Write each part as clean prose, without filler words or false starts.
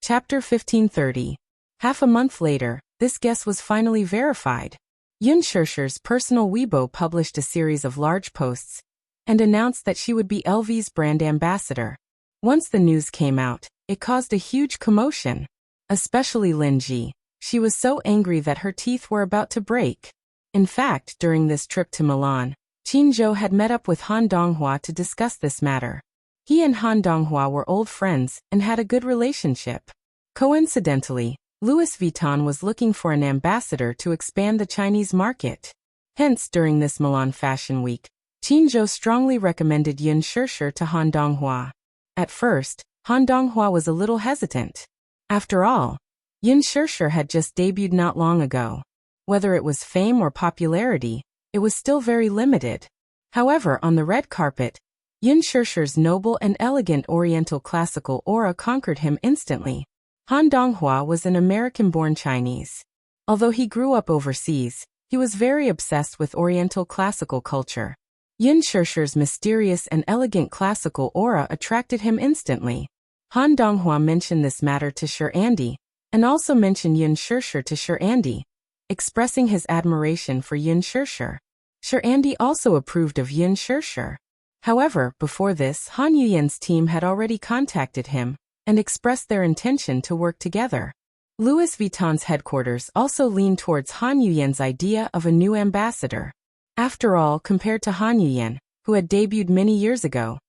Chapter 1530. Half a month later, this guess was finally verified. Yun Shishir's personal Weibo published a series of large posts and announced that she would be LV's brand ambassador. Once the news came out, it caused a huge commotion. Especially Lin Ji. She was so angry that her teeth were about to break. In fact, during this trip to Milan, Qin Zhou had met up with Han Donghua to discuss this matter. He and Han Donghua were old friends and had a good relationship. Coincidentally, Louis Vuitton was looking for an ambassador to expand the Chinese market. Hence, during this Milan Fashion Week, Qin Zhou strongly recommended Yun Shishir to Han Donghua. At first, Han Donghua was a little hesitant. After all, Yun Shishir had just debuted not long ago. Whether it was fame or popularity, it was still very limited. However, on the red carpet, Yun Shishir's noble and elegant Oriental classical aura conquered him instantly. Han Donghua was an American-born Chinese. Although he grew up overseas, he was very obsessed with Oriental classical culture. Yun Shishir's mysterious and elegant classical aura attracted him instantly. Han Donghua mentioned this matter to Sir Andy, and also mentioned Yun Shishir to Sir Andy, expressing his admiration for Yun Shishir. Sir Andy also approved of Yun Shishir. However, before this, Han Yuyan's team had already contacted him and expressed their intention to work together. Louis Vuitton's headquarters also leaned towards Han Yuyan's idea of a new ambassador. After all, compared to Han Yuyan, who had debuted many years ago,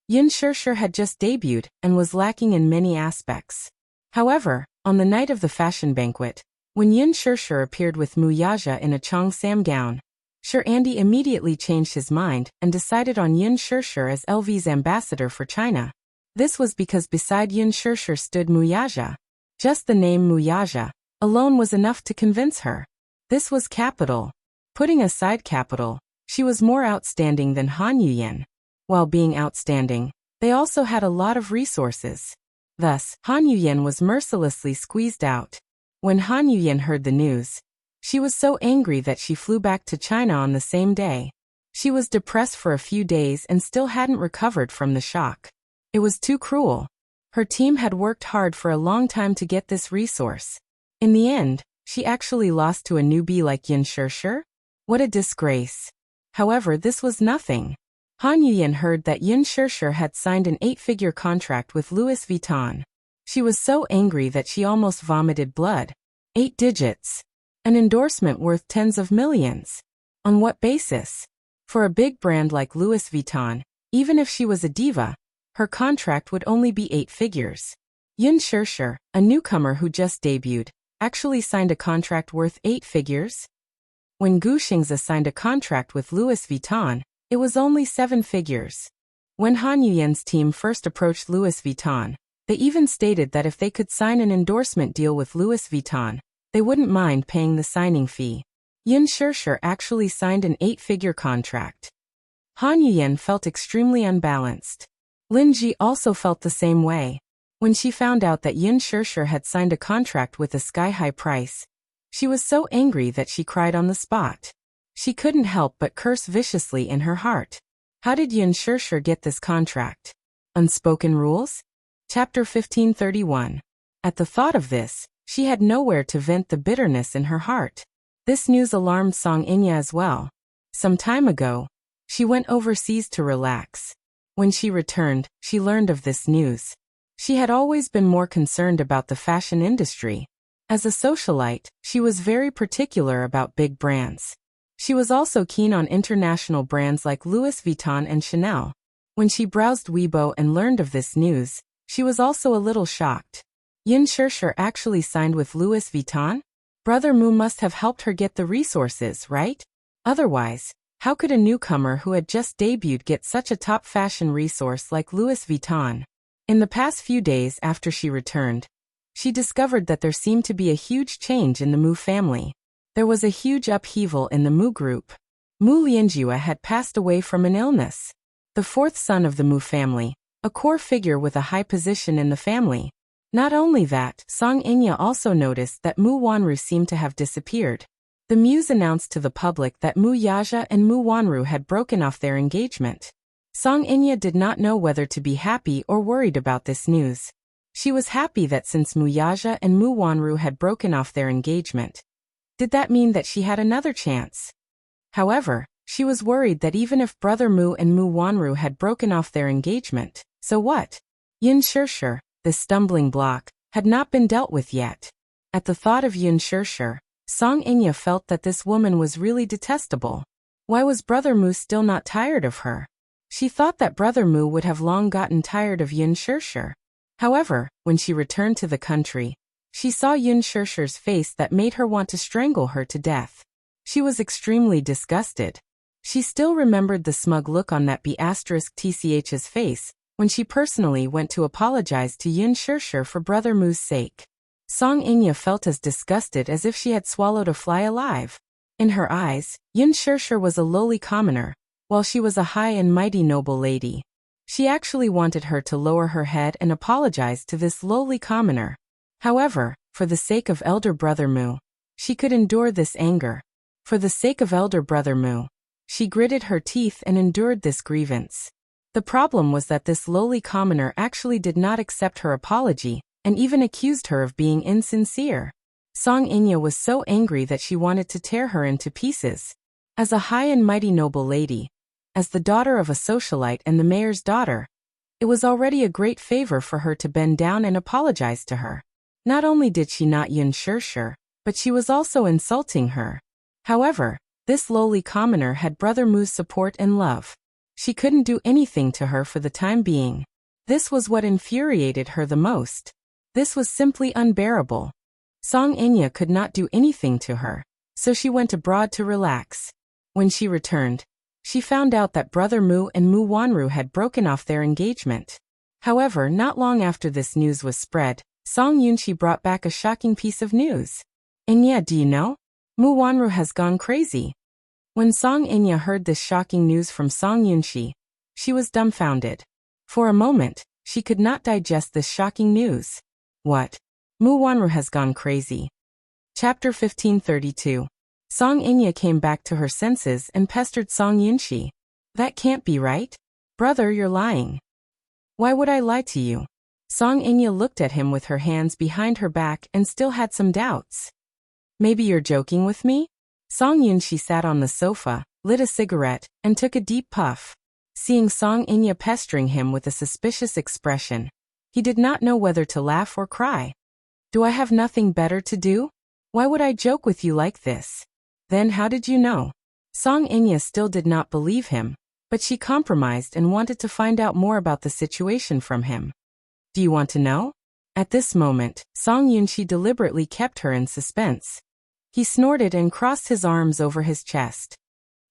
Yun Shishir had just debuted and was lacking in many aspects. However, on the night of the fashion banquet, when Yun Shishir appeared with Mu Yaja in a cheongsam gown, Sir Andy immediately changed his mind and decided on Yun Shishir as LV's ambassador for China. This was because beside Yun Shishir stood Mu Yaja. Just the name Mu Yaja alone was enough to convince her. This was capital. Putting aside capital, she was more outstanding than Han Yuyan. While being outstanding, they also had a lot of resources. Thus, Han Yuyan was mercilessly squeezed out. When Han Yuyan heard the news, she was so angry that she flew back to China on the same day. She was depressed for a few days and still hadn't recovered from the shock. It was too cruel. Her team had worked hard for a long time to get this resource. In the end, she actually lost to a newbie like Yun Shishir? What a disgrace. However, this was nothing. Han Yuyan heard that Yun Shishir had signed an 8-figure contract with Louis Vuitton. She was so angry that she almost vomited blood. 8 digits. An endorsement worth tens of millions. On what basis? For a big brand like Louis Vuitton, even if she was a diva, her contract would only be 8 figures. Yun Shishir, a newcomer who just debuted, actually signed a contract worth 8 figures? When Gu Xingzi signed a contract with Louis Vuitton, it was only 7 figures. When Han Yuyan's team first approached Louis Vuitton, they even stated that if they could sign an endorsement deal with Louis Vuitton, they wouldn't mind paying the signing fee. Yun Shishir actually signed an 8-figure contract. Han Yuyan felt extremely unbalanced. Lin Ji also felt the same way. When she found out that Yun Shishir had signed a contract with a sky-high price, she was so angry that she cried on the spot. She couldn't help but curse viciously in her heart. How did Yun Shishir get this contract? Unspoken rules? Chapter 1531. At the thought of this, she had nowhere to vent the bitterness in her heart. This news alarmed Song Inya as well. Some time ago, she went overseas to relax. When she returned, she learned of this news. She had always been more concerned about the fashion industry. As a socialite, she was very particular about big brands. She was also keen on international brands like Louis Vuitton and Chanel. When she browsed Weibo and learned of this news, she was also a little shocked. Yun Shishir actually signed with Louis Vuitton? Brother Mu must have helped her get the resources, right? Otherwise, how could a newcomer who had just debuted get such a top fashion resource like Louis Vuitton? In the past few days after she returned, she discovered that there seemed to be a huge change in the Mu family. There was a huge upheaval in the Mu group. Mu Lianjua had passed away from an illness. The 4th son of the Mu family, a core figure with a high position in the family. Not only that, Song Inya also noticed that Mu Wanru seemed to have disappeared. The Muse announced to the public that Mu Yaja and Mu Wanru had broken off their engagement. Song Inya did not know whether to be happy or worried about this news. She was happy that since Muyaja and Mu Wanru had broken off their engagement, did that mean that she had another chance? However, she was worried that even if Brother Mu and Mu Wanru had broken off their engagement, so what? Yin Shirshir, this stumbling block, had not been dealt with yet. At the thought of Yin Shirshir, Song Inya felt that this woman was really detestable. Why was Brother Mu still not tired of her? She thought that Brother Mu would have long gotten tired of Yin Shirshir. However, when she returned to the country, she saw Yin Shirshir's face that made her want to strangle her to death. She was extremely disgusted. She still remembered the smug look on that B*TCH's face when she personally went to apologize to Yin Shirshir for Brother Mu's sake. Song Inya felt as disgusted as if she had swallowed a fly alive. In her eyes, Yin Shirshir was a lowly commoner, while she was a high and mighty noble lady. She actually wanted her to lower her head and apologize to this lowly commoner. However, for the sake of elder Brother Mu, she could endure this anger. For the sake of elder Brother Mu, she gritted her teeth and endured this grievance. The problem was that this lowly commoner actually did not accept her apology, and even accused her of being insincere. Song Inya was so angry that she wanted to tear her into pieces. As a high and mighty noble lady, as the daughter of a socialite and the mayor's daughter, it was already a great favor for her to bend down and apologize to her. Not only did she not Yin Shirshir, but she was also insulting her. However, this lowly commoner had Brother Mu's support and love. She couldn't do anything to her for the time being. This was what infuriated her the most. This was simply unbearable. Song Inya could not do anything to her, so she went abroad to relax. When she returned, she found out that Brother Mu and Mu Wanru had broken off their engagement. However, not long after this news was spread, Song Yunshi brought back a shocking piece of news. Inya, do you know? Mu Wanru has gone crazy. When Song Inya heard this shocking news from Song Yunshi, she was dumbfounded. For a moment, she could not digest this shocking news. What? Mu Wanru has gone crazy. Chapter 1532. Song Inya came back to her senses and pestered Song Yunshi. That can't be right. Brother, you're lying. Why would I lie to you? Song Inya looked at him with her hands behind her back and still had some doubts. Maybe you're joking with me? Song Yunshi sat on the sofa, lit a cigarette, and took a deep puff. Seeing Song Inya pestering him with a suspicious expression, he did not know whether to laugh or cry. Do I have nothing better to do? Why would I joke with you like this? Then how did you know? Song Inya still did not believe him, but she compromised and wanted to find out more about the situation from him. Do you want to know? At this moment, Song Yunshi deliberately kept her in suspense. He snorted and crossed his arms over his chest.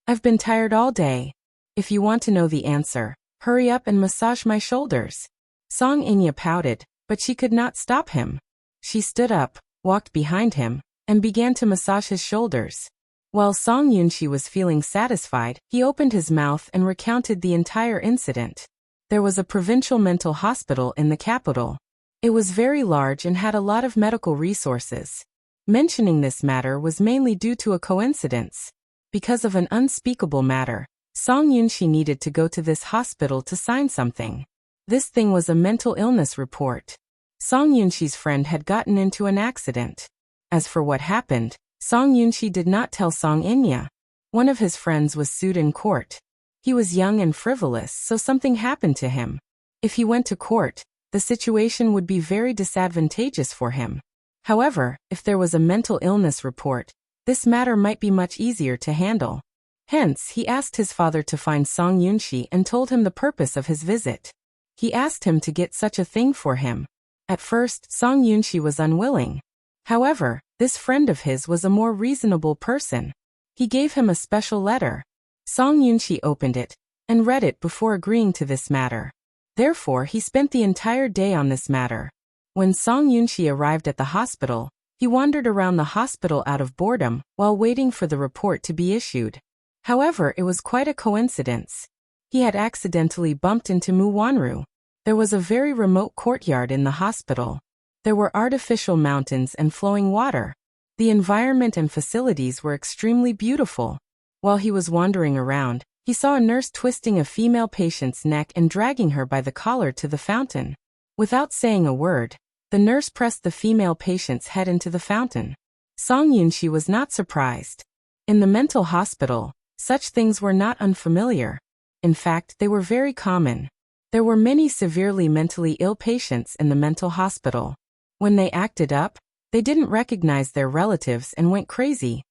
I've been tired all day. If you want to know the answer, hurry up and massage my shoulders. Song Inya pouted, but she could not stop him. She stood up, walked behind him, and began to massage his shoulders. While Song Yunshi was feeling satisfied, he opened his mouth and recounted the entire incident. There was a provincial mental hospital in the capital. It was very large and had a lot of medical resources. Mentioning this matter was mainly due to a coincidence. Because of an unspeakable matter, Song Yunshi needed to go to this hospital to sign something. This thing was a mental illness report. Song Yunshi's friend had gotten into an accident. As for what happened, Song Yunshi did not tell Song Inya. One of his friends was sued in court. He was young and frivolous, so something happened to him. If he went to court, the situation would be very disadvantageous for him. However, if there was a mental illness report, this matter might be much easier to handle. Hence, he asked his father to find Song Yunshi and told him the purpose of his visit. He asked him to get such a thing for him. At first, Song Yunshi was unwilling. However, this friend of his was a more reasonable person. He gave him a special letter. Song Yunshi opened it and read it before agreeing to this matter. Therefore, he spent the entire day on this matter. When Song Yunshi arrived at the hospital, he wandered around the hospital out of boredom while waiting for the report to be issued. However, it was quite a coincidence. He had accidentally bumped into Mu Wanru. There was a very remote courtyard in the hospital. There were artificial mountains and flowing water. The environment and facilities were extremely beautiful. While he was wandering around, he saw a nurse twisting a female patient's neck and dragging her by the collar to the fountain. Without saying a word, The nurse pressed the female patient's head into the fountain. Song Yunxi was not surprised. In the mental hospital, such things were not unfamiliar. In fact, they were very common. There were many severely mentally ill patients in the mental hospital. When they acted up, they didn't recognize their relatives and went crazy.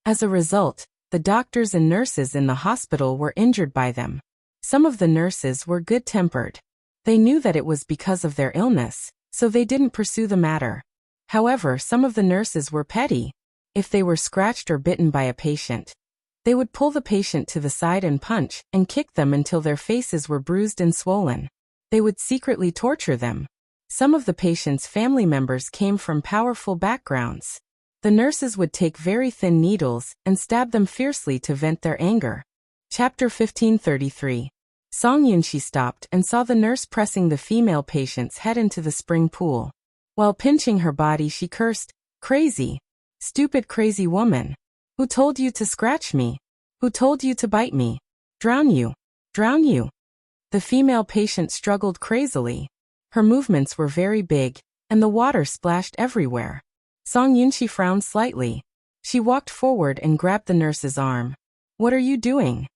As a result, the doctors and nurses in the hospital were injured by them. Some of the nurses were good-tempered. They knew that it was because of their illness, so they didn't pursue the matter. However, some of the nurses were petty. If they were scratched or bitten by a patient, they would pull the patient to the side and punch and kick them until their faces were bruised and swollen. They would secretly torture them. Some of the patient's family members came from powerful backgrounds. The nurses would take very thin needles and stab them fiercely to vent their anger. Chapter 1533. Song Yunxi stopped and saw the nurse pressing the female patient's head into the spring pool. While pinching her body, she cursed, "Crazy! Stupid crazy woman! Who told you to scratch me? Who told you to bite me? Drown you! Drown you!" The female patient struggled crazily. Her movements were very big, and the water splashed everywhere. Song Yunxi frowned slightly. She walked forward and grabbed the nurse's arm. "What are you doing?"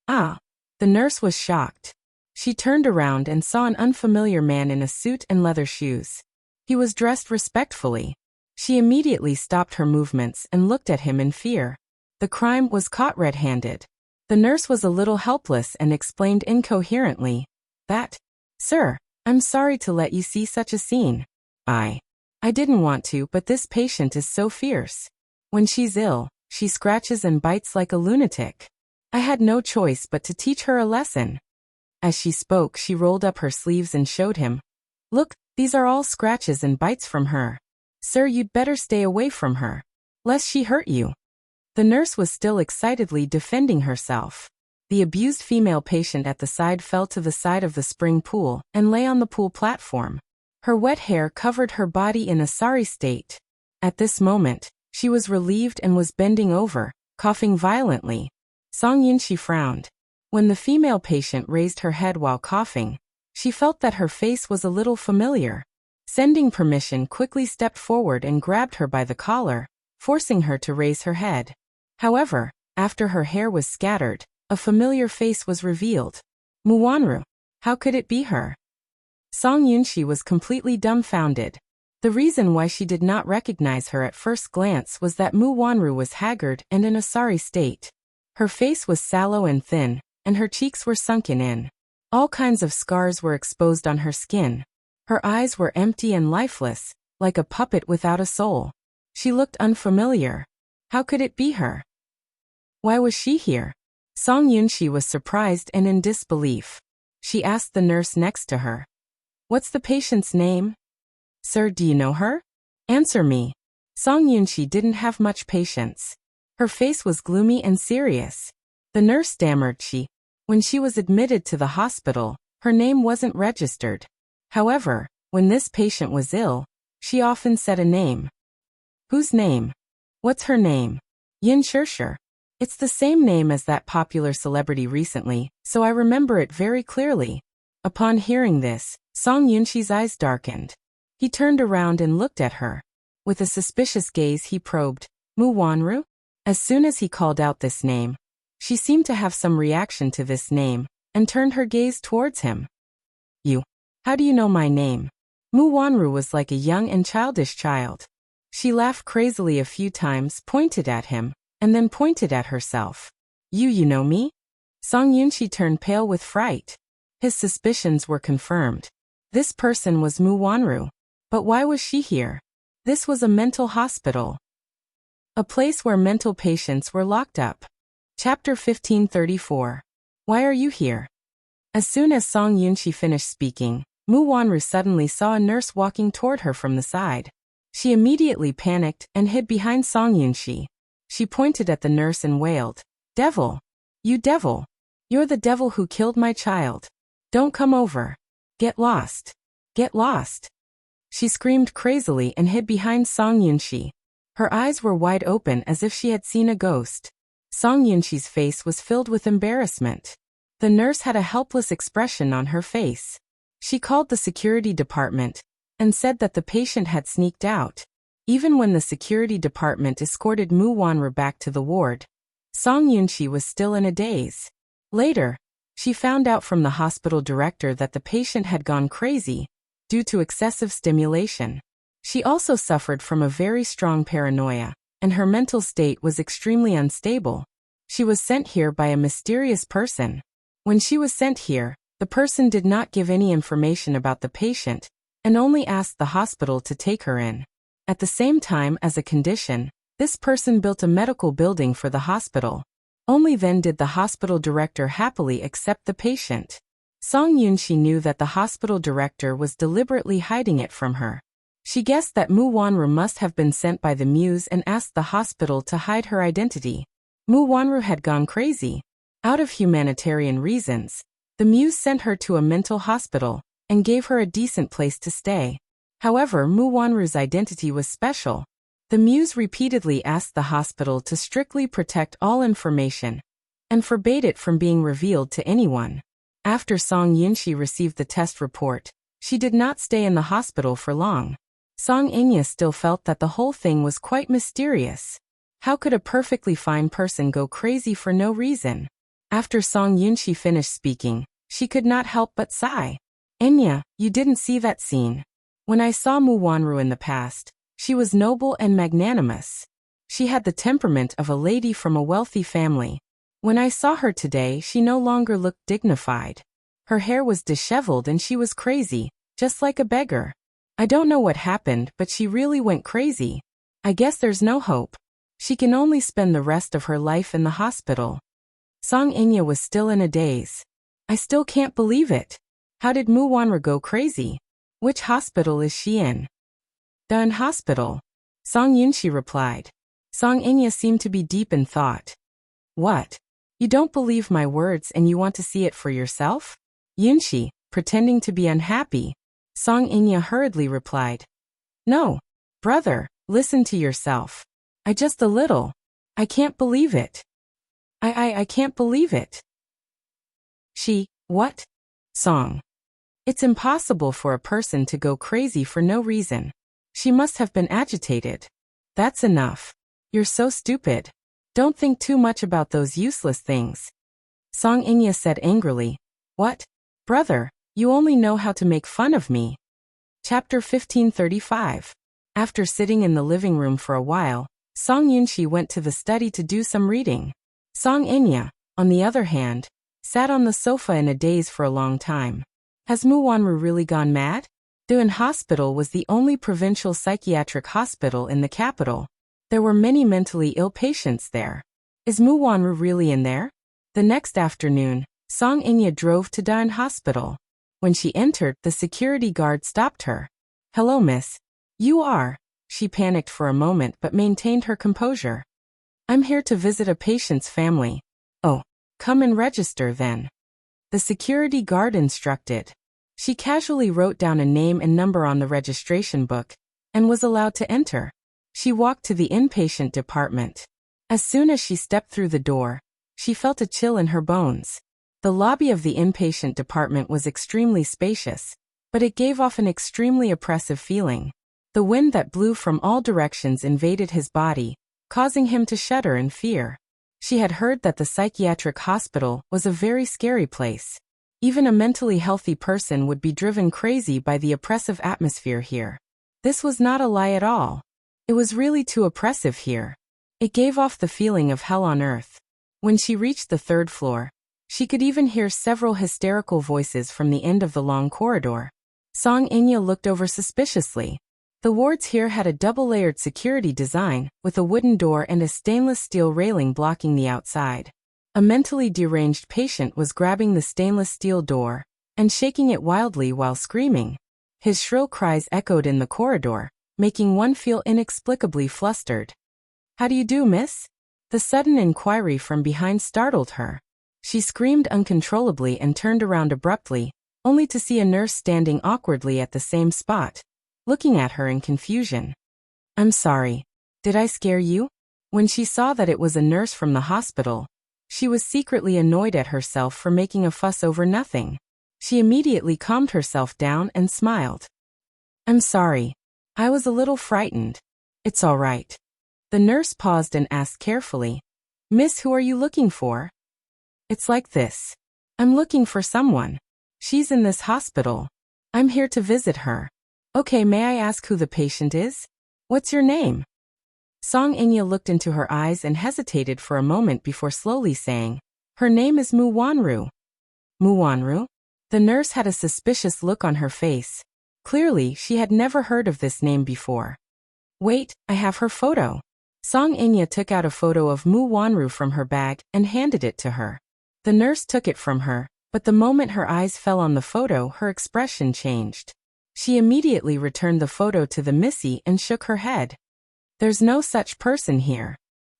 "Ah." The nurse was shocked. She turned around and saw an unfamiliar man in a suit and leather shoes. He was dressed respectfully. She immediately stopped her movements and looked at him in fear. The crime was caught red-handed. The nurse was a little helpless and explained incoherently, "Sir, I'm sorry to let you see such a scene. I didn't want to, but this patient is so fierce. When she's ill, she scratches and bites like a lunatic. I had no choice but to teach her a lesson." As she spoke, she rolled up her sleeves and showed him. "Look, these are all scratches and bites from her. Sir, you'd better stay away from her, lest she hurt you." The nurse was still excitedly defending herself. The abused female patient at the side fell to the side of the spring pool and lay on the pool platform. Her wet hair covered her body in a sorry state. At this moment, she was relieved and was bending over, coughing violently. Song Yunxi frowned. When the female patient raised her head while coughing, she felt that her face was a little familiar. Sending permission, quickly stepped forward and grabbed her by the collar, forcing her to raise her head. However, after her hair was scattered, a familiar face was revealed. Muwanru. How could it be her? Song Yunxi was completely dumbfounded. The reason why she did not recognize her at first glance was that Muwanru was haggard and in a sorry state. Her face was sallow and thin, and her cheeks were sunken in. All kinds of scars were exposed on her skin. Her eyes were empty and lifeless, like a puppet without a soul. She looked unfamiliar. How could it be her? Why was she here? Song Yunxi was surprised and in disbelief. She asked the nurse next to her, "What's the patient's name?" "Sir, do you know her? Answer me." Song Yunxi didn't have much patience. Her face was gloomy and serious. The nurse stammered when she was admitted to the hospital, her name wasn't registered. However, when this patient was ill, she often said a name. "Whose name? What's her name?" "Yin Shirshir. It's the same name as that popular celebrity recently, so I remember it very clearly." Upon hearing this, Song Yunxi's eyes darkened. He turned around and looked at her. With a suspicious gaze he probed, "Muwanru?" As soon as he called out this name, she seemed to have some reaction to this name, and turned her gaze towards him. How do you know my name?" Muwanru was like a young and childish child. She laughed crazily a few times, pointed at him, and then pointed at herself. You know me?" Song Yunxi turned pale with fright. His suspicions were confirmed. This person was Muwanru. But why was she here? This was a mental hospital. A place where mental patients were locked up. Chapter 1534. Why are you here? As soon as Song Yunxi finished speaking, Muwanru suddenly saw a nurse walking toward her from the side. She immediately panicked and hid behind Song Yunxi. She pointed at the nurse and wailed, "Devil! You devil! You're the devil who killed my child. Don't come over. Get lost. Get lost." She screamed crazily and hid behind Song Yunxi. Her eyes were wide open as if she had seen a ghost. Song Yunxi's face was filled with embarrassment. The nurse had a helpless expression on her face. She called the security department, and said that the patient had sneaked out. Even when the security department escorted Mu Wanru back to the ward, Song Yunxi was still in a daze. Later, she found out from the hospital director that the patient had gone crazy due to excessive stimulation. She also suffered from a very strong paranoia, and her mental state was extremely unstable. She was sent here by a mysterious person. When she was sent here, the person did not give any information about the patient and only asked the hospital to take her in. At the same time, as a condition, this person built a medical building for the hospital. Only then did the hospital director happily accept the patient. Song Yunxi knew that the hospital director was deliberately hiding it from her. She guessed that Mu Wanru must have been sent by the muse and asked the hospital to hide her identity. Mu Wanru had gone crazy. Out of humanitarian reasons, the muse sent her to a mental hospital and gave her a decent place to stay. However, Mu Wanru's identity was special. The muse repeatedly asked the hospital to strictly protect all information and forbade it from being revealed to anyone. After Song Yunxi received the test report, she did not stay in the hospital for long. Song Inya still felt that the whole thing was quite mysterious. How could a perfectly fine person go crazy for no reason? After Song Yunxi finished speaking, she could not help but sigh. Inya, you didn't see that scene. When I saw Mu Wanru in the past, she was noble and magnanimous. She had the temperament of a lady from a wealthy family. When I saw her today, she no longer looked dignified. Her hair was disheveled and she was crazy, just like a beggar. I don't know what happened, but she really went crazy. I guess there's no hope. She can only spend the rest of her life in the hospital. Song Inya was still in a daze. I still can't believe it. How did Mu Wanru go crazy? Which hospital is she in? Dun Hospital. Song Yunxi replied. Song Inya seemed to be deep in thought. What? You don't believe my words and you want to see it for yourself? Yunxi, pretending to be unhappy. Song Inya hurriedly replied. No. Brother, listen to yourself. Just a little. I can't believe it. I can't believe it. What? Song. It's impossible for a person to go crazy for no reason. She must have been agitated. That's enough. You're so stupid. Don't think too much about those useless things. Song Inya said angrily. What? Brother, you only know how to make fun of me. Chapter 1535. After sitting in the living room for a while, Song Yunxi went to the study to do some reading. Song Inya, on the other hand, sat on the sofa in a daze for a long time. Has Mu Wanru really gone mad? Duan Hospital was the only provincial psychiatric hospital in the capital. There were many mentally ill patients there. Is Mu Wanru really in there? The next afternoon, Song Inya drove to Duan Hospital. When she entered, the security guard stopped her. Hello, miss. You are. She panicked for a moment but maintained her composure. I'm here to visit a patient's family. Oh, come and register then. The security guard instructed. She casually wrote down a name and number on the registration book and was allowed to enter. She walked to the inpatient department. As soon as she stepped through the door, she felt a chill in her bones. The lobby of the inpatient department was extremely spacious, but it gave off an extremely oppressive feeling. The wind that blew from all directions invaded his body, causing him to shudder in fear. She had heard that the psychiatric hospital was a very scary place. Even a mentally healthy person would be driven crazy by the oppressive atmosphere here. This was not a lie at all. It was really too oppressive here. It gave off the feeling of hell on earth. When she reached the third floor, she could even hear several hysterical voices from the end of the long corridor. Song Inya looked over suspiciously. The wards here had a double-layered security design, with a wooden door and a stainless steel railing blocking the outside. A mentally deranged patient was grabbing the stainless steel door and shaking it wildly while screaming. His shrill cries echoed in the corridor, making one feel inexplicably flustered. How do you do, miss? The sudden inquiry from behind startled her. She screamed uncontrollably and turned around abruptly, only to see a nurse standing awkwardly at the same spot, looking at her in confusion. I'm sorry. Did I scare you? When she saw that it was a nurse from the hospital, she was secretly annoyed at herself for making a fuss over nothing. She immediately calmed herself down and smiled. I'm sorry. I was a little frightened. It's all right. The nurse paused and asked carefully, Miss, who are you looking for? It's like this. I'm looking for someone. She's in this hospital. I'm here to visit her. Okay, may I ask who the patient is? What's your name? Song Inya looked into her eyes and hesitated for a moment before slowly saying, Her name is Mu Wanru. Mu Wanru? The nurse had a suspicious look on her face. Clearly, she had never heard of this name before. Wait, I have her photo. Song Inya took out a photo of Mu Wanru from her bag and handed it to her. The nurse took it from her, but the moment her eyes fell on the photo, her expression changed. She immediately returned the photo to the Missy and shook her head. There's no such person here.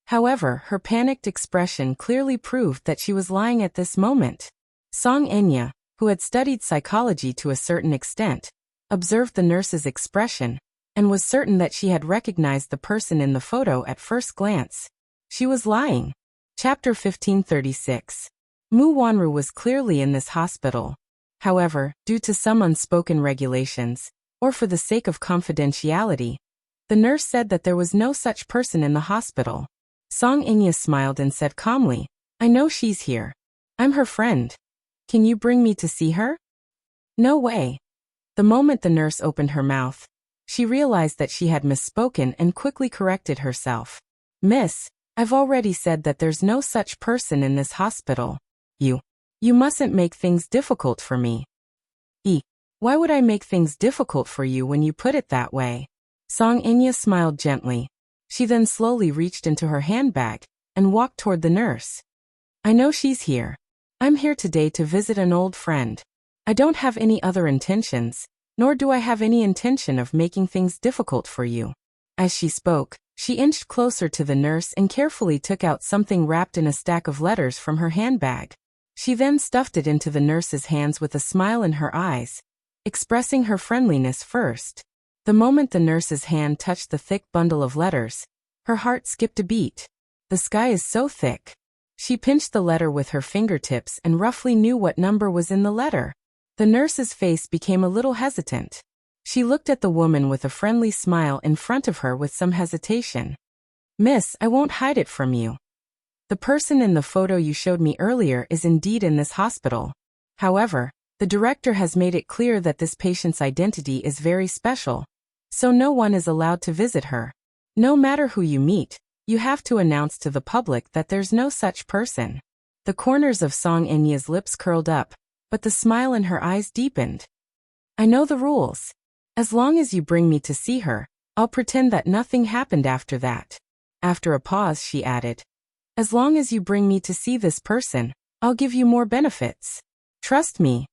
However, her panicked expression clearly proved that she was lying at this moment. Song Inya, who had studied psychology to a certain extent, observed the nurse's expression, and was certain that she had recognized the person in the photo at first glance. She was lying. Chapter 1536. Mu Wanru was clearly in this hospital. However, due to some unspoken regulations, or for the sake of confidentiality, the nurse said that there was no such person in the hospital. Song Inya smiled and said calmly, I know she's here. I'm her friend. Can you bring me to see her? No way. The moment the nurse opened her mouth, she realized that she had misspoken and quickly corrected herself. Miss, I've already said that there's no such person in this hospital. You mustn't make things difficult for me. Why would I make things difficult for you when you put it that way? Song Inya smiled gently. She then slowly reached into her handbag and walked toward the nurse. I know she's here. I'm here today to visit an old friend. I don't have any other intentions, nor do I have any intention of making things difficult for you. As she spoke, she inched closer to the nurse and carefully took out something wrapped in a stack of letters from her handbag. She then stuffed it into the nurse's hands with a smile in her eyes, expressing her friendliness first. The moment the nurse's hand touched the thick bundle of letters, her heart skipped a beat. The sky is so thick. She pinched the letter with her fingertips and roughly knew what number was in the letter. The nurse's face became a little hesitant. She looked at the woman with a friendly smile in front of her with some hesitation. Miss, I won't hide it from you. The person in the photo you showed me earlier is indeed in this hospital. However, the director has made it clear that this patient's identity is very special, so no one is allowed to visit her. No matter who you meet, you have to announce to the public that there's no such person. The corners of Song Inya's lips curled up, but the smile in her eyes deepened. I know the rules. As long as you bring me to see her, I'll pretend that nothing happened after that. After a pause, she added, as long as you bring me to see this person, I'll give you more benefits. Trust me.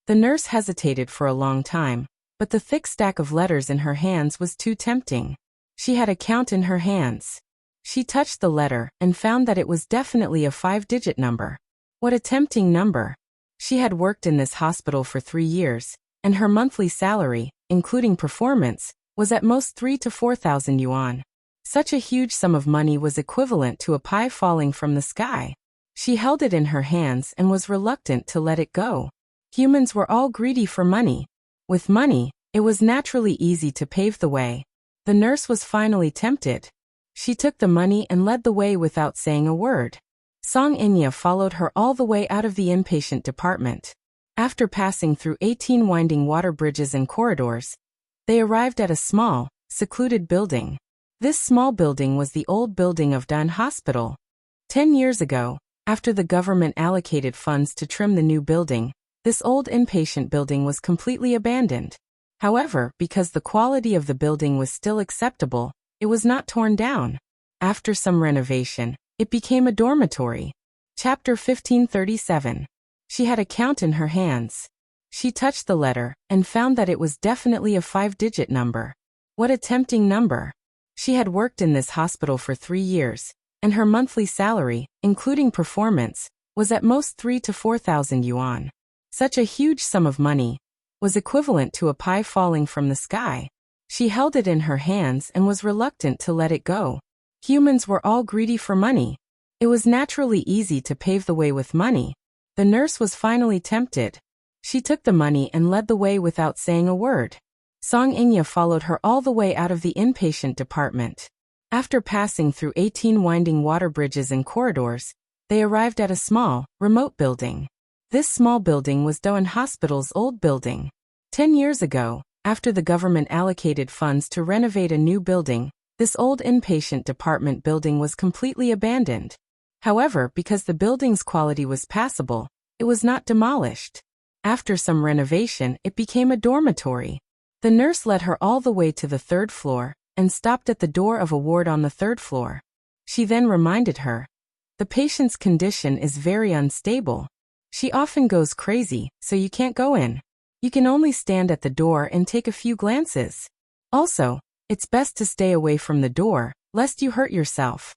The nurse hesitated for a long time, but the thick stack of letters in her hands was too tempting. She had a count in her hands. She touched the letter and found that it was definitely a 5-digit number. What a tempting number. She had worked in this hospital for 3 years, and her monthly salary, including performance, was at most 3,000 to 4,000 yuan. Such a huge sum of money was equivalent to a pie falling from the sky. She held it in her hands and was reluctant to let it go. Humans were all greedy for money. With money, it was naturally easy to pave the way. The nurse was finally tempted. She took the money and led the way without saying a word. Song Inya followed her all the way out of the inpatient department. After passing through 18 winding water bridges and corridors, they arrived at a small, secluded building. This small building was the old building of Dan Hospital. 10 years ago, after the government allocated funds to trim the new building, this old inpatient building was completely abandoned. However, because the quality of the building was still acceptable, it was not torn down. After some renovation, it became a dormitory. Chapter 1537. She had a count in her hands. She touched the letter and found that it was definitely a 5-digit number. What a tempting number. She had worked in this hospital for 3 years, and her monthly salary, including performance, was at most 3,000 to 4,000 yuan. Such a huge sum of money was equivalent to a pie falling from the sky. She held it in her hands and was reluctant to let it go. Humans were all greedy for money. It was naturally easy to pave the way with money. The nurse was finally tempted. She took the money and led the way without saying a word. Song Inya followed her all the way out of the inpatient department. After passing through 18 winding water bridges and corridors, they arrived at a small, remote building. This small building was Doan Hospital's old building. 10 years ago, after the government allocated funds to renovate a new building, this old inpatient department building was completely abandoned. However, because the building's quality was passable, it was not demolished. After some renovation, it became a dormitory. The nurse led her all the way to the 3rd floor and stopped at the door of a ward on the 3rd floor. She then reminded her, "The patient's condition is very unstable. She often goes crazy, so you can't go in. You can only stand at the door and take a few glances. Also, it's best to stay away from the door, lest you hurt yourself."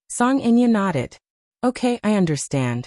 Song Inya nodded. "Okay, I understand.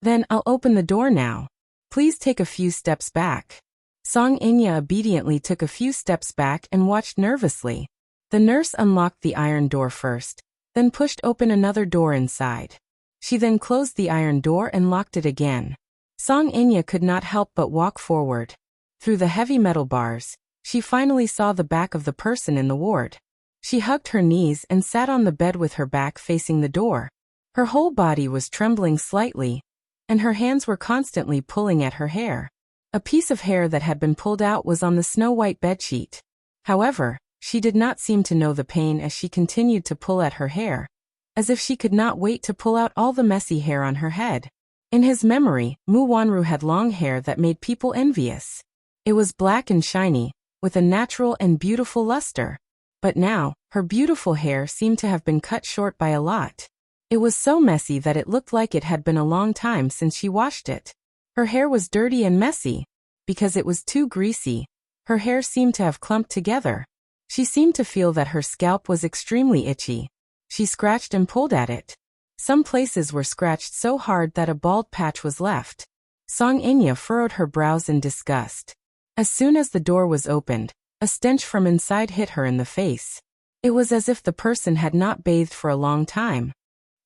Then I'll open the door now. Please take a few steps back." Song Inya obediently took a few steps back and watched nervously. The nurse unlocked the iron door first, then pushed open another door inside. She then closed the iron door and locked it again. Song Inya could not help but walk forward. Through the heavy metal bars, she finally saw the back of the person in the ward. She hugged her knees and sat on the bed with her back facing the door. Her whole body was trembling slightly, and her hands were constantly pulling at her hair. A piece of hair that had been pulled out was on the snow-white bedsheet. However, she did not seem to know the pain as she continued to pull at her hair, as if she could not wait to pull out all the messy hair on her head. In his memory, Mu Wanru had long hair that made people envious. It was black and shiny, with a natural and beautiful luster. But now, her beautiful hair seemed to have been cut short by a lot. It was so messy that it looked like it had been a long time since she washed it. Her hair was dirty and messy. Because it was too greasy, her hair seemed to have clumped together. She seemed to feel that her scalp was extremely itchy. She scratched and pulled at it. Some places were scratched so hard that a bald patch was left. Song Inya furrowed her brows in disgust. As soon as the door was opened, a stench from inside hit her in the face. It was as if the person had not bathed for a long time.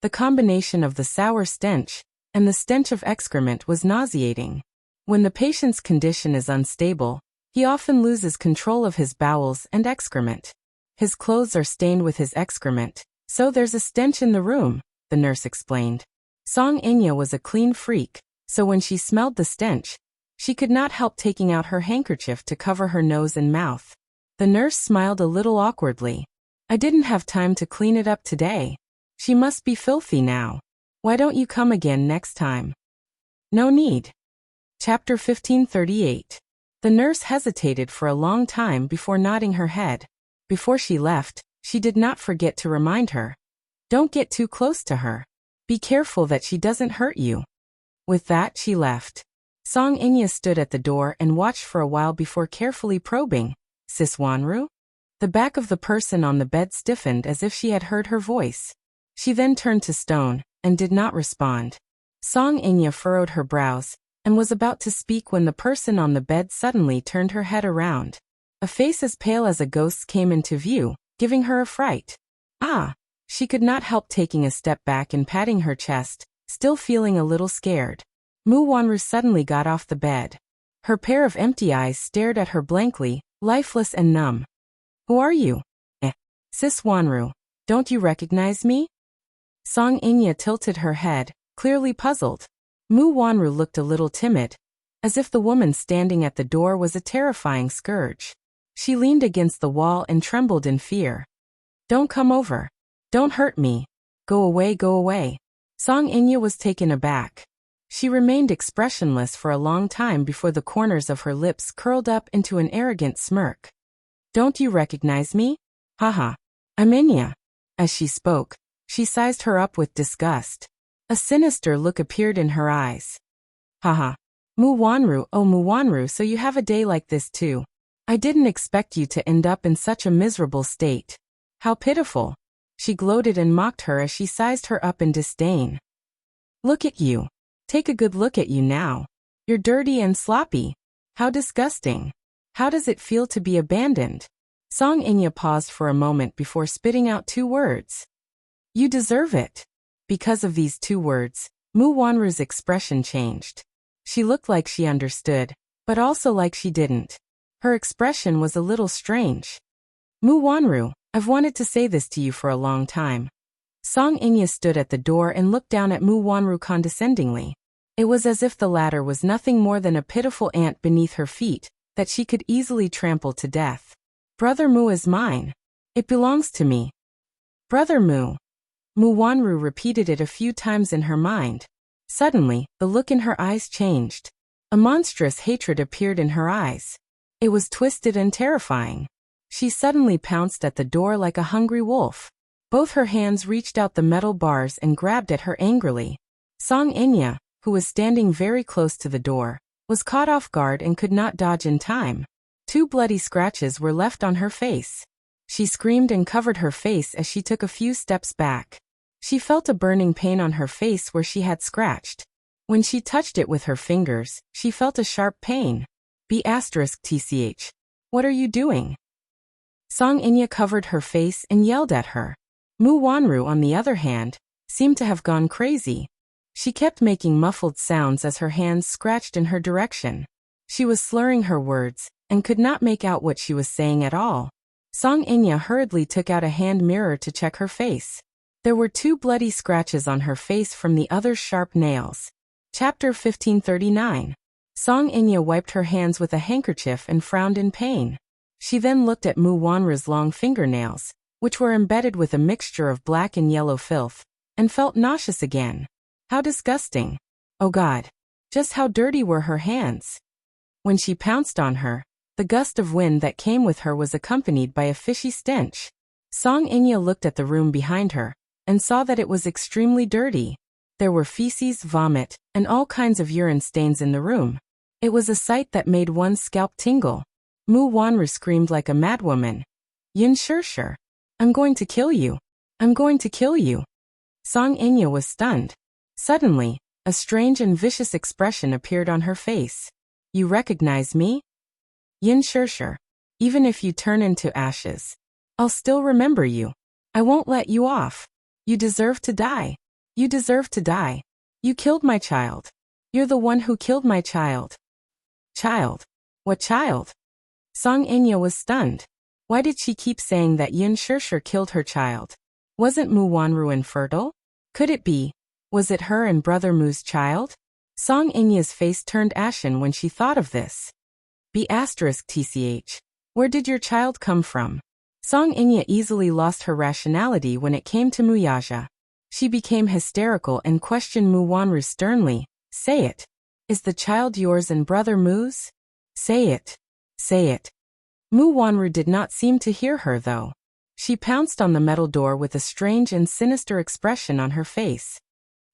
The combination of the sour stench and the stench of excrement was nauseating. When the patient's condition is unstable, he often loses control of his bowels and excrement. His clothes are stained with his excrement, so there's a stench in the room, the nurse explained. Song Inya was a clean freak, so when she smelled the stench, she could not help taking out her handkerchief to cover her nose and mouth. The nurse smiled a little awkwardly. "I didn't have time to clean it up today. She must be filthy now. Why don't you come again next time?" "No need." Chapter 1538. The nurse hesitated for a long time before nodding her head. Before she left, she did not forget to remind her. "Don't get too close to her. Be careful that she doesn't hurt you." With that, she left. Song Inya stood at the door and watched for a while before carefully probing, "Sis Wanru?" The back of the person on the bed stiffened as if she had heard her voice. She then turned to stone, and did not respond. Song Inya furrowed her brows, and was about to speak when the person on the bed suddenly turned her head around. A face as pale as a ghost's came into view, giving her a fright. "Ah!" She could not help taking a step back and patting her chest, still feeling a little scared. Mu Wanru suddenly got off the bed. Her pair of empty eyes stared at her blankly, lifeless and numb. "Who are you?" "Sis Wanru. Don't you recognize me?" Song Inya tilted her head, clearly puzzled. Mu Wanru looked a little timid, as if the woman standing at the door was a terrifying scourge. She leaned against the wall and trembled in fear. "Don't come over. Don't hurt me. Go away, go away." Song Inya was taken aback. She remained expressionless for a long time before the corners of her lips curled up into an arrogant smirk. "Don't you recognize me? Haha. I'm Inya." As she spoke, she sized her up with disgust. A sinister look appeared in her eyes. "Haha. Mu Wanru, oh Mu Wanru, so you have a day like this too. I didn't expect you to end up in such a miserable state. How pitiful." She gloated and mocked her as she sized her up in disdain. "Look at you. Take a good look at you now. You're dirty and sloppy. How disgusting. How does it feel to be abandoned?" Song Inya paused for a moment before spitting out 2 words. "You deserve it." Because of these 2 words, Mu Wanru's expression changed. She looked like she understood, but also like she didn't. Her expression was a little strange. Mu Wanru, I've wanted to say this to you for a long time. Song Inya stood at the door and looked down at Mu Wanru condescendingly. It was as if the latter was nothing more than a pitiful ant beneath her feet, that she could easily trample to death. Brother Mu is mine. It belongs to me. Brother Mu. Mu Wanru repeated it a few times in her mind. Suddenly, the look in her eyes changed. A monstrous hatred appeared in her eyes. It was twisted and terrifying. She suddenly pounced at the door like a hungry wolf. Both her hands reached out the metal bars and grabbed at her angrily. Song Inya, who was standing very close to the door, was caught off guard and could not dodge in time. 2 bloody scratches were left on her face. She screamed and covered her face as she took a few steps back. She felt a burning pain on her face where she had scratched. When she touched it with her fingers, she felt a sharp pain. B***TCH. What are you doing? Song Inya covered her face and yelled at her. Mu Wanru, on the other hand, seemed to have gone crazy. She kept making muffled sounds as her hands scratched in her direction. She was slurring her words, and could not make out what she was saying at all. Song Inya hurriedly took out a hand mirror to check her face. There were 2 bloody scratches on her face from the other's sharp nails. Chapter 1539. Song Inya wiped her hands with a handkerchief and frowned in pain. She then looked at Mu Wanru's long fingernails, which were embedded with a mixture of black and yellow filth, and felt nauseous again. How disgusting. Oh God. Just how dirty were her hands. When she pounced on her, the gust of wind that came with her was accompanied by a fishy stench. Song Inya looked at the room behind her, and saw that it was extremely dirty. There were feces, vomit, and all kinds of urine stains in the room. It was a sight that made one's scalp tingle. Mu Wanru screamed like a madwoman. Yin Shirshir. I'm going to kill you. I'm going to kill you. Song Inya was stunned. Suddenly, a strange and vicious expression appeared on her face. You recognize me? Yin Shirshir. Even if you turn into ashes, I'll still remember you. I won't let you off. You deserve to die. You deserve to die. You killed my child. You're the one who killed my child. Child? What child? Song Inya was stunned. Why did she keep saying that Yin Shirshir killed her child? Wasn't Mu Wanru infertile? Could it be? Was it her and Brother Mu's child? Song Inya's face turned ashen when she thought of this. B***TCH. Where did your child come from? Song Inya easily lost her rationality when it came to Muyaja. She became hysterical and questioned Mu Wanru sternly. Say it. Is the child yours and Brother Mu's? Say it. Say it. Mu Wanru did not seem to hear her though. She pounced on the metal door with a strange and sinister expression on her face.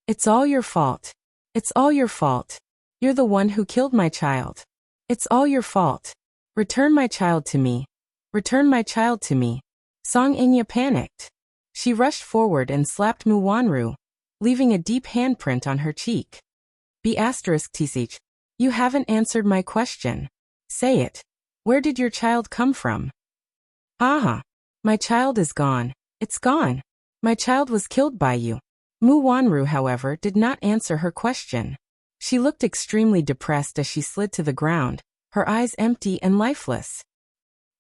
It's all your fault. It's all your fault. You're the one who killed my child. It's all your fault. Return my child to me. Return my child to me. Song Inya panicked. She rushed forward and slapped Mu Wanru, leaving a deep handprint on her cheek. B***TCH. You haven't answered my question. Say it. Where did your child come from? Aha. My child is gone. It's gone. My child was killed by you. Mu Wanru, however, did not answer her question. She looked extremely depressed as she slid to the ground, her eyes empty and lifeless.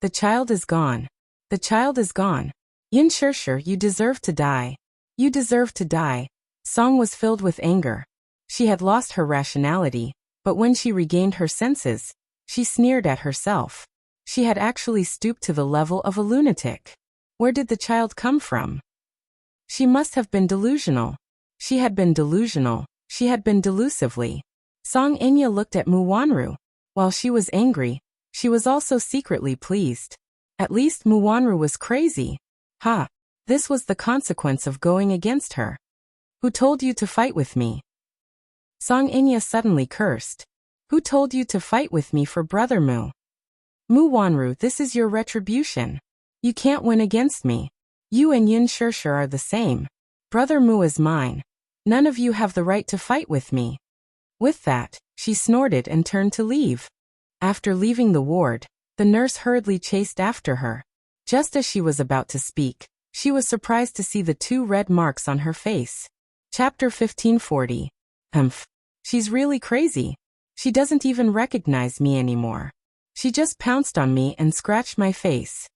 The child is gone. The child is gone. Yin Shirshir, you deserve to die. You deserve to die. Song was filled with anger. She had lost her rationality, but when she regained her senses, she sneered at herself. She had actually stooped to the level of a lunatic. Where did the child come from? She must have been delusional. She had been delusional. She had been delusively. Song Inya looked at Mu Wanru. While she was angry, she was also secretly pleased. At least Mu Wanru was crazy. Ha! This was the consequence of going against her. Who told you to fight with me? Song Inya suddenly cursed. Who told you to fight with me for Brother Mu? Mu Wanru, this is your retribution. You can't win against me. You and Yin Shirshir are the same. Brother Mu is mine. None of you have the right to fight with me. With that, she snorted and turned to leave. After leaving the ward, the nurse hurriedly chased after her. Just as she was about to speak, she was surprised to see the 2 red marks on her face. Chapter 1540. She's really crazy. She doesn't even recognize me anymore. She just pounced on me and scratched my face.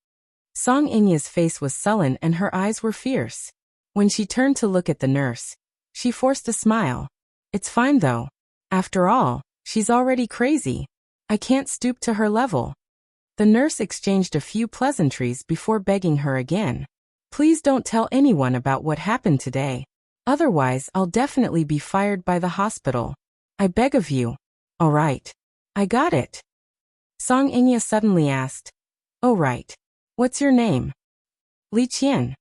Song Inya's face was sullen and her eyes were fierce. When she turned to look at the nurse, she forced a smile. It's fine though. After all, she's already crazy. I can't stoop to her level. The nurse exchanged a few pleasantries before begging her again. Please don't tell anyone about what happened today. Otherwise, I'll definitely be fired by the hospital. I beg of you. All right. I got it. Song Inya suddenly asked. Oh right. What's your name? Li Qian.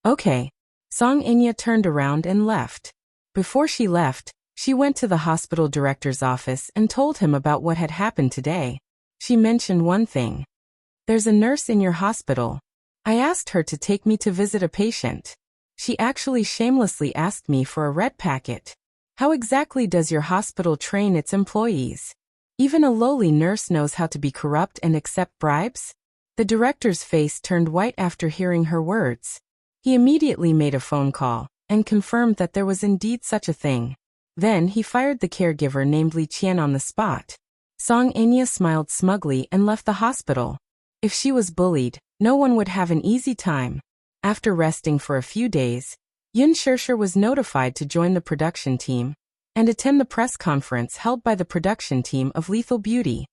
Okay. Song Inya turned around and left. Before she left, she went to the hospital director's office and told him about what had happened today. She mentioned one thing. There's a nurse in your hospital. I asked her to take me to visit a patient. She actually shamelessly asked me for a red packet. How exactly does your hospital train its employees? Even a lowly nurse knows how to be corrupt and accept bribes? The director's face turned white after hearing her words. He immediately made a phone call and confirmed that there was indeed such a thing. Then he fired the caregiver named Li Qian on the spot. Song Inya smiled smugly and left the hospital. If she was bullied, no one would have an easy time. After resting for a few days, Yun Shishir was notified to join the production team and attend the press conference held by the production team of Lethal Beauty.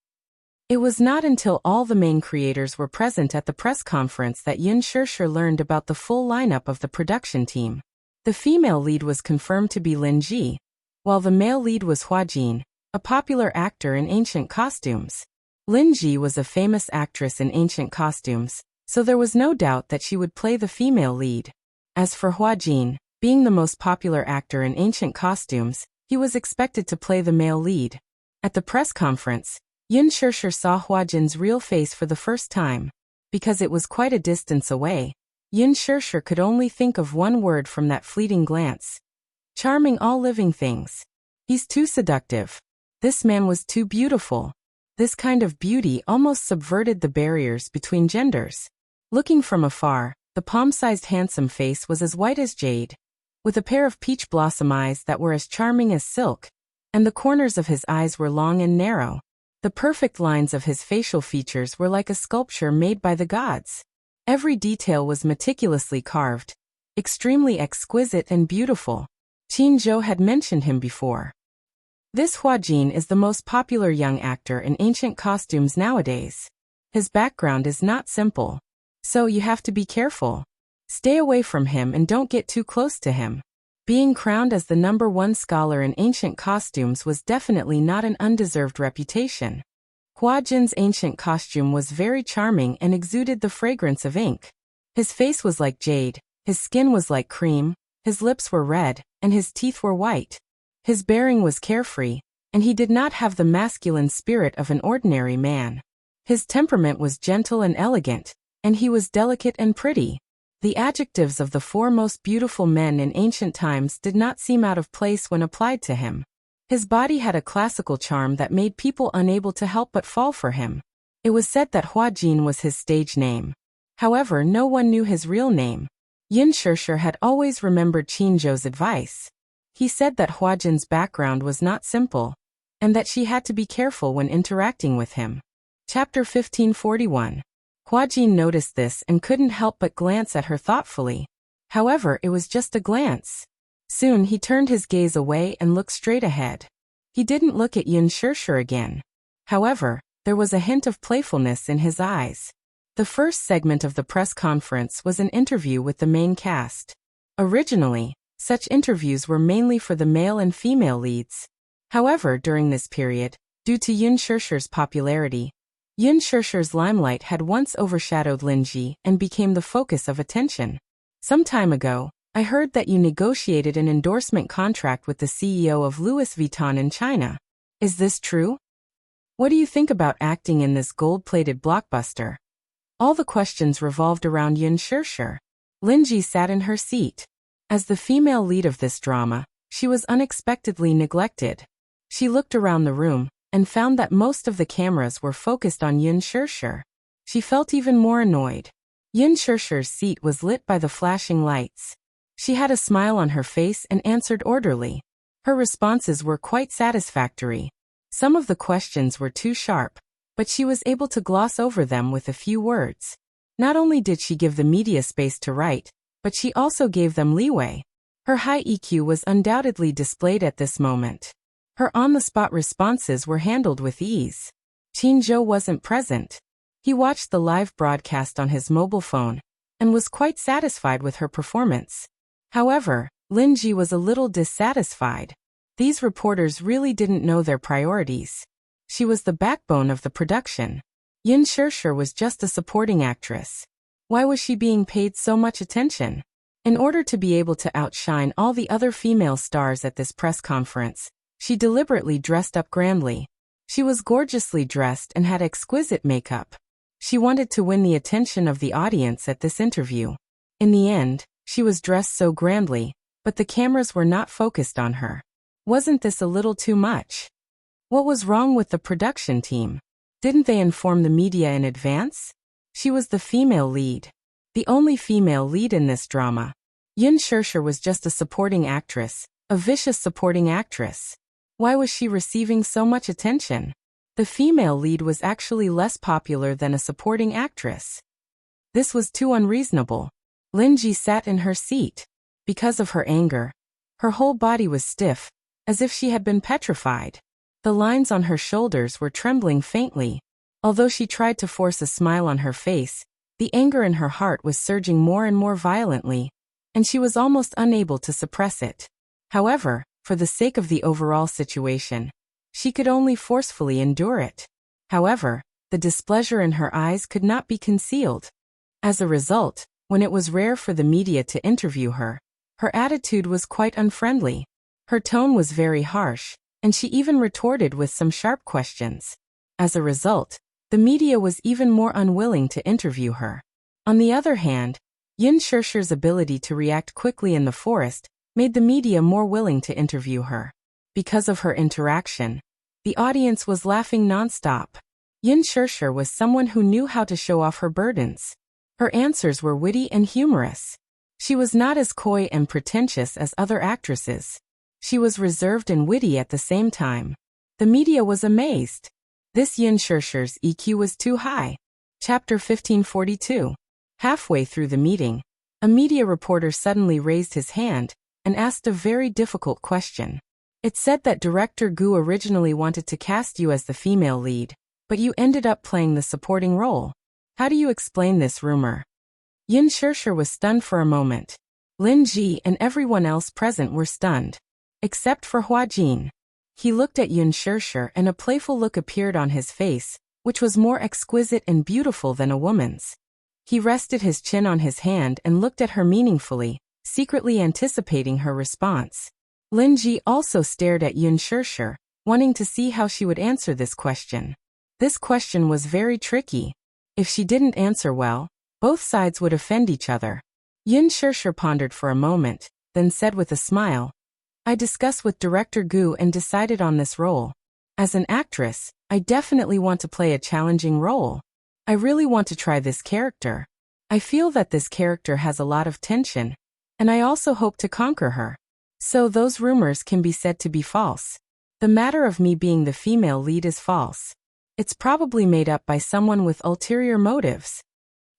It was not until all the main creators were present at the press conference that Yun Shishir learned about the full lineup of the production team. The female lead was confirmed to be Lin Ji, while the male lead was Hua Jin, a popular actor in ancient costumes. Lin Ji was a famous actress in ancient costumes, so there was no doubt that she would play the female lead. As for Hua Jin, being the most popular actor in ancient costumes, he was expected to play the male lead. At the press conference, Yun Shishir saw Hua Jin's real face for the first time. Because it was quite a distance away, Yun Shishir could only think of one word from that fleeting glance. Charming all living things. He's too seductive. This man was too beautiful. This kind of beauty almost subverted the barriers between genders. Looking from afar, the palm-sized handsome face was as white as jade, with a pair of peach blossom eyes that were as charming as silk, and the corners of his eyes were long and narrow. The perfect lines of his facial features were like a sculpture made by the gods. Every detail was meticulously carved, extremely exquisite and beautiful. Qin Zhou had mentioned him before. This Hua Jin is the most popular young actor in ancient costumes nowadays. His background is not simple, so you have to be careful. Stay away from him and don't get too close to him. Being crowned as the #1 scholar in ancient costumes was definitely not an undeserved reputation. Hua Jin's ancient costume was very charming and exuded the fragrance of ink. His face was like jade, his skin was like cream, his lips were red, and his teeth were white. His bearing was carefree, and he did not have the masculine spirit of an ordinary man. His temperament was gentle and elegant, and he was delicate and pretty. The adjectives of the 4 most beautiful men in ancient times did not seem out of place when applied to him. His body had a classical charm that made people unable to help but fall for him. It was said that Hua Jin was his stage name. However, no one knew his real name. Yun Shishir had always remembered Qin Zhou's advice. He said that Hua Jin's background was not simple, and that she had to be careful when interacting with him. Chapter 1541. Hua Jin noticed this and couldn't help but glance at her thoughtfully. However, it was just a glance. Soon he turned his gaze away and looked straight ahead. He didn't look at Yun Shishir again. However, there was a hint of playfulness in his eyes. The first segment of the press conference was an interview with the main cast. Originally, such interviews were mainly for the male and female leads. However, during this period, due to Yun Shishir's popularity, Yun Shishir's limelight had once overshadowed Lin Ji and became the focus of attention. Some time ago, I heard that you negotiated an endorsement contract with the CEO of Louis Vuitton in China. Is this true? What do you think about acting in this gold-plated blockbuster? All the questions revolved around Yun Shishir. Lin Ji sat in her seat. As the female lead of this drama, she was unexpectedly neglected. She looked around the room and found that most of the cameras were focused on Yun Shishir. She felt even more annoyed. Yun Shishir's seat was lit by the flashing lights. She had a smile on her face and answered orderly. Her responses were quite satisfactory. Some of the questions were too sharp, but she was able to gloss over them with a few words. Not only did she give the media space to write, but she also gave them leeway. Her high EQ was undoubtedly displayed at this moment. Her on-the-spot responses were handled with ease. Qin Zhou wasn't present. He watched the live broadcast on his mobile phone and was quite satisfied with her performance. However, Lin Ji was a little dissatisfied. These reporters really didn't know their priorities. She was the backbone of the production. Yin Shirshir was just a supporting actress. Why was she being paid so much attention? In order to be able to outshine all the other female stars at this press conference, she deliberately dressed up grandly. She was gorgeously dressed and had exquisite makeup. She wanted to win the attention of the audience at this interview. In the end, she was dressed so grandly, but the cameras were not focused on her. Wasn't this a little too much? What was wrong with the production team? Didn't they inform the media in advance? She was the female lead. The only female lead in this drama. Yin Shirshir was just a supporting actress, a vicious supporting actress. Why was she receiving so much attention? The female lead was actually less popular than a supporting actress. This was too unreasonable. Lin Ji sat in her seat. Because of her anger, her whole body was stiff, as if she had been petrified. The lines on her shoulders were trembling faintly. Although she tried to force a smile on her face, the anger in her heart was surging more and more violently, and she was almost unable to suppress it. However, for the sake of the overall situation, she could only forcefully endure it. However, the displeasure in her eyes could not be concealed. As a result, when it was rare for the media to interview her, her attitude was quite unfriendly. Her tone was very harsh, and she even retorted with some sharp questions. As a result, the media was even more unwilling to interview her. On the other hand, Yin Shirshir's ability to react quickly in the forest made the media more willing to interview her. Because of her interaction, the audience was laughing nonstop. Yin Shirshir was someone who knew how to show off her burdens. Her answers were witty and humorous. She was not as coy and pretentious as other actresses. She was reserved and witty at the same time. The media was amazed. This Yin Shirshir's EQ was too high. Chapter 1542. Halfway through the meeting, a media reporter suddenly raised his hand and asked a very difficult question. It said that director Gu originally wanted to cast you as the female lead, but you ended up playing the supporting role. How do you explain this rumor? Yin Shirshir was stunned for a moment. Lin Ji and everyone else present were stunned. Except for Hua Jin. He looked at Yin Shirshir and a playful look appeared on his face, which was more exquisite and beautiful than a woman's. He rested his chin on his hand and looked at her meaningfully, secretly anticipating her response. Lin Ji also stared at Yin Shirshir, wanting to see how she would answer this question. This question was very tricky. If she didn't answer well, both sides would offend each other. Yin Shirshir pondered for a moment, then said with a smile, I discussed with director Gu and decided on this role. As an actress, I definitely want to play a challenging role. I really want to try this character. I feel that this character has a lot of tension, and I also hope to conquer her. So those rumors can be said to be false. The matter of me being the female lead is false. It's probably made up by someone with ulterior motives.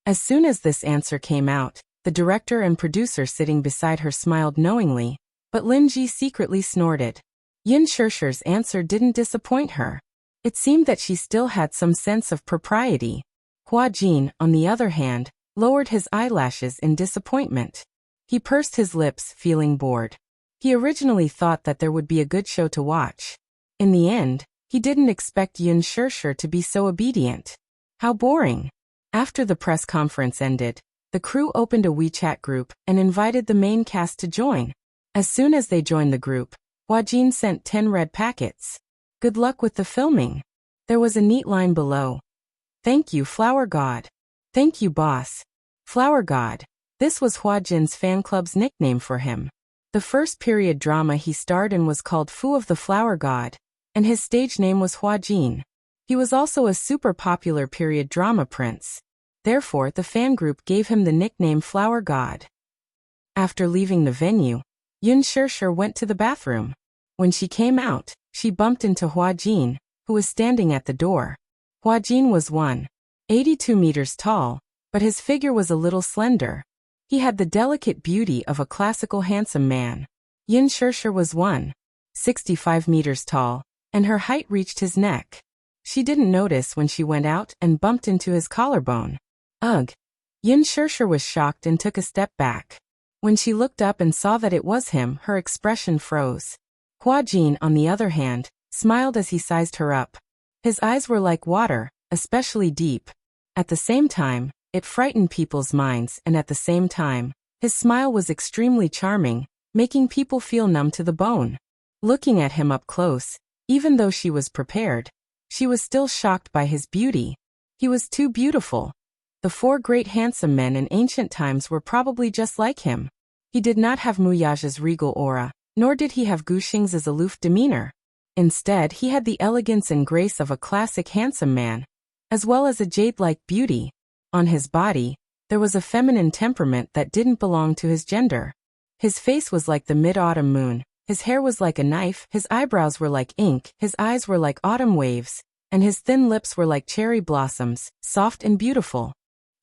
As soon as this answer came out, the director and producer sitting beside her smiled knowingly, but Lin Ji secretly snorted. Yin Shirshir's answer didn't disappoint her. It seemed that she still had some sense of propriety. Hua Jin, on the other hand, lowered his eyelashes in disappointment. He pursed his lips, feeling bored. He originally thought that there would be a good show to watch. In the end, he didn't expect Yin Shirshir to be so obedient. How boring. After the press conference ended, the crew opened a WeChat group and invited the main cast to join. As soon as they joined the group, Hua Jin sent 10 red packets. Good luck with the filming. There was a neat line below. Thank you, Flower God. Thank you, boss. Flower God. This was Hua Jin's fan club's nickname for him. The first period drama he starred in was called Fu of the Flower God, and his stage name was Hua Jin. He was also a super popular period drama prince. Therefore, the fan group gave him the nickname Flower God. After leaving the venue, Yin Shirshir went to the bathroom. When she came out, she bumped into Hua Jin, who was standing at the door. Hua Jin was 182 meters tall, but his figure was a little slender. He had the delicate beauty of a classical handsome man. Yin Shirshir was 165 meters tall, and her height reached his neck. She didn't notice when she went out and bumped into his collarbone. Ugh! Yin Shirshir was shocked and took a step back. When she looked up and saw that it was him, her expression froze. Hua Jin, on the other hand, smiled as he sized her up. His eyes were like water, especially deep. At the same time, it frightened people's minds, and at the same time, his smile was extremely charming, making people feel numb to the bone. Looking at him up close, even though she was prepared, she was still shocked by his beauty. He was too beautiful. The 4 great handsome men in ancient times were probably just like him. He did not have Muyage's regal aura, nor did he have Guxing's aloof demeanor. Instead, he had the elegance and grace of a classic handsome man, as well as a jade-like beauty. On his body, there was a feminine temperament that didn't belong to his gender. His face was like the mid-autumn moon, his hair was like a knife, his eyebrows were like ink, his eyes were like autumn waves, and his thin lips were like cherry blossoms, soft and beautiful.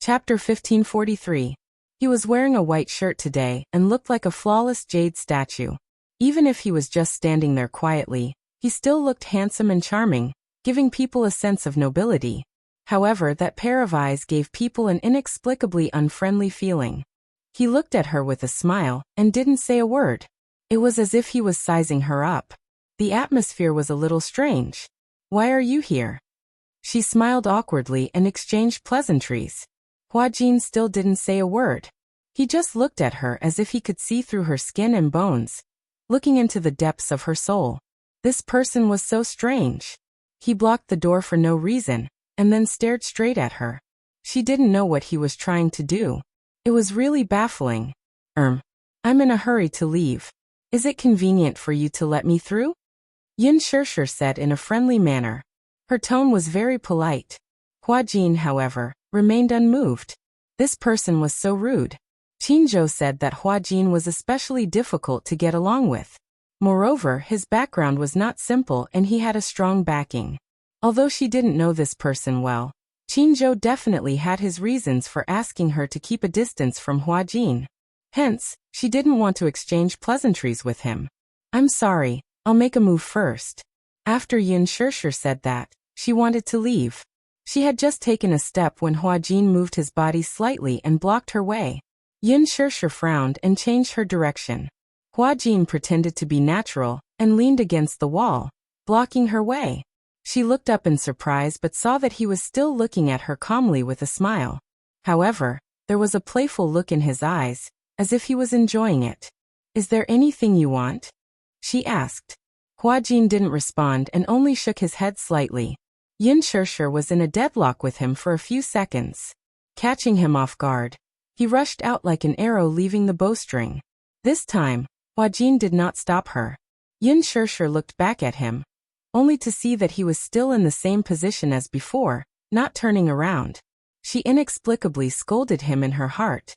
Chapter 1543. He was wearing a white shirt today and looked like a flawless jade statue. Even if he was just standing there quietly, he still looked handsome and charming, giving people a sense of nobility. However, that pair of eyes gave people an inexplicably unfriendly feeling. He looked at her with a smile and didn't say a word. It was as if he was sizing her up. The atmosphere was a little strange. "Why are you here?" She smiled awkwardly and exchanged pleasantries. Hua Jin still didn't say a word. He just looked at her as if he could see through her skin and bones, looking into the depths of her soul. This person was so strange. He blocked the door for no reason, and then stared straight at her. She didn't know what he was trying to do. It was really baffling. I'm in a hurry to leave. Is it convenient for you to let me through?" Yin Shirshir said in a friendly manner. Her tone was very polite. Hua Jin, however, remained unmoved. This person was so rude. Qinzhou said that Hua Jin was especially difficult to get along with. Moreover, his background was not simple and he had a strong backing. Although she didn't know this person well, Qinzhou definitely had his reasons for asking her to keep a distance from Hua Jin. Hence, she didn't want to exchange pleasantries with him. "I'm sorry, I'll make a move first." After Yin Shirshir said that, she wanted to leave. She had just taken a step when Hua Jin moved his body slightly and blocked her way. Yin Shirshir frowned and changed her direction. Hua Jin pretended to be natural and leaned against the wall, blocking her way. She looked up in surprise but saw that he was still looking at her calmly with a smile. However, there was a playful look in his eyes, as if he was enjoying it. "Is there anything you want?" she asked. Hua Jin didn't respond and only shook his head slightly. Yin Shirshir was in a deadlock with him for a few seconds. Catching him off guard, he rushed out like an arrow leaving the bowstring. This time, Hua Jin did not stop her. Yin Shirshir looked back at him, only to see that he was still in the same position as before, not turning around. She inexplicably scolded him in her heart,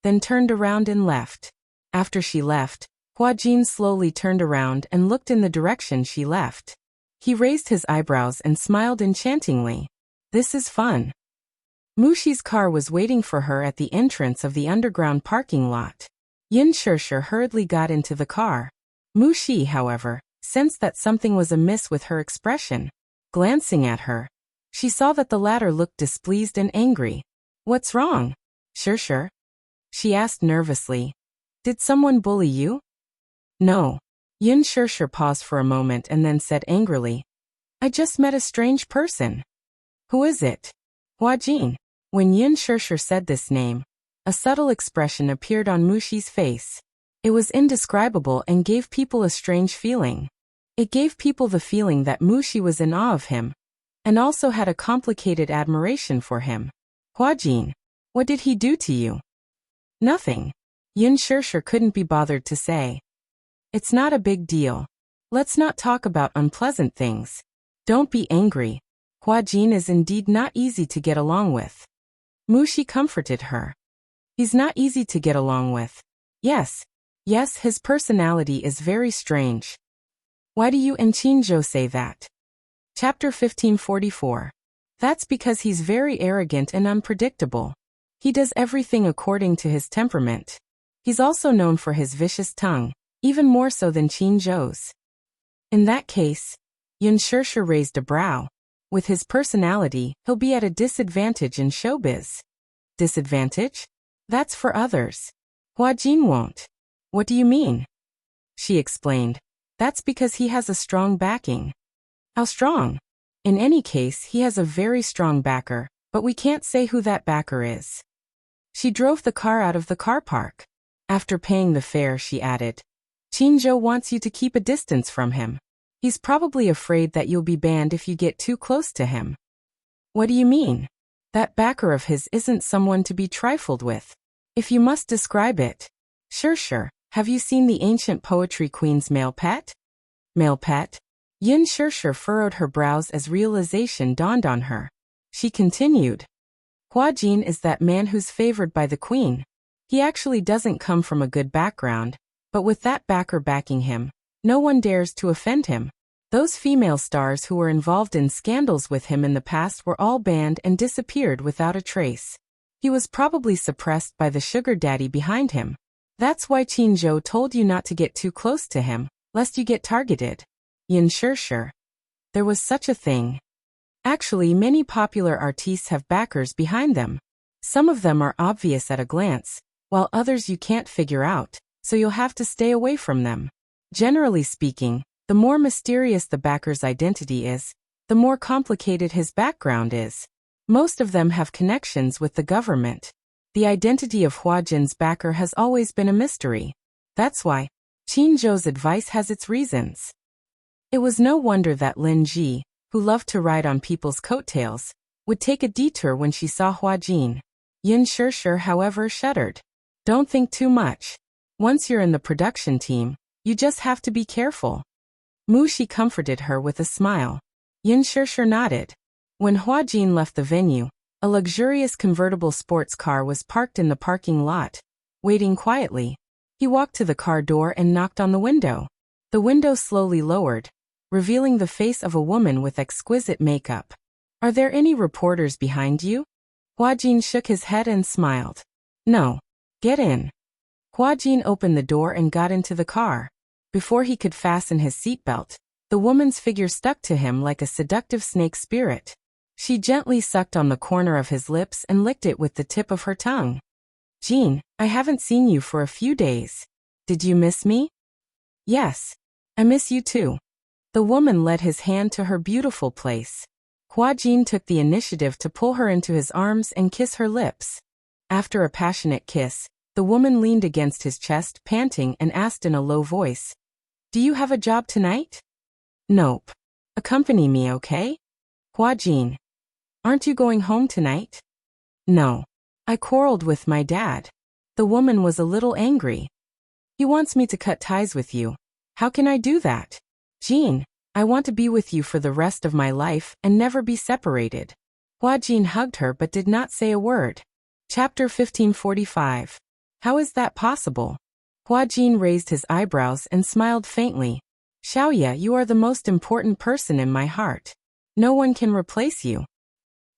then turned around and left. After she left, Hua Jin slowly turned around and looked in the direction she left. He raised his eyebrows and smiled enchantingly. "This is fun." Mushi's car was waiting for her at the entrance of the underground parking lot. Yin Shirshir hurriedly got into the car. Mushi, however, sensed that something was amiss with her expression. Glancing at her, she saw that the latter looked displeased and angry. "What's wrong, Shirshir?" she asked nervously. "Did someone bully you?" "No." Yin Shirshir paused for a moment and then said angrily, "I just met a strange person." "Who is it?" "Hua Jin." When Yin Shirshir said this name, a subtle expression appeared on Mushi's face. It was indescribable and gave people a strange feeling. It gave people the feeling that Mushi was in awe of him, and also had a complicated admiration for him. "Hua Jin, what did he do to you?" "Nothing." Yin Shirshir couldn't be bothered to say. "It's not a big deal. Let's not talk about unpleasant things. Don't be angry. Hua Jin is indeed not easy to get along with." Mushi comforted her. "He's not easy to get along with. Yes, his personality is very strange." "Why do you and Qinzhou say that?" Chapter 1544. That's because he's very arrogant and unpredictable. He does everything according to his temperament. He's also known for his vicious tongue, even more so than Qin Zhou's. In that case, Yun Shirshir raised a brow. With his personality, he'll be at a disadvantage in showbiz. Disadvantage? That's for others. Hua Jin won't. What do you mean? She explained. That's because he has a strong backing. How strong? In any case, he has a very strong backer, but we can't say who that backer is. She drove the car out of the car park. After paying the fare, she added, Qin Zhou wants you to keep a distance from him. He's probably afraid that you'll be banned if you get too close to him. What do you mean? That backer of his isn't someone to be trifled with. If you must describe it. Shirshir, have you seen the ancient poetry queen's male pet? Male pet? Yun Shirshir furrowed her brows as realization dawned on her. She continued. Hua Jin is that man who's favored by the queen. He actually doesn't come from a good background, but with that backer backing him, no one dares to offend him. Those female stars who were involved in scandals with him in the past were all banned and disappeared without a trace. He was probably suppressed by the sugar daddy behind him. That's why Qin Zhou told you not to get too close to him, lest you get targeted. Yun Shirshir. There was such a thing. Actually, many popular artists have backers behind them. Some of them are obvious at a glance, while others you can't figure out, so you'll have to stay away from them. Generally speaking, the more mysterious the backer's identity is, the more complicated his background is. Most of them have connections with the government. The identity of Hua Jin's backer has always been a mystery. That's why Qin Zhou's advice has its reasons. It was no wonder that Lin Ji, who loved to ride on people's coattails, would take a detour when she saw Hua Jin. Yun Shirshir, however, shuddered. Don't think too much. Once you're in the production team, you just have to be careful. Mu Shi comforted her with a smile. Yun Shirshir nodded. When Hua Jin left the venue, a luxurious convertible sports car was parked in the parking lot. Waiting quietly, he walked to the car door and knocked on the window. The window slowly lowered, revealing the face of a woman with exquisite makeup. Are there any reporters behind you? Hua Jin shook his head and smiled. No. Get in. Hua Jin opened the door and got into the car. Before he could fasten his seatbelt, the woman's figure stuck to him like a seductive snake spirit. She gently sucked on the corner of his lips and licked it with the tip of her tongue. Jin, I haven't seen you for a few days. Did you miss me? Yes. I miss you too. The woman led his hand to her beautiful place. Hua Jin took the initiative to pull her into his arms and kiss her lips. After a passionate kiss, the woman leaned against his chest, panting, and asked in a low voice, Do you have a job tonight? Nope. Accompany me, okay? Hua Jin. Aren't you going home tonight? No. I quarreled with my dad. The woman was a little angry. He wants me to cut ties with you. How can I do that? Jin, I want to be with you for the rest of my life and never be separated. Hua Jin hugged her but did not say a word. Chapter 1545. How is that possible? Hua Jin raised his eyebrows and smiled faintly. Xiaoya, you are the most important person in my heart. No one can replace you.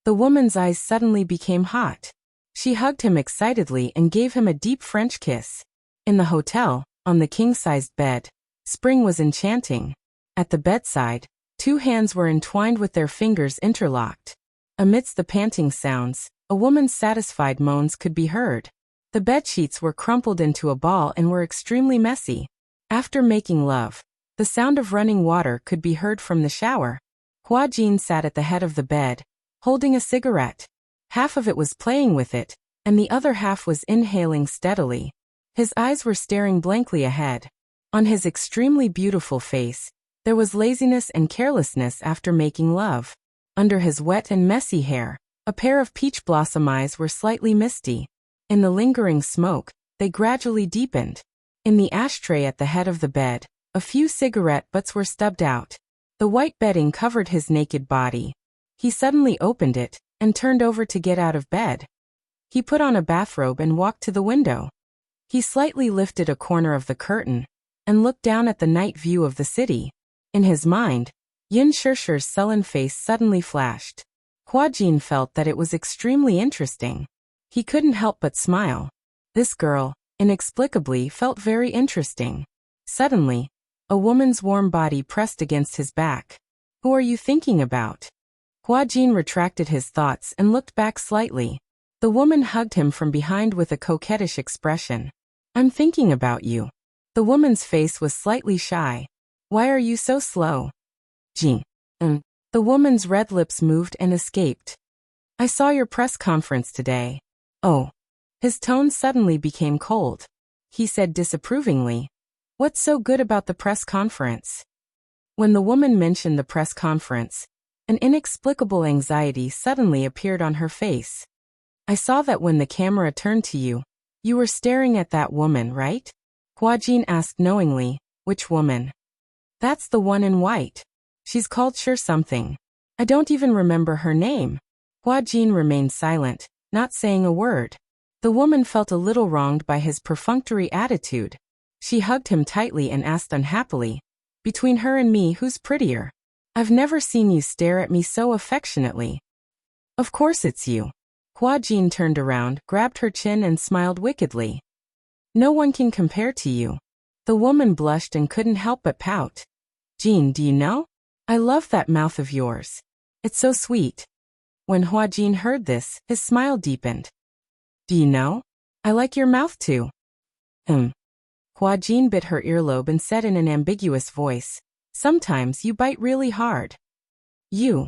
The woman's eyes suddenly became hot. She hugged him excitedly and gave him a deep French kiss. In the hotel, on the king-sized bed, Spring was enchanting. At the bedside, two hands were entwined with their fingers interlocked. Amidst the panting sounds, a woman's satisfied moans could be heard. The bedsheets were crumpled into a ball and were extremely messy. After making love, the sound of running water could be heard from the shower. Hua Jin sat at the head of the bed, holding a cigarette. Half of it was playing with it, and the other half was inhaling steadily. His eyes were staring blankly ahead. On his extremely beautiful face, there was laziness and carelessness after making love. Under his wet and messy hair, a pair of peach blossom eyes were slightly misty. In the lingering smoke, they gradually deepened. In the ashtray at the head of the bed, a few cigarette butts were stubbed out. The white bedding covered his naked body. He suddenly opened it and turned over to get out of bed. He put on a bathrobe and walked to the window. He slightly lifted a corner of the curtain and looked down at the night view of the city. In his mind, Yun Shirshir's sullen face suddenly flashed. Hua Jin felt that it was extremely interesting. He couldn't help but smile. This girl, inexplicably, felt very interesting. Suddenly, a woman's warm body pressed against his back. Who are you thinking about? Hua Jin retracted his thoughts and looked back slightly. The woman hugged him from behind with a coquettish expression. I'm thinking about you. The woman's face was slightly shy. Why are you so slow? Jin. The woman's red lips moved and escaped. I saw your press conference today. Oh. His tone suddenly became cold. He said disapprovingly. What's so good about the press conference? When the woman mentioned the press conference, an inexplicable anxiety suddenly appeared on her face. I saw that when the camera turned to you, you were staring at that woman, right? Hua Jin asked knowingly. Which woman? That's the one in white. She's called sure something. I don't even remember her name. Hua Jin remained silent, not saying a word. The woman felt a little wronged by his perfunctory attitude. She hugged him tightly and asked unhappily, between her and me, who's prettier? I've never seen you stare at me so affectionately. Of course it's you. Hua Jin turned around, grabbed her chin and smiled wickedly. No one can compare to you. The woman blushed and couldn't help but pout. Jin, do you know? I love that mouth of yours. It's so sweet. When Hua Jin heard this, his smile deepened. Do you know? I like your mouth too. Hua Jin bit her earlobe and said in an ambiguous voice, sometimes you bite really hard. You.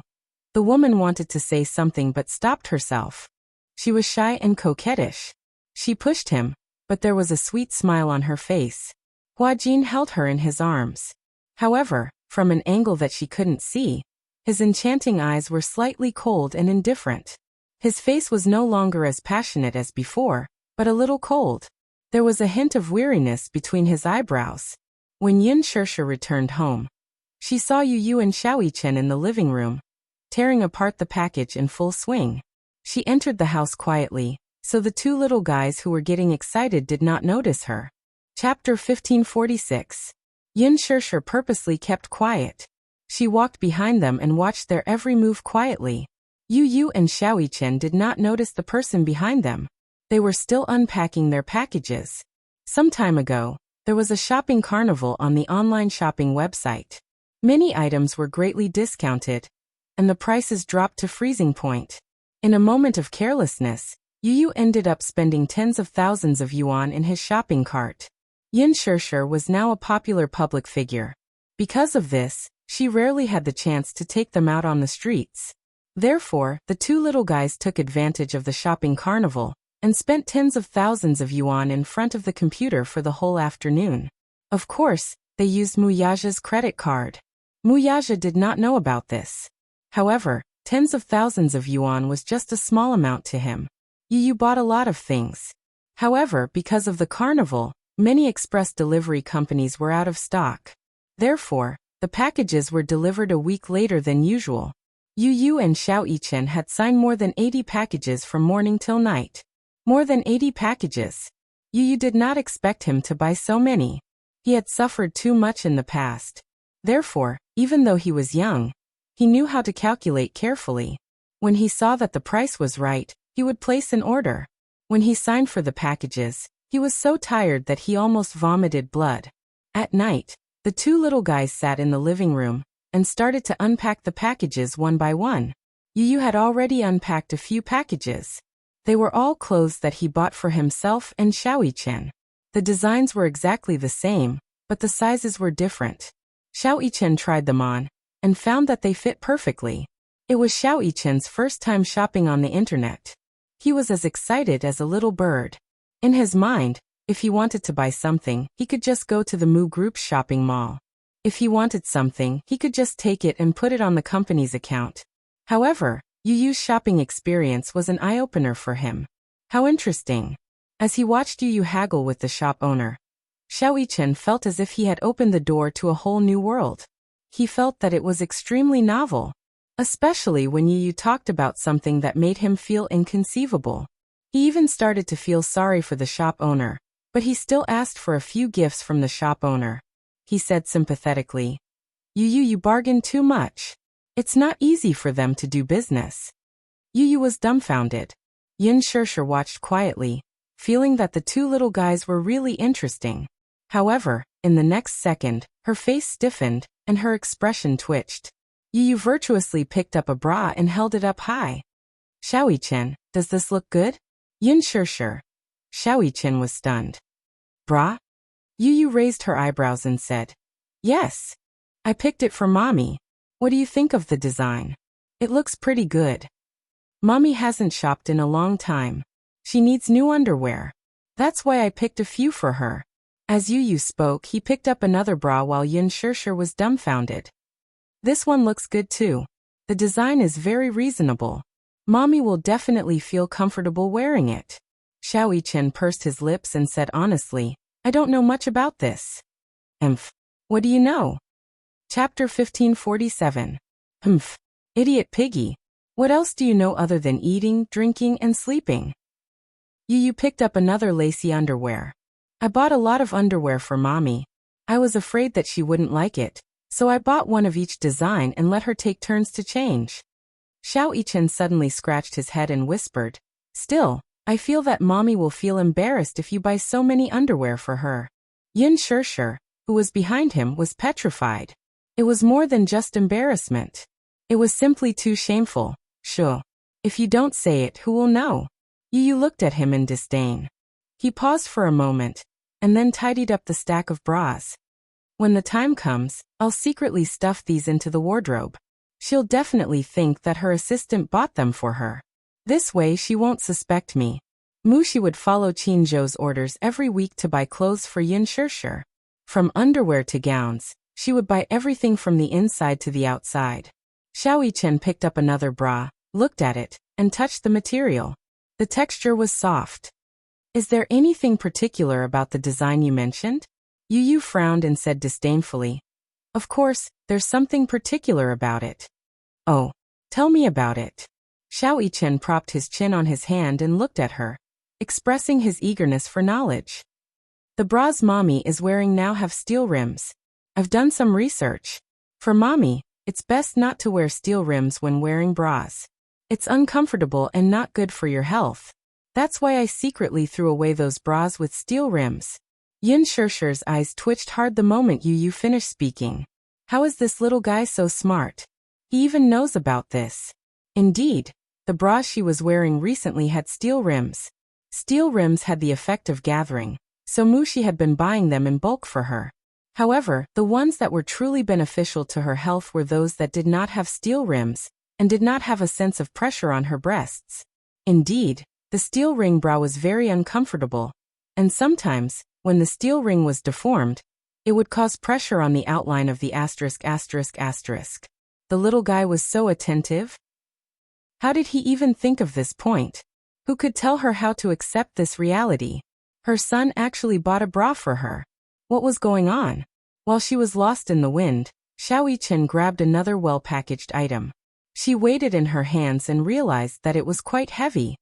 The woman wanted to say something but stopped herself. She was shy and coquettish. She pushed him, but there was a sweet smile on her face. Hua Jin held her in his arms. However, from an angle that she couldn't see, his enchanting eyes were slightly cold and indifferent. His face was no longer as passionate as before, but a little cold. There was a hint of weariness between his eyebrows. When Yun Shirsha returned home, she saw Yu and Xiaoyichen in the living room, tearing apart the package in full swing. She entered the house quietly, so the two little guys who were getting excited did not notice her. Chapter 1546. Yun Shirsha purposely kept quiet. She walked behind them and watched their every move quietly. Yu and Xiaoyichen did not notice the person behind them. They were still unpacking their packages. Some time ago, there was a shopping carnival on the online shopping website. Many items were greatly discounted, and the prices dropped to freezing point. In a moment of carelessness, Yu ended up spending tens of thousands of yuan in his shopping cart. Yun Shirsha was now a popular public figure. Because of this, she rarely had the chance to take them out on the streets. Therefore, the two little guys took advantage of the shopping carnival and spent tens of thousands of yuan in front of the computer for the whole afternoon. Of course, they used Muyaja's credit card. Muyaja did not know about this. However, tens of thousands of yuan was just a small amount to him. Yu bought a lot of things. However, because of the carnival, many express delivery companies were out of stock. Therefore, the packages were delivered a week later than usual. Yu and Xiaoyichen had signed more than 80 packages from morning till night. More than 80 packages. Yu did not expect him to buy so many. He had suffered too much in the past. Therefore, even though he was young, he knew how to calculate carefully. When he saw that the price was right, he would place an order. When he signed for the packages, he was so tired that he almost vomited blood. At night, the two little guys sat in the living room and started to unpack the packages one by one. Yu had already unpacked a few packages. They were all clothes that he bought for himself and Xiaoyichen. The designs were exactly the same, but the sizes were different. Xiaoyichen tried them on and found that they fit perfectly. It was Xiaoyichen's first time shopping on the internet. He was as excited as a little bird. In his mind, if he wanted to buy something, he could just go to the Mu Group's shopping mall. If he wanted something, he could just take it and put it on the company's account. However, Yu's shopping experience was an eye-opener for him. How interesting. As he watched Yu haggle with the shop owner, Xiaoyichen felt as if he had opened the door to a whole new world. He felt that it was extremely novel, especially when Yu talked about something that made him feel inconceivable. He even started to feel sorry for the shop owner, but he still asked for a few gifts from the shop owner. He said sympathetically, You bargain too much. It's not easy for them to do business. Yu Yu was dumbfounded. Yin Shirshir watched quietly, feeling that the two little guys were really interesting. However, in the next second, her face stiffened, and her expression twitched. Yu Yu virtuously picked up a bra and held it up high. Xiaoyi-chen, does this look good? Yin Shirshir. Xiaoyi-chen was stunned. Bra? Yu Yu raised her eyebrows and said, Yes. I picked it for Mommy. What do you think of the design? It looks pretty good. Mommy hasn't shopped in a long time. She needs new underwear. That's why I picked a few for her. As Yu Yu spoke, he picked up another bra while Yin Shirshir was dumbfounded. This one looks good too. The design is very reasonable. Mommy will definitely feel comfortable wearing it. Xiaoyi-chen pursed his lips and said honestly, I don't know much about this. What do you know? Chapter 1547. Idiot piggy. What else do you know other than eating, drinking, and sleeping? Yu Yu picked up another lacy underwear. I bought a lot of underwear for Mommy. I was afraid that she wouldn't like it, so I bought one of each design and let her take turns to change. Xiaoyi-chen suddenly scratched his head and whispered, Still, I feel that Mommy will feel embarrassed if you buy so many underwear for her. Yin Shirshir, who was behind him, was petrified. It was more than just embarrassment. It was simply too shameful. Sure. If you don't say it, who will know? Yu Yu looked at him in disdain. He paused for a moment, and then tidied up the stack of bras. When the time comes, I'll secretly stuff these into the wardrobe. She'll definitely think that her assistant bought them for her. This way she won't suspect me. Mushi would follow Qin Zhou's orders every week to buy clothes for Yin Shirshir. From underwear to gowns, she would buy everything from the inside to the outside. Xiaoyi-chen picked up another bra, looked at it, and touched the material. The texture was soft. Is there anything particular about the design you mentioned? Yu Yu frowned and said disdainfully, Of course, there's something particular about it. Oh, tell me about it. Xiaoyi-chen propped his chin on his hand and looked at her, expressing his eagerness for knowledge. The bras Mommy is wearing now have steel rims. I've done some research. For Mommy, it's best not to wear steel rims when wearing bras. It's uncomfortable and not good for your health. That's why I secretly threw away those bras with steel rims. Yin Shirshir's eyes twitched hard the moment Yu Yu finished speaking. How is this little guy so smart? He even knows about this. Indeed, the bras she was wearing recently had steel rims. Steel rims had the effect of gathering, so Mushi had been buying them in bulk for her. However, the ones that were truly beneficial to her health were those that did not have steel rims, and did not have a sense of pressure on her breasts. Indeed, the steel ring bra was very uncomfortable, and sometimes, when the steel ring was deformed, it would cause pressure on the outline of the *****. The little guy was so attentive. How did he even think of this point? Who could tell her how to accept this reality? Her son actually bought a bra for her. What was going on? While she was lost in the wind, Xiaoyi-chen grabbed another well-packaged item. She weighed it in her hands and realized that it was quite heavy.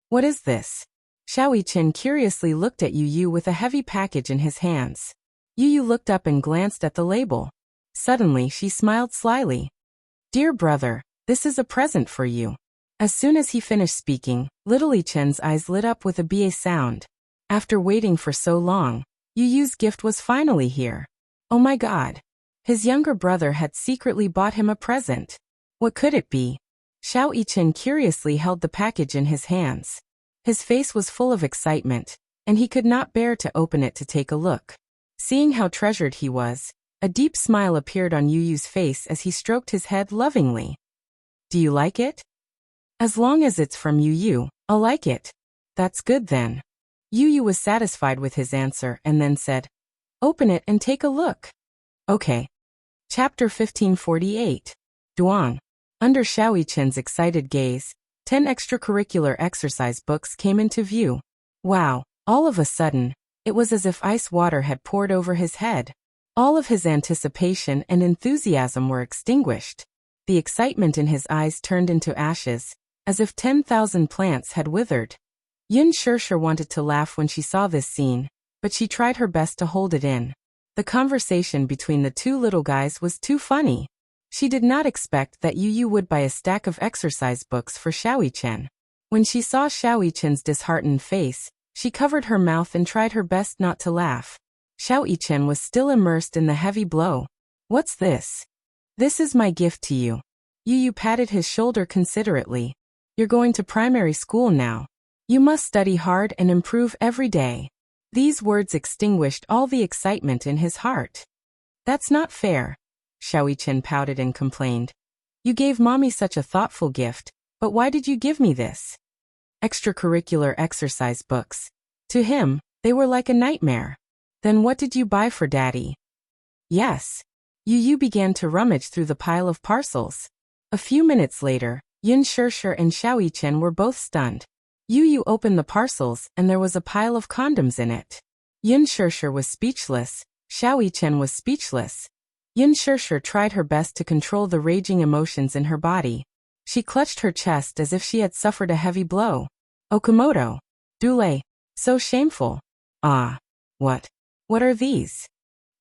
What is this? Xiaoyi-chen curiously looked at Yu Yu with a heavy package in his hands. Yu Yu looked up and glanced at the label. Suddenly she smiled slyly. Dear brother, this is a present for you. As soon as he finished speaking, Little Chen's eyes lit up with a ba sound. After waiting for so long, Yu Yu's gift was finally here. Oh my god. His younger brother had secretly bought him a present. What could it be? Xiaoyi-chen curiously held the package in his hands. His face was full of excitement, and he could not bear to open it to take a look. Seeing how treasured he was, a deep smile appeared on Yu Yu's face as he stroked his head lovingly. Do you like it? As long as it's from Yu Yu, I'll like it. That's good then. Yu Yu was satisfied with his answer and then said, Open it and take a look. Okay. Chapter 1548. Duang. Under Xiaoyi-chen's excited gaze, 10 extracurricular exercise books came into view. Wow, all of a sudden, it was as if ice water had poured over his head. All of his anticipation and enthusiasm were extinguished. The excitement in his eyes turned into ashes, as if 10,000 plants had withered. Yin Shirshir wanted to laugh when she saw this scene, but she tried her best to hold it in. The conversation between the two little guys was too funny. She did not expect that Yu Yu would buy a stack of exercise books for Xiaoyichen. When she saw Xiaoyichen's disheartened face, she covered her mouth and tried her best not to laugh. Xiaoyichen was still immersed in the heavy blow. What's this? This is my gift to you. Yu Yu patted his shoulder considerately. You're going to primary school now. You must study hard and improve every day. These words extinguished all the excitement in his heart. That's not fair. Xiaoyichen pouted and complained. You gave mommy such a thoughtful gift, but why did you give me this? Extracurricular exercise books. To him, they were like a nightmare. Then what did you buy for daddy? Yes. Yu Yu began to rummage through the pile of parcels. A few minutes later, Yun Shirshir and Xiaoyichen were both stunned. Yu Yu opened the parcels and there was a pile of condoms in it. Yun Shirshir was speechless. Xiaoyichen was speechless. Yun Shirshir tried her best to control the raging emotions in her body. She clutched her chest as if she had suffered a heavy blow. Okamoto. Dule. So shameful. Ah. What? What are these?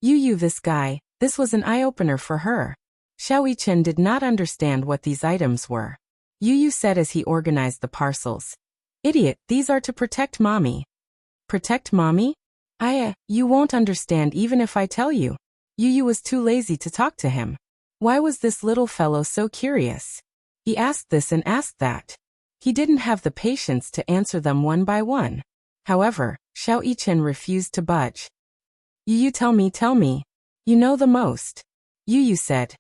Yu Yu, this guy, this was an eye-opener for her. Xiaoyichen did not understand what these items were. Yu Yu said as he organized the parcels. Idiot, these are to protect mommy. Protect mommy? You won't understand even if I tell you. Yu Yu was too lazy to talk to him. Why was this little fellow so curious? He asked this and asked that. He didn't have the patience to answer them one by one. However, Xiaoyichen refused to budge. Yu Yu, tell me. You know the most. Yu Yu said.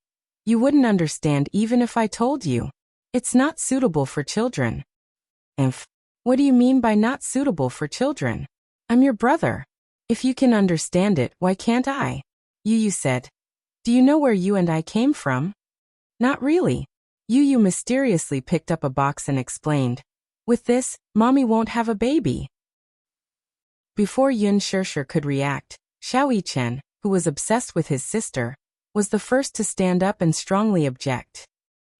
You wouldn't understand even if I told you. It's not suitable for children. What do you mean by not suitable for children? I'm your brother. If you can understand it, why can't I? Yu Yu said. Do you know where you and I came from? Not really. Yu Yu mysteriously picked up a box and explained. With this, mommy won't have a baby. Before Yun Shirshir could react, Xiaoyichen, who was obsessed with his sister, was the first to stand up and strongly object.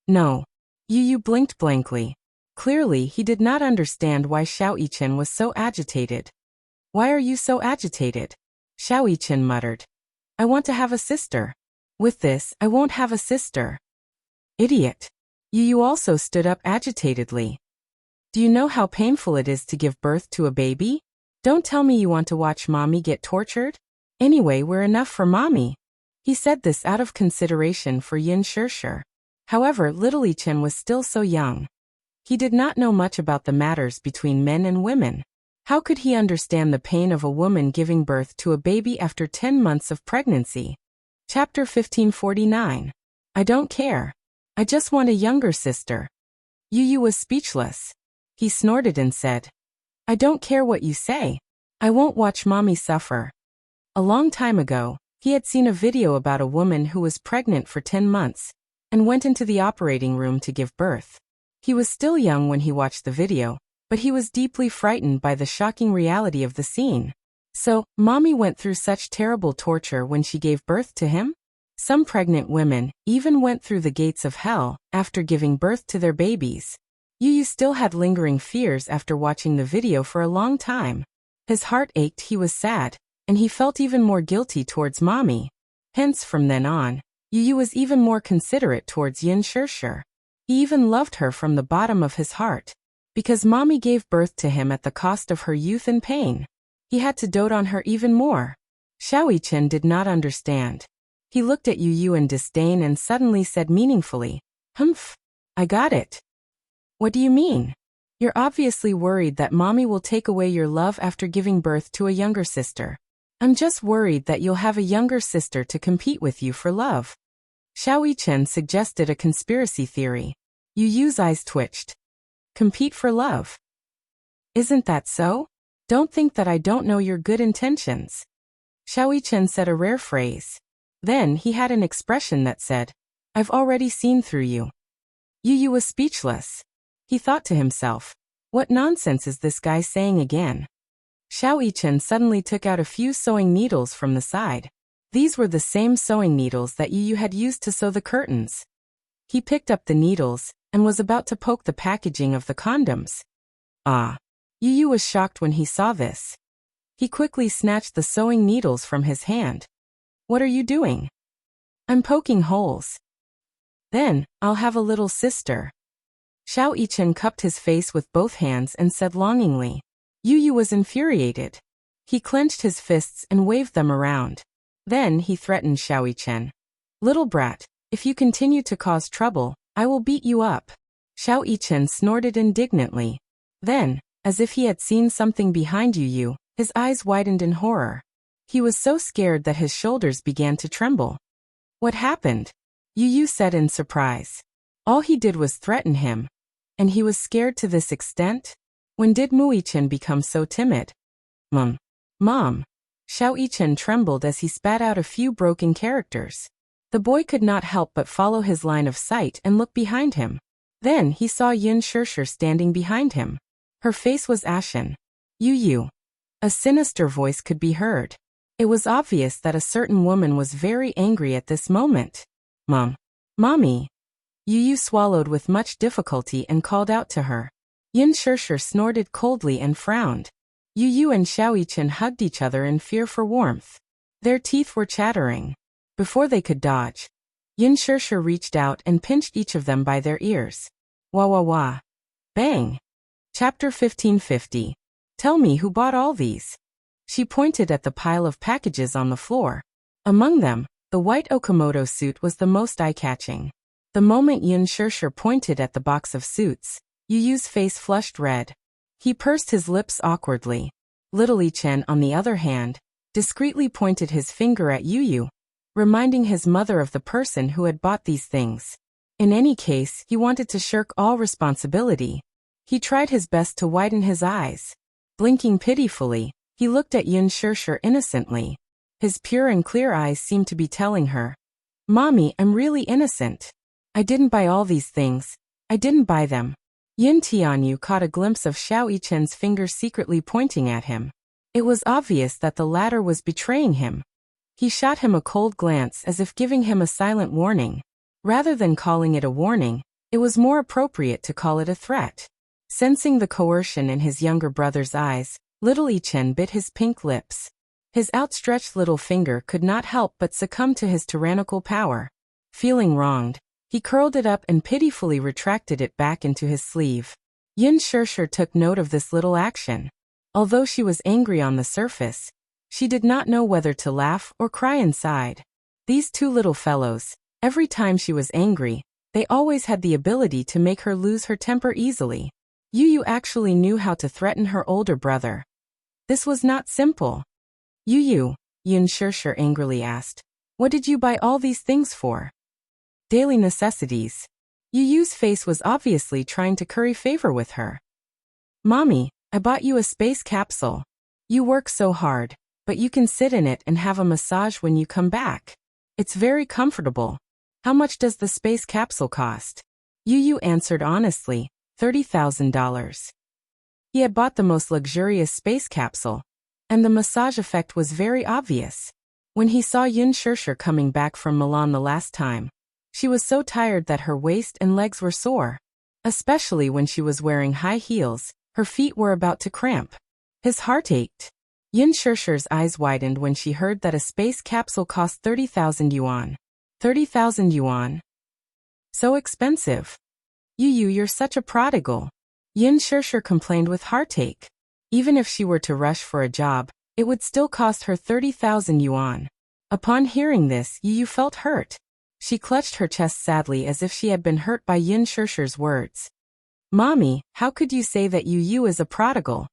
No. Yu Yu blinked blankly. Clearly, he did not understand why Xiaoyichen was so agitated. Why are you so agitated? Xiaoyichen muttered. I want to have a sister. With this, I won't have a sister. Idiot. Yu Yu also stood up agitatedly. Do you know how painful it is to give birth to a baby? Don't tell me you want to watch mommy get tortured? Anyway, we're enough for mommy. He said this out of consideration for Yin Shirshir. However, little Chen was still so young. He did not know much about the matters between men and women. How could he understand the pain of a woman giving birth to a baby after 10 months of pregnancy? Chapter 1549. I don't care. I just want a younger sister. Yu Yu was speechless. He snorted and said, I don't care what you say. I won't watch mommy suffer. A long time ago, he had seen a video about a woman who was pregnant for 10 months and went into the operating room to give birth. He was still young when he watched the video, but he was deeply frightened by the shocking reality of the scene. So, mommy went through such terrible torture when she gave birth to him? Some pregnant women even went through the gates of hell after giving birth to their babies. Yu Yu still had lingering fears after watching the video for a long time. His heart ached, he was sad, and he felt even more guilty towards mommy. Hence, from then on, Yu Yu was even more considerate towards Yin Shirshir. He even loved her from the bottom of his heart. Because mommy gave birth to him at the cost of her youth and pain. He had to dote on her even more. Xiaoyichen did not understand. He looked at Yu Yu in disdain and suddenly said meaningfully, Humph, I got it. What do you mean? You're obviously worried that mommy will take away your love after giving birth to a younger sister. I'm just worried that you'll have a younger sister to compete with you for love. Xiaoyichen suggested a conspiracy theory. Yu Yu's eyes twitched. Compete for love. Isn't that so? Don't think that I don't know your good intentions. Xiaoyichen said a rare phrase. Then he had an expression that said, I've already seen through you. Yu Yu was speechless. He thought to himself, what nonsense is this guy saying again? Xiaoyichen suddenly took out a few sewing needles from the side. These were the same sewing needles that Yu Yu had used to sew the curtains. He picked up the needles and was about to poke the packaging of the condoms. Ah! Yu Yu was shocked when he saw this. He quickly snatched the sewing needles from his hand. What are you doing? I'm poking holes. Then, I'll have a little sister. Xiao Yichen cupped his face with both hands and said longingly. Yu Yu was infuriated. He clenched his fists and waved them around. Then he threatened Xiao Yichen. Little brat, if you continue to cause trouble, I will beat you up. Xiao Yichen snorted indignantly. Then, as if he had seen something behind Yu Yu, his eyes widened in horror. He was so scared that his shoulders began to tremble. What happened? Yu Yu said in surprise. All he did was threaten him. And he was scared to this extent? When did Mu Yichen become so timid? Mom. Xiao Yichen trembled as he spat out a few broken characters. The boy could not help but follow his line of sight and look behind him. Then he saw Yin Shishir standing behind him. Her face was ashen. Yu Yu. A sinister voice could be heard. It was obvious that a certain woman was very angry at this moment. Mommy. Yu Yu swallowed with much difficulty and called out to her. Yin Shishir snorted coldly and frowned. Yu Yu and Xiao Yichen hugged each other in fear for warmth. Their teeth were chattering. Before they could dodge, Yin Shishir reached out and pinched each of them by their ears. Wah wah wah. Bang. Chapter 1550. Tell me who bought all these. She pointed at the pile of packages on the floor. Among them, the white Okamoto suit was the most eye-catching. The moment Yin Shishir pointed at the box of suits, Yu Yu's face flushed red. He pursed his lips awkwardly. Little Yichen, on the other hand, discreetly pointed his finger at Yu Yu, reminding his mother of the person who had bought these things. In any case, he wanted to shirk all responsibility. He tried his best to widen his eyes. Blinking pitifully, he looked at Yin Shishir innocently. His pure and clear eyes seemed to be telling her, Mommy, I'm really innocent. I didn't buy all these things. I didn't buy them. Yin Tianyu caught a glimpse of Xiao Yichen's finger secretly pointing at him. It was obvious that the latter was betraying him. He shot him a cold glance as if giving him a silent warning. Rather than calling it a warning, it was more appropriate to call it a threat. Sensing the coercion in his younger brother's eyes, little Yichen bit his pink lips. His outstretched little finger could not help but succumb to his tyrannical power. Feeling wronged, he curled it up and pitifully retracted it back into his sleeve. Yin Shishir took note of this little action. Although she was angry on the surface, she did not know whether to laugh or cry inside. These two little fellows, every time she was angry, they always had the ability to make her lose her temper easily. Yu Yu actually knew how to threaten her older brother. This was not simple. Yu Yu, Yin Shishir angrily asked, what did you buy all these things for? Daily necessities. Yu Yu's face was obviously trying to curry favor with her. Mommy, I bought you a space capsule. You work so hard, but you can sit in it and have a massage when you come back. It's very comfortable. How much does the space capsule cost? Yu Yu answered honestly, $30,000. He had bought the most luxurious space capsule, and the massage effect was very obvious. When he saw Yin Shishir coming back from Milan the last time, she was so tired that her waist and legs were sore. Especially when she was wearing high heels, her feet were about to cramp. His heart ached. Yin Shishir's eyes widened when she heard that a space capsule cost 30,000 yuan. 30,000 yuan? So expensive. Yu Yu, you're such a prodigal. Yin Shishir complained with heartache. Even if she were to rush for a job, it would still cost her 30,000 yuan. Upon hearing this, Yu Yu felt hurt. She clutched her chest sadly as if she had been hurt by Yin Shishir's words. Mommy, how could you say that Yu Yu is a prodigal?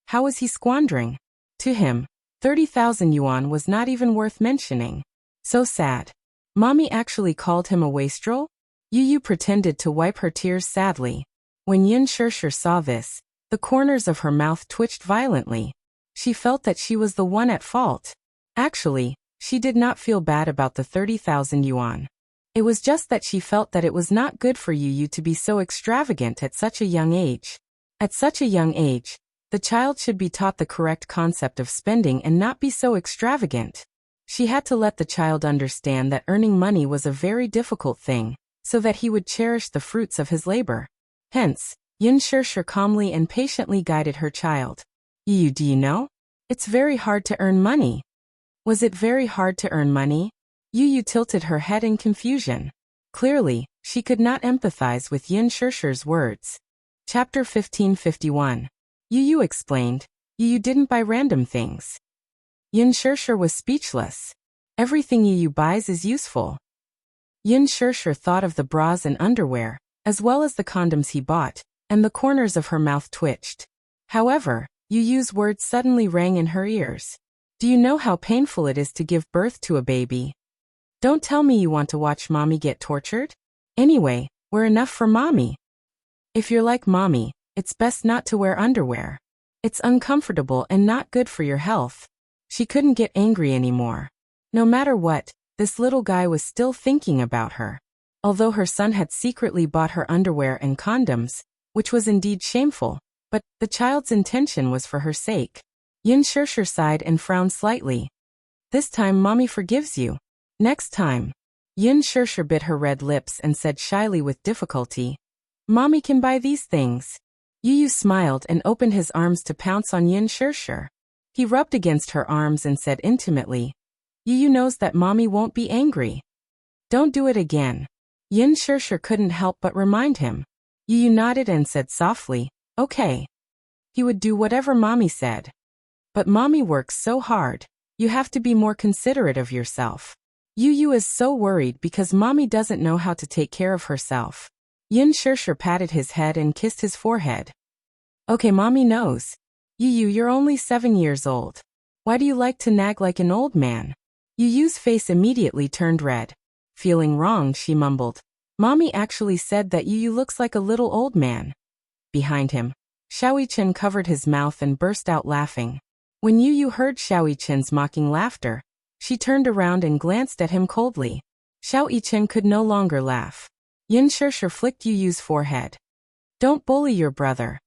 How is he squandering? To him, 30,000 yuan was not even worth mentioning. So sad. Mommy actually called him a wastrel? Yu Yu pretended to wipe her tears sadly. When Yin Shishir saw this, the corners of her mouth twitched violently. She felt that she was the one at fault. Actually, she did not feel bad about the 30,000 yuan. It was just that she felt that it was not good for Yu Yu to be so extravagant at such a young age. At such a young age, the child should be taught the correct concept of spending and not be so extravagant. She had to let the child understand that earning money was a very difficult thing, so that he would cherish the fruits of his labor. Hence, Yin Shishir calmly and patiently guided her child. Yu Yu, do you know? It's very hard to earn money. Was it very hard to earn money? Yu Yu tilted her head in confusion. Clearly, she could not empathize with Yin Shirshir's words. Chapter 1551. Yu explained, Yu didn't buy random things. Yin Shirshir was speechless. Everything Yu buys is useful. Yin Shirshir thought of the bras and underwear, as well as the condoms he bought, and the corners of her mouth twitched. However, Yu's words suddenly rang in her ears. Do you know how painful it is to give birth to a baby? Don't tell me you want to watch mommy get tortured? Anyway, we're enough for mommy. If you're like mommy, it's best not to wear underwear. It's uncomfortable and not good for your health. She couldn't get angry anymore. No matter what, this little guy was still thinking about her. Although her son had secretly bought her underwear and condoms, which was indeed shameful, but the child's intention was for her sake. Yin Shirshir sighed and frowned slightly. This time mommy forgives you. Next time. Yin Shirshir bit her red lips and said shyly with difficulty, Mommy can buy these things. Yu smiled and opened his arms to pounce on Yin Shirshir. He rubbed against her arms and said intimately, Yu knows that mommy won't be angry. Don't do it again. Yin Shirshir couldn't help but remind him. Yu nodded and said softly, okay. He would do whatever mommy said. But mommy works so hard. You have to be more considerate of yourself. Yu is so worried because mommy doesn't know how to take care of herself. Yin Shirshir patted his head and kissed his forehead. Okay, mommy knows. You're only 7 years old. Why do you like to nag like an old man? Yu's face immediately turned red. Feeling wrong, she mumbled. Mommy actually said that Yu looks like a little old man. Behind him, Xiaoyichen covered his mouth and burst out laughing. When Yu heard Xiaoyichen's mocking laughter, she turned around and glanced at him coldly. Xiaoyichen could no longer laugh. Yin Shirshir flicked Yu's forehead. Don't bully your brother.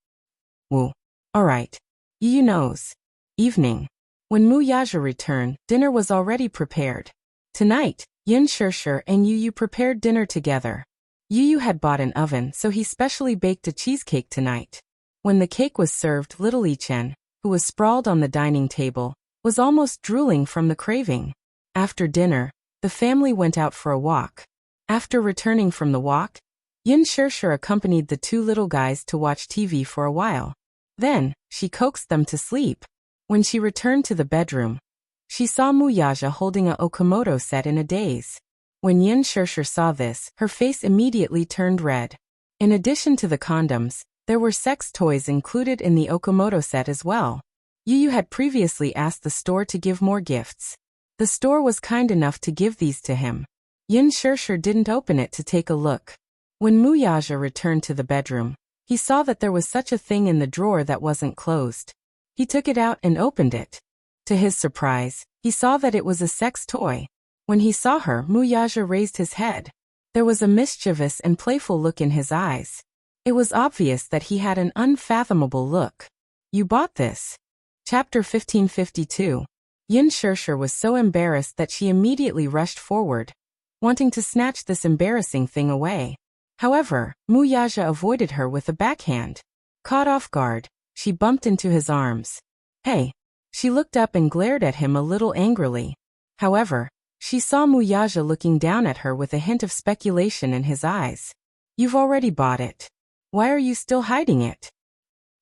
Woo. Alright. Yu knows. Evening. When Mu Yaja returned, dinner was already prepared. Tonight, Yin Shirshir and Yu prepared dinner together. Yu had bought an oven, so he specially baked a cheesecake tonight. When the cake was served, little Yichen, who was sprawled on the dining table, was almost drooling from the craving. After dinner, the family went out for a walk. After returning from the walk, Yin Shirshir accompanied the two little guys to watch TV for a while. Then, she coaxed them to sleep. When she returned to the bedroom, she saw Mu Yaja holding a Okamoto set in a daze. When Yin Shirshir saw this, her face immediately turned red. In addition to the condoms, there were sex toys included in the Okamoto set as well. Yu had previously asked the store to give more gifts. The store was kind enough to give these to him. Yin Shirshir didn't open it to take a look. When Mu Yaja returned to the bedroom, he saw that there was such a thing in the drawer that wasn't closed. He took it out and opened it. To his surprise, he saw that it was a sex toy. When he saw her, Mu Yaja raised his head. There was a mischievous and playful look in his eyes. It was obvious that he had an unfathomable look. You bought this. Chapter 1552. Yin Shirshir was so embarrassed that she immediately rushed forward, wanting to snatch this embarrassing thing away. However, Mu Yaja avoided her with a backhand. Caught off guard, she bumped into his arms. Hey! She looked up and glared at him a little angrily. However, she saw Mu Yaja looking down at her with a hint of speculation in his eyes. You've already bought it. Why are you still hiding it?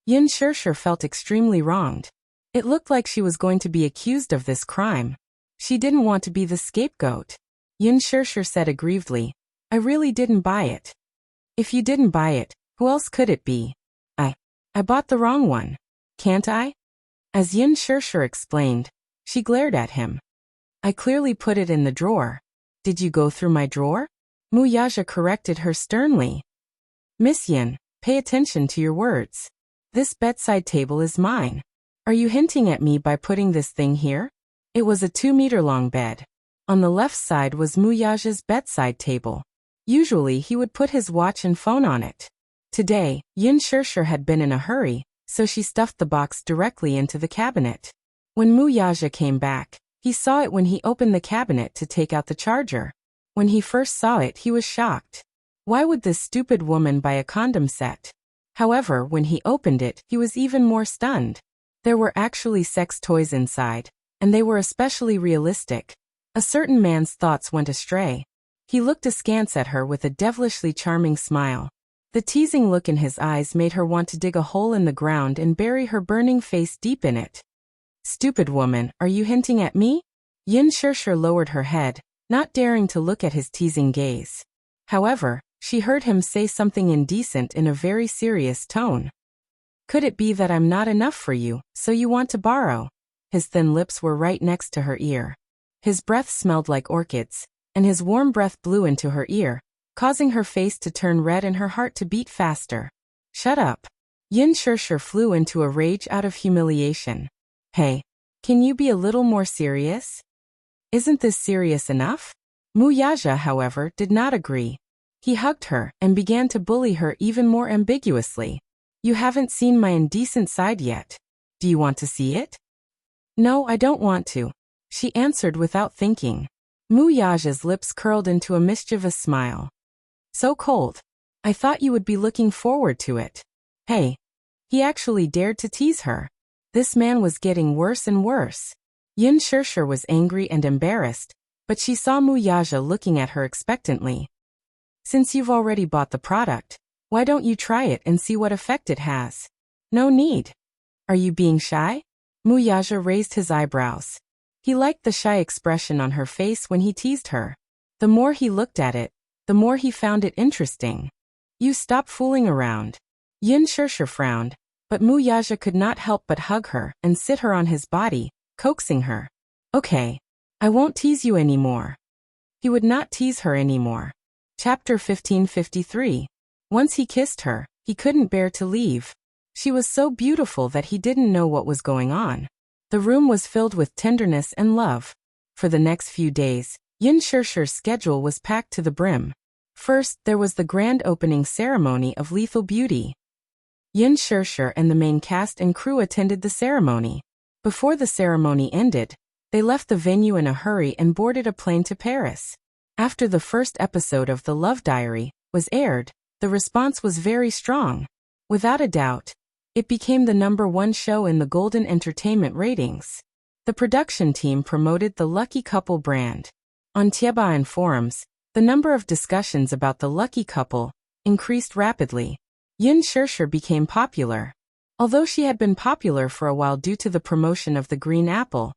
Yin Shirshir felt extremely wronged. It looked like she was going to be accused of this crime. She didn't want to be the scapegoat. Yin Shirshir said aggrievedly, I really didn't buy it. If you didn't buy it, who else could it be? I bought the wrong one. Can't I? As Yin Shirshir explained, she glared at him. I clearly put it in the drawer. Did you go through my drawer? Mu Yaja corrected her sternly. Miss Yin, pay attention to your words. This bedside table is mine. Are you hinting at me by putting this thing here? It was a 2-meter-long bed. On the left side was Mu Yaja's bedside table. Usually he would put his watch and phone on it. Today, Yin Shirshir had been in a hurry, so she stuffed the box directly into the cabinet. When Mu Yaja came back, he saw it when he opened the cabinet to take out the charger. When he first saw it, he was shocked. Why would this stupid woman buy a condom set? However, when he opened it, he was even more stunned. There were actually sex toys inside, and they were especially realistic. A certain man's thoughts went astray. He looked askance at her with a devilishly charming smile. The teasing look in his eyes made her want to dig a hole in the ground and bury her burning face deep in it. Stupid woman, are you hinting at me? Yin Shirshir lowered her head, not daring to look at his teasing gaze. However, she heard him say something indecent in a very serious tone. Could it be that I'm not enough for you, so you want to borrow? His thin lips were right next to her ear. His breath smelled like orchids, and his warm breath blew into her ear, causing her face to turn red and her heart to beat faster. Shut up. Yin Shirshir flew into a rage out of humiliation. Hey, can you be a little more serious? Isn't this serious enough? Mu Yaja, however, did not agree. He hugged her and began to bully her even more ambiguously. You haven't seen my indecent side yet. Do you want to see it? No, I don't want to, she answered without thinking. Mu Yaja's lips curled into a mischievous smile. So cold. I thought you would be looking forward to it. Hey. He actually dared to tease her. This man was getting worse and worse. Yin Shirshir was angry and embarrassed, but she saw Mu Yaja looking at her expectantly. Since you've already bought the product, why don't you try it and see what effect it has? No need. Are you being shy? Mu Yaja raised his eyebrows. He liked the shy expression on her face when he teased her. The more he looked at it, the more he found it interesting. You stop fooling around. Yin Shirshir frowned, but Mu Yaja could not help but hug her and sit her on his body, coaxing her. Okay. I won't tease you anymore. He would not tease her anymore. Chapter 1553. Once he kissed her, he couldn't bear to leave. She was so beautiful that he didn't know what was going on. The room was filled with tenderness and love. For the next few days, Yin Shirshir's schedule was packed to the brim. First, there was the grand opening ceremony of Lethal Beauty. Yin Shirshir and the main cast and crew attended the ceremony. Before the ceremony ended, they left the venue in a hurry and boarded a plane to Paris. After the first episode of The Love Diary was aired, the response was very strong. Without a doubt, it became the #1 show in the Golden Entertainment ratings. The production team promoted the Lucky Couple brand. On Tieba forums, the number of discussions about the Lucky Couple increased rapidly. Yin Shirshir became popular. Although she had been popular for a while due to the promotion of the green apple,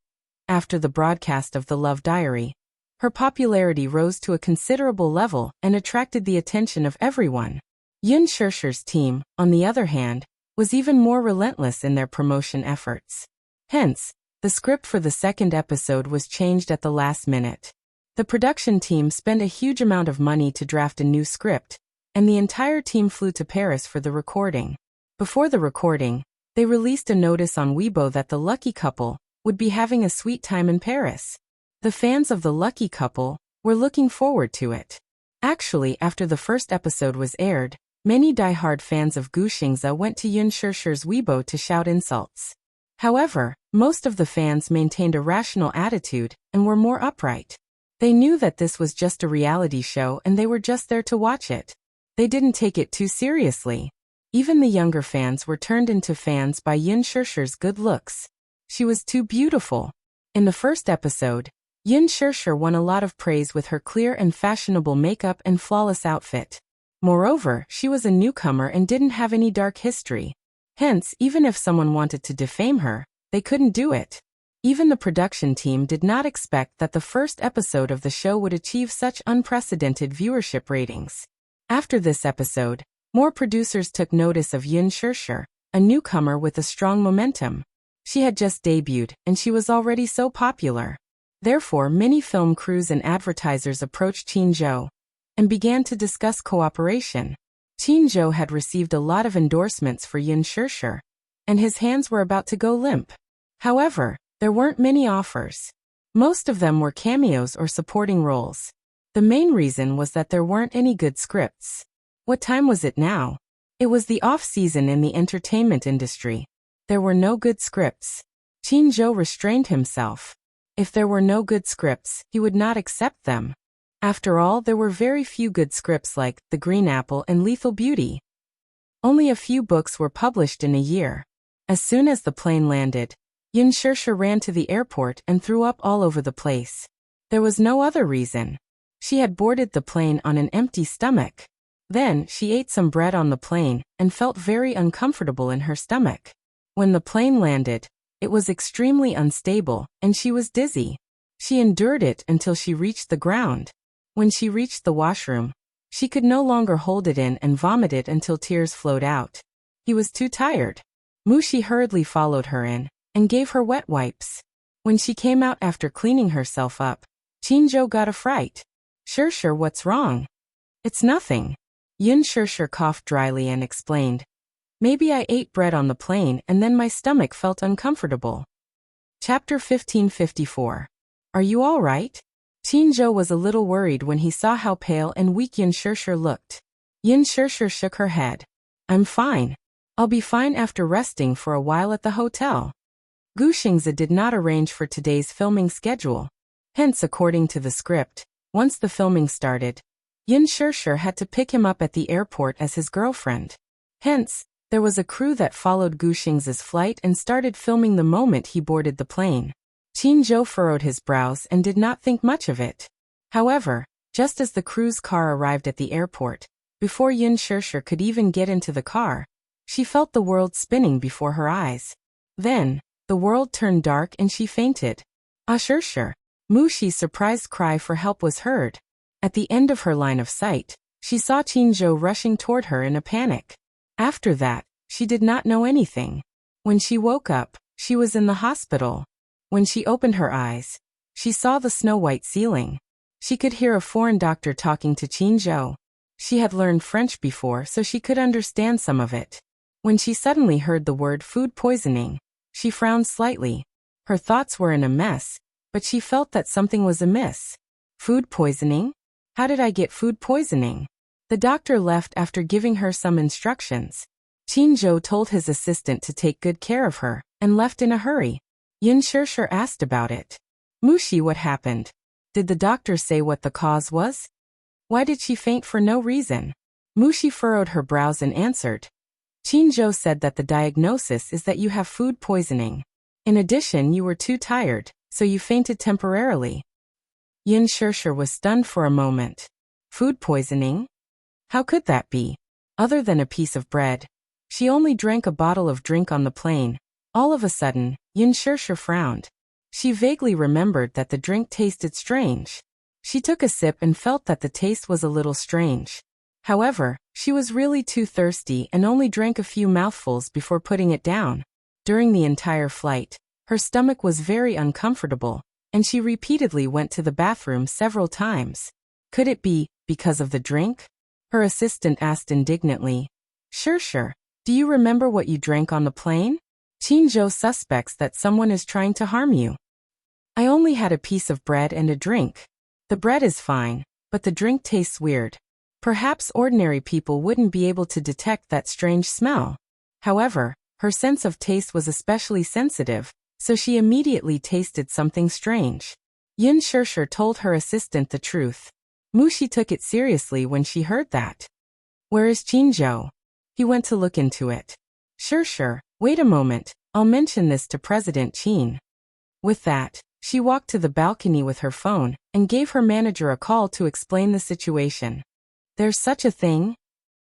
after the broadcast of The Love Diary, her popularity rose to a considerable level and attracted the attention of everyone. Yin Shirshir's team, on the other hand, was even more relentless in their promotion efforts. Hence, the script for the second episode was changed at the last minute. The production team spent a huge amount of money to draft a new script, and the entire team flew to Paris for the recording. Before the recording, they released a notice on Weibo that the Lucky Couple would be having a sweet time in Paris. The fans of the Lucky Couple were looking forward to it. Actually, after the first episode was aired, many die-hard fans of Guxingza went to Yin Shirshir's Weibo to shout insults. However, most of the fans maintained a rational attitude and were more upright. They knew that this was just a reality show and they were just there to watch it. They didn't take it too seriously. Even the younger fans were turned into fans by Yin Shirshir's good looks. She was too beautiful. In the first episode, Yin Shirshir won a lot of praise with her clear and fashionable makeup and flawless outfit. Moreover, she was a newcomer and didn't have any dark history. Hence, even if someone wanted to defame her, they couldn't do it. Even the production team did not expect that the first episode of the show would achieve such unprecedented viewership ratings. After this episode, more producers took notice of Yin Shirshir, a newcomer with a strong momentum. She had just debuted, and she was already so popular. Therefore, many film crews and advertisers approached Qinzhou and began to discuss cooperation. Qinzhou had received a lot of endorsements for Yin Shirshir, and his hands were about to go limp. However, there weren't many offers. Most of them were cameos or supporting roles. The main reason was that there weren't any good scripts. What time was it now? It was the off-season in the entertainment industry. There were no good scripts. Qinzhou restrained himself. If there were no good scripts, he would not accept them. After all, there were very few good scripts like The Green Apple and Lethal Beauty. Only a few books were published in a year. As soon as the plane landed, Yin Shirshir ran to the airport and threw up all over the place. There was no other reason. She had boarded the plane on an empty stomach. Then, she ate some bread on the plane and felt very uncomfortable in her stomach. When the plane landed, it was extremely unstable, and she was dizzy. She endured it until she reached the ground. When she reached the washroom, she could no longer hold it in and vomited until tears flowed out. He was too tired. Mushi hurriedly followed her in and gave her wet wipes. When she came out after cleaning herself up, Chinjo got a fright. Sure, what's wrong? It's nothing. Yun Sure coughed dryly and explained. Maybe I ate bread on the plane and then my stomach felt uncomfortable. Chapter 1554. Are you all right? Chinjo was a little worried when he saw how pale and weak Yun Sure looked. Yun Sure shook her head. I'm fine. I'll be fine after resting for a while at the hotel. Gu Xingzi did not arrange for today's filming schedule. Hence, according to the script, once the filming started, Yun Sure had to pick him up at the airport as his girlfriend. Hence, there was a crew that followed Gu Xingzi's flight and started filming the moment he boarded the plane. Chinjo furrowed his brows and did not think much of it. However, just as the crew's car arrived at the airport, before Yun Sure could even get into the car, she felt the world spinning before her eyes. Then, the world turned dark and she fainted. Ah, Sure. Mushi's surprised cry for help was heard. At the end of her line of sight, she saw Chinjo rushing toward her in a panic. After that, she did not know anything. When she woke up, she was in the hospital. When she opened her eyes, she saw the snow-white ceiling. She could hear a foreign doctor talking to Chinjo. She had learned French before, so she could understand some of it. When she suddenly heard the word food poisoning, she frowned slightly. Her thoughts were in a mess, but she felt that something was amiss. Food poisoning? How did I get food poisoning? The doctor left after giving her some instructions. Chinjo told his assistant to take good care of her, and left in a hurry. Yun Sure asked about it. Mushi, what happened? Did the doctor say what the cause was? Why did she faint for no reason? Mushi furrowed her brows and answered. Chinjo said that the diagnosis is that you have food poisoning. In addition, you were too tired, so you fainted temporarily. Yun Sure was stunned for a moment. Food poisoning? How could that be? Other than a piece of bread. She only drank a bottle of drink on the plane. All of a sudden, Yun Sure frowned. She vaguely remembered that the drink tasted strange. She took a sip and felt that the taste was a little strange. However, she was really too thirsty and only drank a few mouthfuls before putting it down. During the entire flight, her stomach was very uncomfortable, and she repeatedly went to the bathroom several times. Could it be because of the drink? Her assistant asked indignantly. Sure. Do you remember what you drank on the plane? Chinjo suspects that someone is trying to harm you. I only had a piece of bread and a drink. The bread is fine, but the drink tastes weird. Perhaps ordinary people wouldn't be able to detect that strange smell. However, her sense of taste was especially sensitive, so she immediately tasted something strange. Yun Sure told her assistant the truth. Mushi took it seriously when she heard that. Where is Chinjo? He went to look into it. Sure, wait a moment, I'll mention this to President Qin. With that, she walked to the balcony with her phone and gave her manager a call to explain the situation. There's such a thing?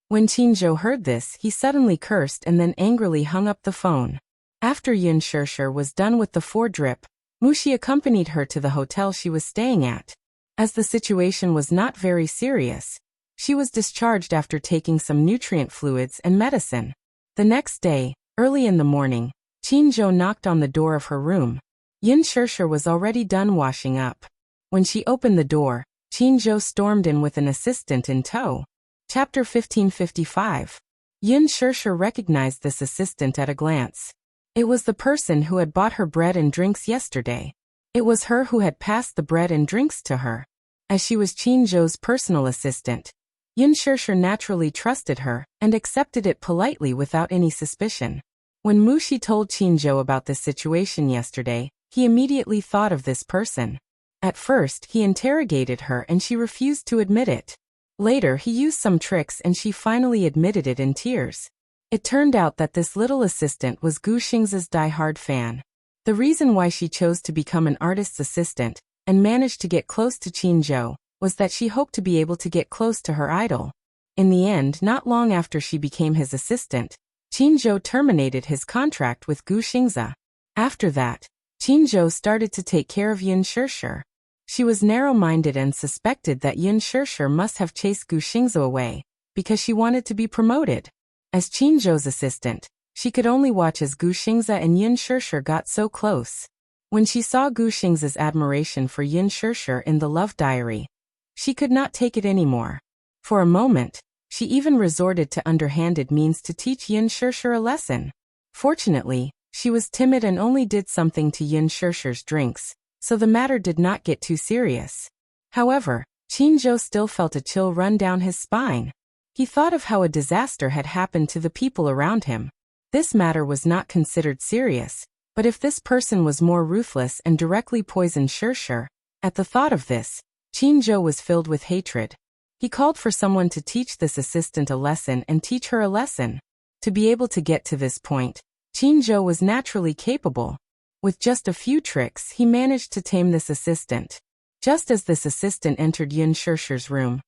When Chinjo heard this, he suddenly cursed and then angrily hung up the phone. After Yun Sure was done with the four-drip, Mushi accompanied her to the hotel she was staying at. As the situation was not very serious, she was discharged after taking some nutrient fluids and medicine. The next day, early in the morning, Chinjo knocked on the door of her room. Yun Sure was already done washing up. When she opened the door, Chinjo stormed in with an assistant in tow. Chapter 1555. Yun Sure recognized this assistant at a glance. It was the person who had bought her bread and drinks yesterday. It was her who had passed the bread and drinks to her. As she was Chinjo's personal assistant, Yun Sure naturally trusted her and accepted it politely without any suspicion. When Mushi told Chinjo about this situation yesterday, he immediately thought of this person. At first, he interrogated her and she refused to admit it. Later, he used some tricks and she finally admitted it in tears. It turned out that this little assistant was Gu Xingzi's die-hard fan. The reason why she chose to become an artist's assistant and managed to get close to Chinjo was that she hoped to be able to get close to her idol. In the end, not long after she became his assistant, Qinzhou terminated his contract with Gu Xingze. After that, Qinzhou started to take care of Yun Shirshir. She was narrow-minded and suspected that Yun Shirshir must have chased Gu Xingze away, because she wanted to be promoted. As Qinzhou's assistant, she could only watch as Gu Xingze and Yun Shirshir got so close. When she saw Gu Xingze's admiration for Yun Shirshir in the love diary, she could not take it anymore. For a moment, she even resorted to underhanded means to teach Yun Shirshir a lesson. Fortunately, she was timid and only did something to Yun Shirshir's drinks, so the matter did not get too serious. However, Qinzhou still felt a chill run down his spine. He thought of how a disaster had happened to the people around him. This matter was not considered serious, but if this person was more ruthless and directly poisoned Shirshir, at the thought of this, Qinzhou was filled with hatred. He called for someone to teach this assistant a lesson and teach her a lesson. To be able to get to this point, Qinzhou was naturally capable. With just a few tricks, he managed to tame this assistant. Just as this assistant entered Yun Shirshir's room,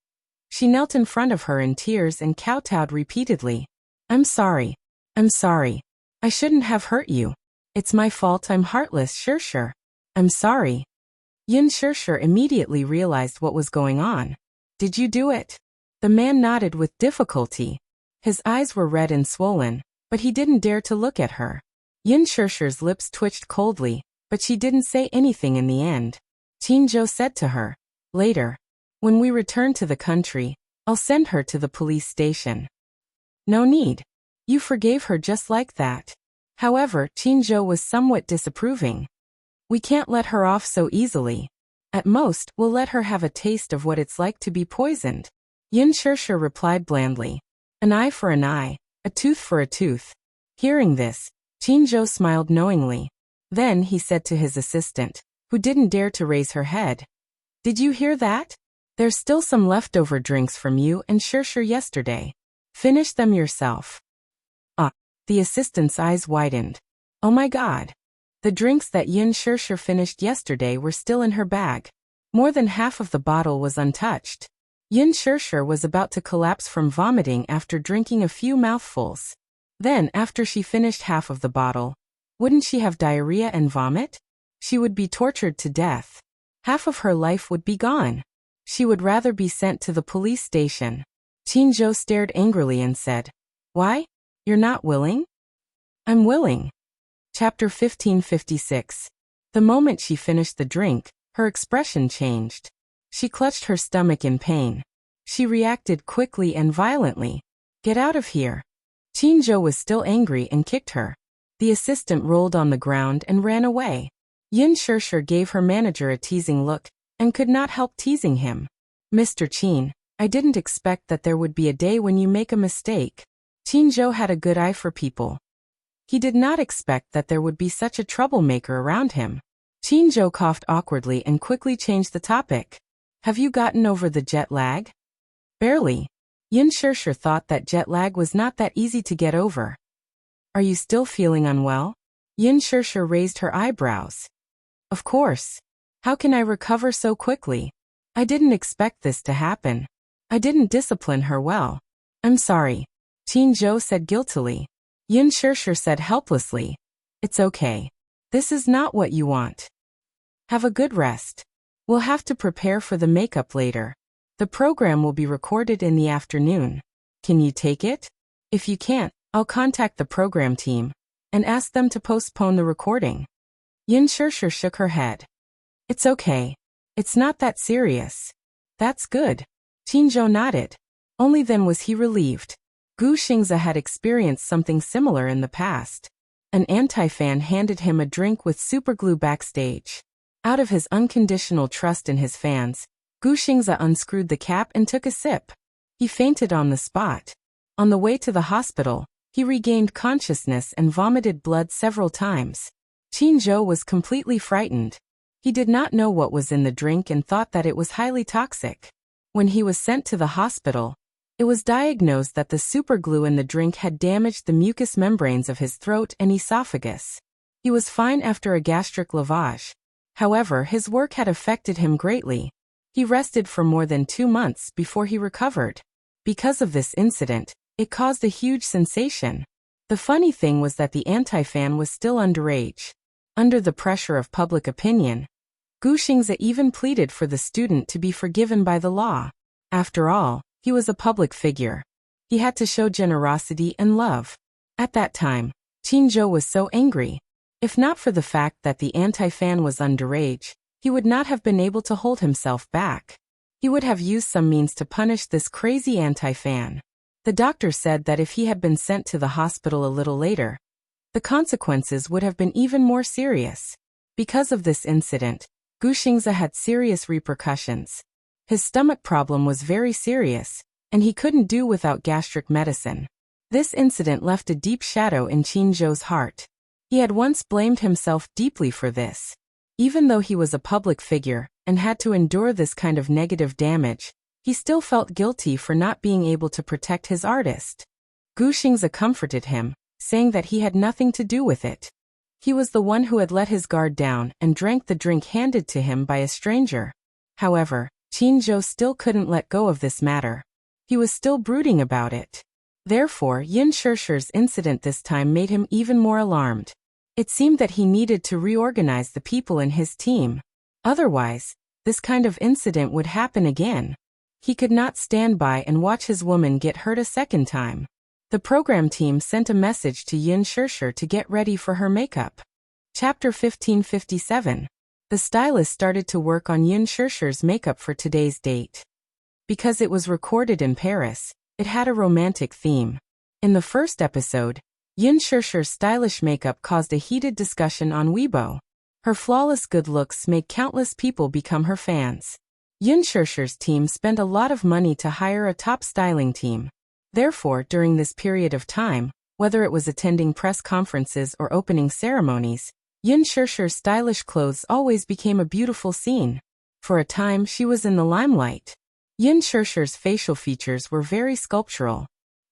she knelt in front of her in tears and kowtowed repeatedly. "I'm sorry. I'm sorry. I shouldn't have hurt you. It's my fault, I'm heartless, Shirshir. I'm sorry." Yun Shirshir immediately realized what was going on. "Did you do it?" The man nodded with difficulty. His eyes were red and swollen, but he didn't dare to look at her. Yun Shirshir's lips twitched coldly, but she didn't say anything in the end. Qinzhou said to her, "Later, when we return to the country, I'll send her to the police station." "No need. You forgave her just like that." However, Qinzhou was somewhat disapproving. "We can't let her off so easily. At most, we'll let her have a taste of what it's like to be poisoned." Yun Shirshir replied blandly, "An eye for an eye, a tooth for a tooth." Hearing this, Qinzhou smiled knowingly. Then he said to his assistant, who didn't dare to raise her head, "Did you hear that? There's still some leftover drinks from you and Shirshir yesterday. Finish them yourself." The assistant's eyes widened. "Oh my God. The drinks that Yun Shirshir finished yesterday were still in her bag. More than half of the bottle was untouched." Yun Shirshir was about to collapse from vomiting after drinking a few mouthfuls. Then, after she finished half of the bottle, wouldn't she have diarrhea and vomit? She would be tortured to death. Half of her life would be gone. She would rather be sent to the police station. Qinzhou stared angrily and said, "Why? You're not willing?" "I'm willing." Chapter 1556. The moment she finished the drink, her expression changed. She clutched her stomach in pain. She reacted quickly and violently. "Get out of here." Qinzhou was still angry and kicked her. The assistant rolled on the ground and ran away. Yun Shirshir gave her manager a teasing look, and could not help teasing him. "Mr. Qin, I didn't expect that there would be a day when you make a mistake." Qinzhou had a good eye for people. He did not expect that there would be such a troublemaker around him. Qinzhou coughed awkwardly and quickly changed the topic. "Have you gotten over the jet lag?" "Barely." Yun Shirshir thought that jet lag was not that easy to get over. "Are you still feeling unwell?" Yun Shirshir raised her eyebrows. "Of course. How can I recover so quickly? I didn't expect this to happen. I didn't discipline her well. I'm sorry." Qinzhou said guiltily. Yun Shirshir said helplessly, "It's okay. This is not what you want. Have a good rest. We'll have to prepare for the makeup later. The program will be recorded in the afternoon. Can you take it? If you can't, I'll contact the program team and ask them to postpone the recording." Yun Shirshir shook her head. "It's okay. It's not that serious." "That's good." Qinzhou nodded. Only then was he relieved. Gu Xingze had experienced something similar in the past. An anti-fan handed him a drink with superglue backstage. Out of his unconditional trust in his fans, Gu Xingze unscrewed the cap and took a sip. He fainted on the spot. On the way to the hospital, he regained consciousness and vomited blood several times. Qinzhou was completely frightened. He did not know what was in the drink and thought that it was highly toxic. When he was sent to the hospital, it was diagnosed that the superglue in the drink had damaged the mucous membranes of his throat and esophagus. He was fine after a gastric lavage. However, his work had affected him greatly. He rested for more than 2 months before he recovered. Because of this incident, it caused a huge sensation. The funny thing was that the anti-fan was still underage. Under the pressure of public opinion, Gu Xingze even pleaded for the student to be forgiven by the law. After all, he was a public figure. He had to show generosity and love. At that time, Qin Zhou was so angry. If not for the fact that the anti-fan was underage, he would not have been able to hold himself back. He would have used some means to punish this crazy anti-fan. The doctor said that if he had been sent to the hospital a little later, the consequences would have been even more serious. Because of this incident, Gu Xingze had serious repercussions. His stomach problem was very serious, and he couldn't do without gastric medicine. This incident left a deep shadow in Qin Zhou's heart. He had once blamed himself deeply for this. Even though he was a public figure and had to endure this kind of negative damage, he still felt guilty for not being able to protect his artist. Gu Xingze comforted him, saying that he had nothing to do with it. He was the one who had let his guard down and drank the drink handed to him by a stranger. However, Qin Zhou still couldn't let go of this matter. He was still brooding about it. Therefore, Yin Shishir's incident this time made him even more alarmed. It seemed that he needed to reorganize the people in his team. Otherwise, this kind of incident would happen again. He could not stand by and watch his woman get hurt a second time. The program team sent a message to Yin Shishir to get ready for her makeup. Chapter 1557. The stylist started to work on Yin Shishir's makeup for today's date. Because it was recorded in Paris, it had a romantic theme. In the first episode, Yin Shishir's stylish makeup caused a heated discussion on Weibo. Her flawless good looks made countless people become her fans. Yin Shishir's team spent a lot of money to hire a top styling team. Therefore, during this period of time, whether it was attending press conferences or opening ceremonies, Yin Shishir's stylish clothes always became a beautiful scene. For a time, she was in the limelight. Yin Shishir's facial features were very sculptural.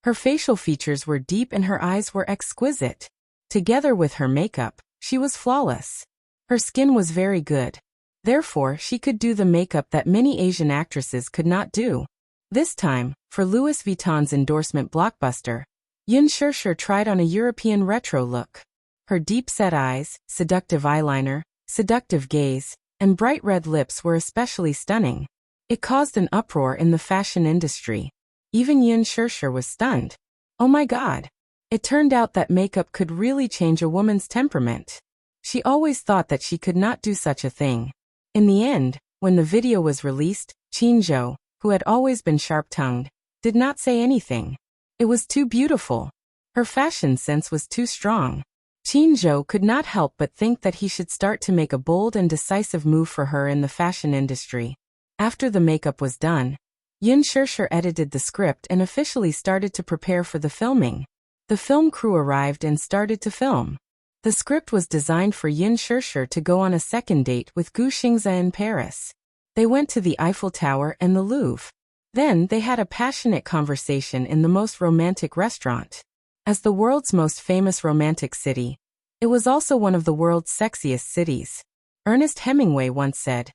Her facial features were deep and her eyes were exquisite. Together with her makeup, she was flawless. Her skin was very good. Therefore, she could do the makeup that many Asian actresses could not do. This time, for Louis Vuitton's endorsement blockbuster, Yin Shishir tried on a European retro look. Her deep-set eyes, seductive eyeliner, seductive gaze, and bright red lips were especially stunning. It caused an uproar in the fashion industry. Even Yin Shishir was stunned. Oh my god! It turned out that makeup could really change a woman's temperament. She always thought that she could not do such a thing. In the end, when the video was released, Qin Zhou, who had always been sharp-tongued, did not say anything. It was too beautiful. Her fashion sense was too strong. Qin Zhou could not help but think that he should start to make a bold and decisive move for her in the fashion industry. After the makeup was done, Yin Shishir edited the script and officially started to prepare for the filming. The film crew arrived and started to film. The script was designed for Yin Shishir to go on a second date with Gu Xingze in Paris. They went to the Eiffel Tower and the Louvre. Then they had a passionate conversation in the most romantic restaurant. As the world's most famous romantic city, it was also one of the world's sexiest cities. Ernest Hemingway once said,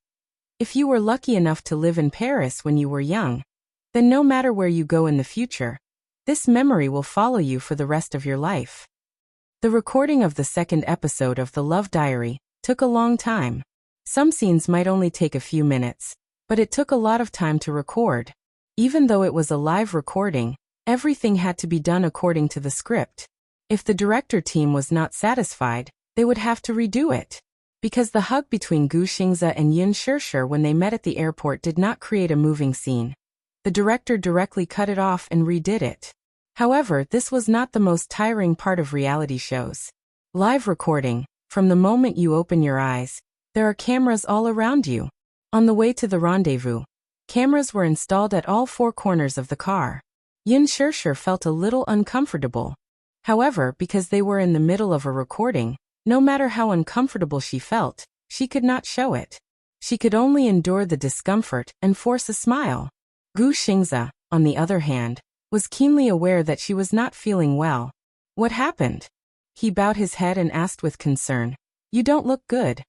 "If you were lucky enough to live in Paris when you were young, then no matter where you go in the future, this memory will follow you for the rest of your life." The recording of the second episode of The Love Diary took a long time. Some scenes might only take a few minutes, but it took a lot of time to record. Even though it was a live recording, everything had to be done according to the script. If the director team was not satisfied, they would have to redo it. Because the hug between Gu Xingze and Yin Shishir when they met at the airport did not create a moving scene, the director directly cut it off and redid it. However, this was not the most tiring part of reality shows. Live recording, from the moment you open your eyes, there are cameras all around you. On the way to the rendezvous, cameras were installed at all four corners of the car. Yin Shishir felt a little uncomfortable. However, because they were in the middle of a recording, no matter how uncomfortable she felt, she could not show it. She could only endure the discomfort and force a smile. Gu Xingze, on the other hand, was keenly aware that she was not feeling well. What happened? He bowed his head and asked with concern, "You don't look good."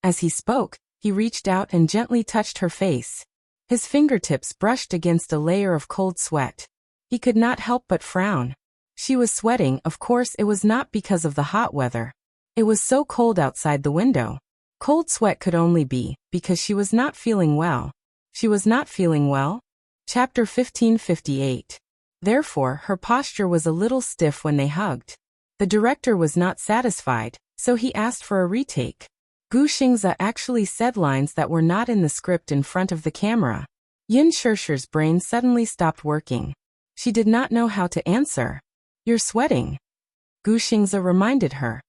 As he spoke, He reached out and gently touched her face. His fingertips brushed against a layer of cold sweat. He could not help but frown. She was sweating. Of course it was not because of the hot weather. It was so cold outside the window. Cold sweat could only be because she was not feeling well. She was not feeling well? Chapter 1558. Therefore, her posture was a little stiff when they hugged. The director was not satisfied, so he asked for a retake. Gu Xingze actually said lines that were not in the script in front of the camera. Yin Shishi's brain suddenly stopped working. She did not know how to answer. "You're sweating," Gu Xingze reminded her.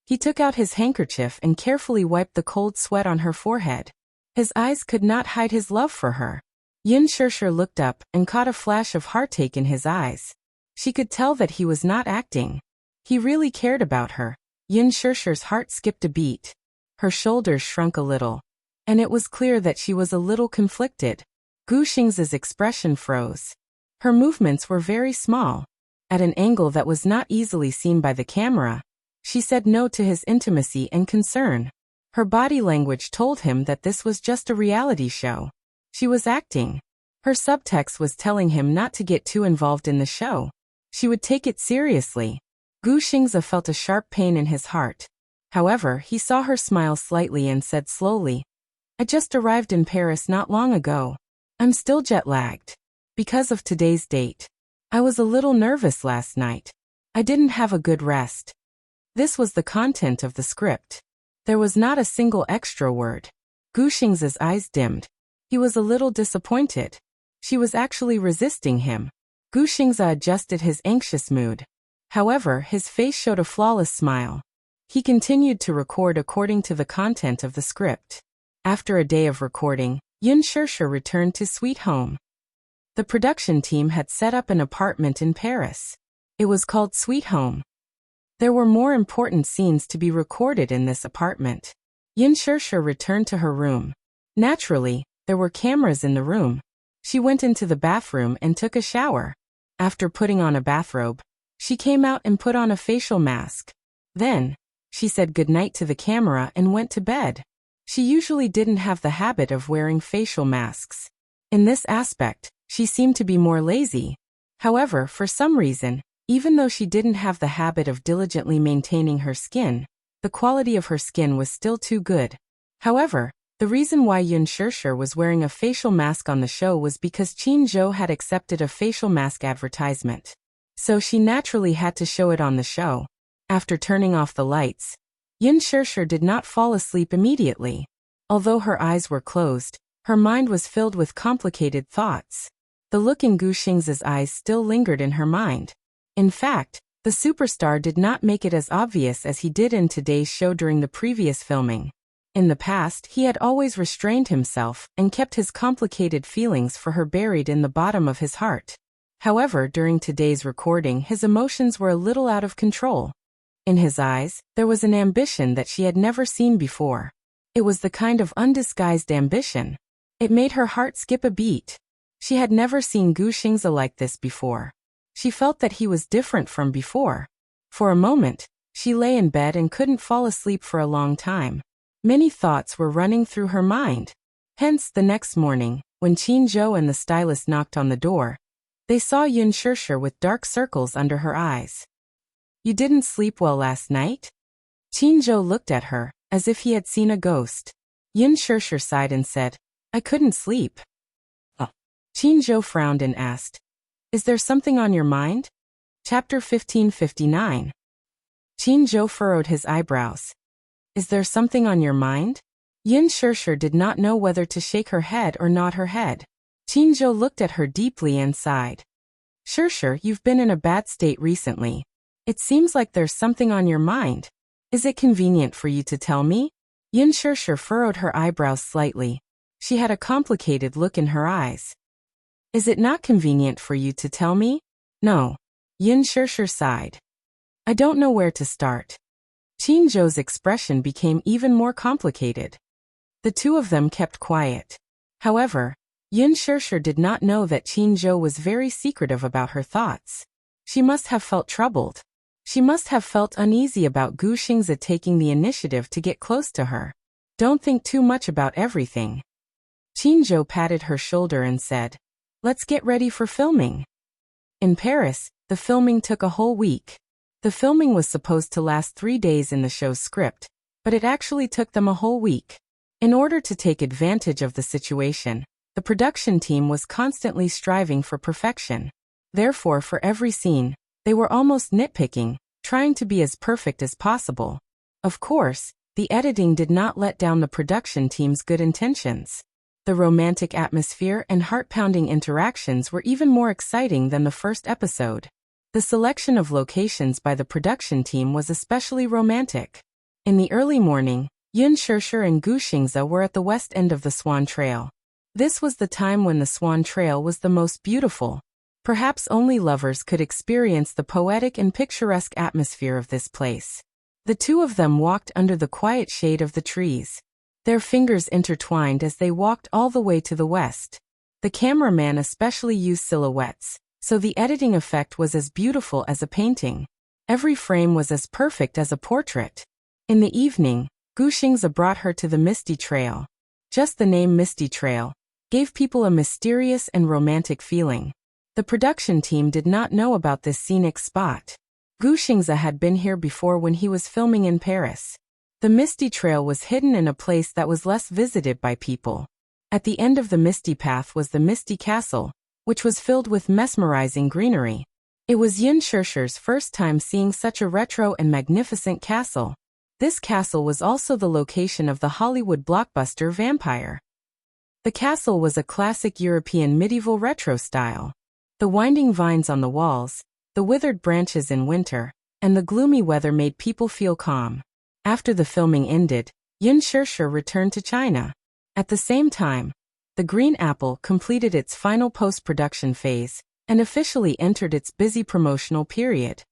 He took out his handkerchief and carefully wiped the cold sweat on her forehead. His eyes could not hide his love for her. Yin Shishi looked up and caught a flash of heartache in his eyes. She could tell that he was not acting. He really cared about her. Yin Shishi's heart skipped a beat. Her shoulders shrunk a little, and it was clear that she was a little conflicted. Gu Xingze's expression froze. Her movements were very small. At an angle that was not easily seen by the camera, she said no to his intimacy and concern. Her body language told him that this was just a reality show. She was acting. Her subtext was telling him not to get too involved in the show. She would take it seriously. Gu Xingze felt a sharp pain in his heart. However, he saw her smile slightly and said slowly, "I just arrived in Paris not long ago. I'm still jet-lagged. Because of today's date. I was a little nervous last night. I didn't have a good rest." This was the content of the script. There was not a single extra word. Gu Xingze's eyes dimmed. He was a little disappointed. She was actually resisting him. Gu Xingze adjusted his anxious mood. However, his face showed a flawless smile. He continued to record according to the content of the script. After a day of recording, Yin Shishi returned to Sweet Home. The production team had set up an apartment in Paris. It was called Sweet Home. There were more important scenes to be recorded in this apartment. Yin Shishi returned to her room. Naturally, there were cameras in the room. She went into the bathroom and took a shower. After putting on a bathrobe, she came out and put on a facial mask. Then, she said goodnight to the camera and went to bed. She usually didn't have the habit of wearing facial masks. In this aspect, she seemed to be more lazy. However, for some reason, even though she didn't have the habit of diligently maintaining her skin, the quality of her skin was still too good. However, the reason why Yin Shishi was wearing a facial mask on the show was because Qin Zhou had accepted a facial mask advertisement. So she naturally had to show it on the show. After turning off the lights, Yin Shishi did not fall asleep immediately. Although her eyes were closed, her mind was filled with complicated thoughts. The look in Gu Xingze's eyes still lingered in her mind. In fact, the superstar did not make it as obvious as he did in today's show during the previous filming. In the past, he had always restrained himself and kept his complicated feelings for her buried in the bottom of his heart. However, during today's recording, his emotions were a little out of control. In his eyes, there was an ambition that she had never seen before. It was the kind of undisguised ambition. It made her heart skip a beat. She had never seen Gu Xingze like this before. She felt that he was different from before. For a moment, she lay in bed and couldn't fall asleep for a long time. Many thoughts were running through her mind. Hence, the next morning, when Qin Zhou and the stylist knocked on the door, they saw Yin Shishi with dark circles under her eyes. "You didn't sleep well last night?" Qin Zhou looked at her, as if he had seen a ghost. Yin Shishi sighed and said, "I couldn't sleep." Qin Zhou frowned and asked, "Is there something on your mind?" Chapter 1559. Qin Zhou furrowed his eyebrows. "Is there something on your mind?" Yin Shishi did not know whether to shake her head or nod her head. Qin Zhou looked at her deeply and sighed. "Shishi, you've been in a bad state recently. It seems like there's something on your mind. Is it convenient for you to tell me?" Yin Shishi furrowed her eyebrows slightly. She had a complicated look in her eyes. "Is it not convenient for you to tell me?" "No." Yin Shishi sighed. "I don't know where to start." Qin Zhou's expression became even more complicated. The two of them kept quiet. However, Yin Shishi did not know that Qin Zhou was very secretive about her thoughts. She must have felt troubled. She must have felt uneasy about Gu Xingze taking the initiative to get close to her. Don't think too much about everything. Qinzhou patted her shoulder and said, let's get ready for filming. In Paris, the filming took a whole week. The filming was supposed to last 3 days in the show's script, but it actually took them a whole week. In order to take advantage of the situation, the production team was constantly striving for perfection. Therefore, for every scene, they were almost nitpicking, trying to be as perfect as possible. Of course, the editing did not let down the production team's good intentions. The romantic atmosphere and heart-pounding interactions were even more exciting than the first episode. The selection of locations by the production team was especially romantic. In the early morning, Yun Shirshir and Gu Xingze were at the west end of the Swan Trail. This was the time when the Swan Trail was the most beautiful. Perhaps only lovers could experience the poetic and picturesque atmosphere of this place. The two of them walked under the quiet shade of the trees. Their fingers intertwined as they walked all the way to the west. The cameraman especially used silhouettes, so the editing effect was as beautiful as a painting. Every frame was as perfect as a portrait. In the evening, Gu Xingze brought her to the Misty Trail. Just the name Misty Trail gave people a mysterious and romantic feeling. The production team did not know about this scenic spot. Gu Xingze had been here before when he was filming in Paris. The Misty Trail was hidden in a place that was less visited by people. At the end of the Misty Path was the Misty Castle, which was filled with mesmerizing greenery. It was Yun Shirshir's first time seeing such a retro and magnificent castle. This castle was also the location of the Hollywood blockbuster Vampire. The castle was a classic European medieval retro style. The winding vines on the walls, the withered branches in winter, and the gloomy weather made people feel calm. After the filming ended, Yun Shirshir returned to China. At the same time, The Green Apple completed its final post-production phase and officially entered its busy promotional period.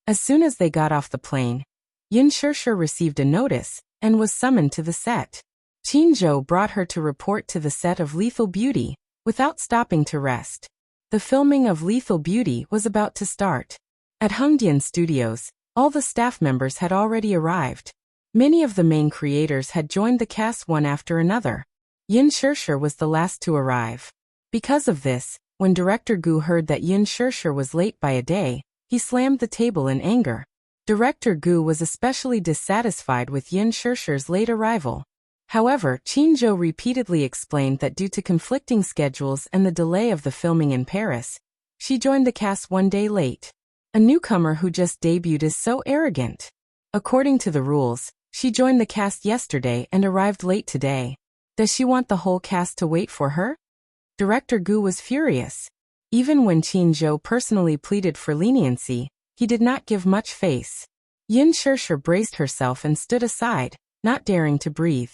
As soon as they got off the plane, Yun Shirshir received a notice and was summoned to the set. Qinzhou brought her to report to the set of Lethal Beauty without stopping to rest. The filming of Lethal Beauty was about to start. At Hongdian Studios, all the staff members had already arrived. Many of the main creators had joined the cast one after another. Yun Shirshir was the last to arrive. Because of this, when Director Gu heard that Yun Shirshir was late by a day, he slammed the table in anger. Director Gu was especially dissatisfied with Yun Shirshir's late arrival. However, Qinzhou repeatedly explained that due to conflicting schedules and the delay of the filming in Paris, she joined the cast 1 day late. A newcomer who just debuted is so arrogant. According to the rules, she joined the cast yesterday and arrived late today. Does she want the whole cast to wait for her? Director Gu was furious. Even when Qinzhou personally pleaded for leniency, he did not give much face. Yun Shirshir braced herself and stood aside, not daring to breathe.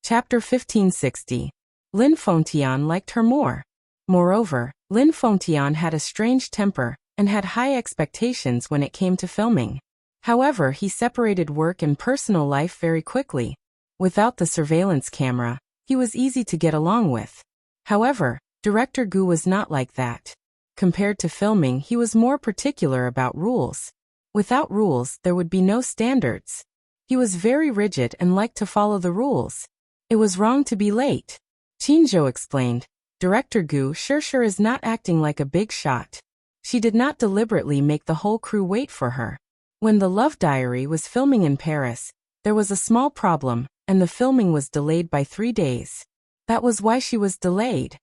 Chapter 1560. Lin Fengtian liked her more. Moreover, Lin Fengtian had a strange temper and had high expectations when it came to filming. However, he separated work and personal life very quickly. Without the surveillance camera, he was easy to get along with. However, Director Gu was not like that. Compared to filming, he was more particular about rules. Without rules, there would be no standards. He was very rigid and liked to follow the rules. It was wrong to be late. Qinzhou explained, Director Gu Shirshir is not acting like a big shot. She did not deliberately make the whole crew wait for her. When The Love Diary was filming in Paris, there was a small problem, and the filming was delayed by 3 days. That was why she was delayed.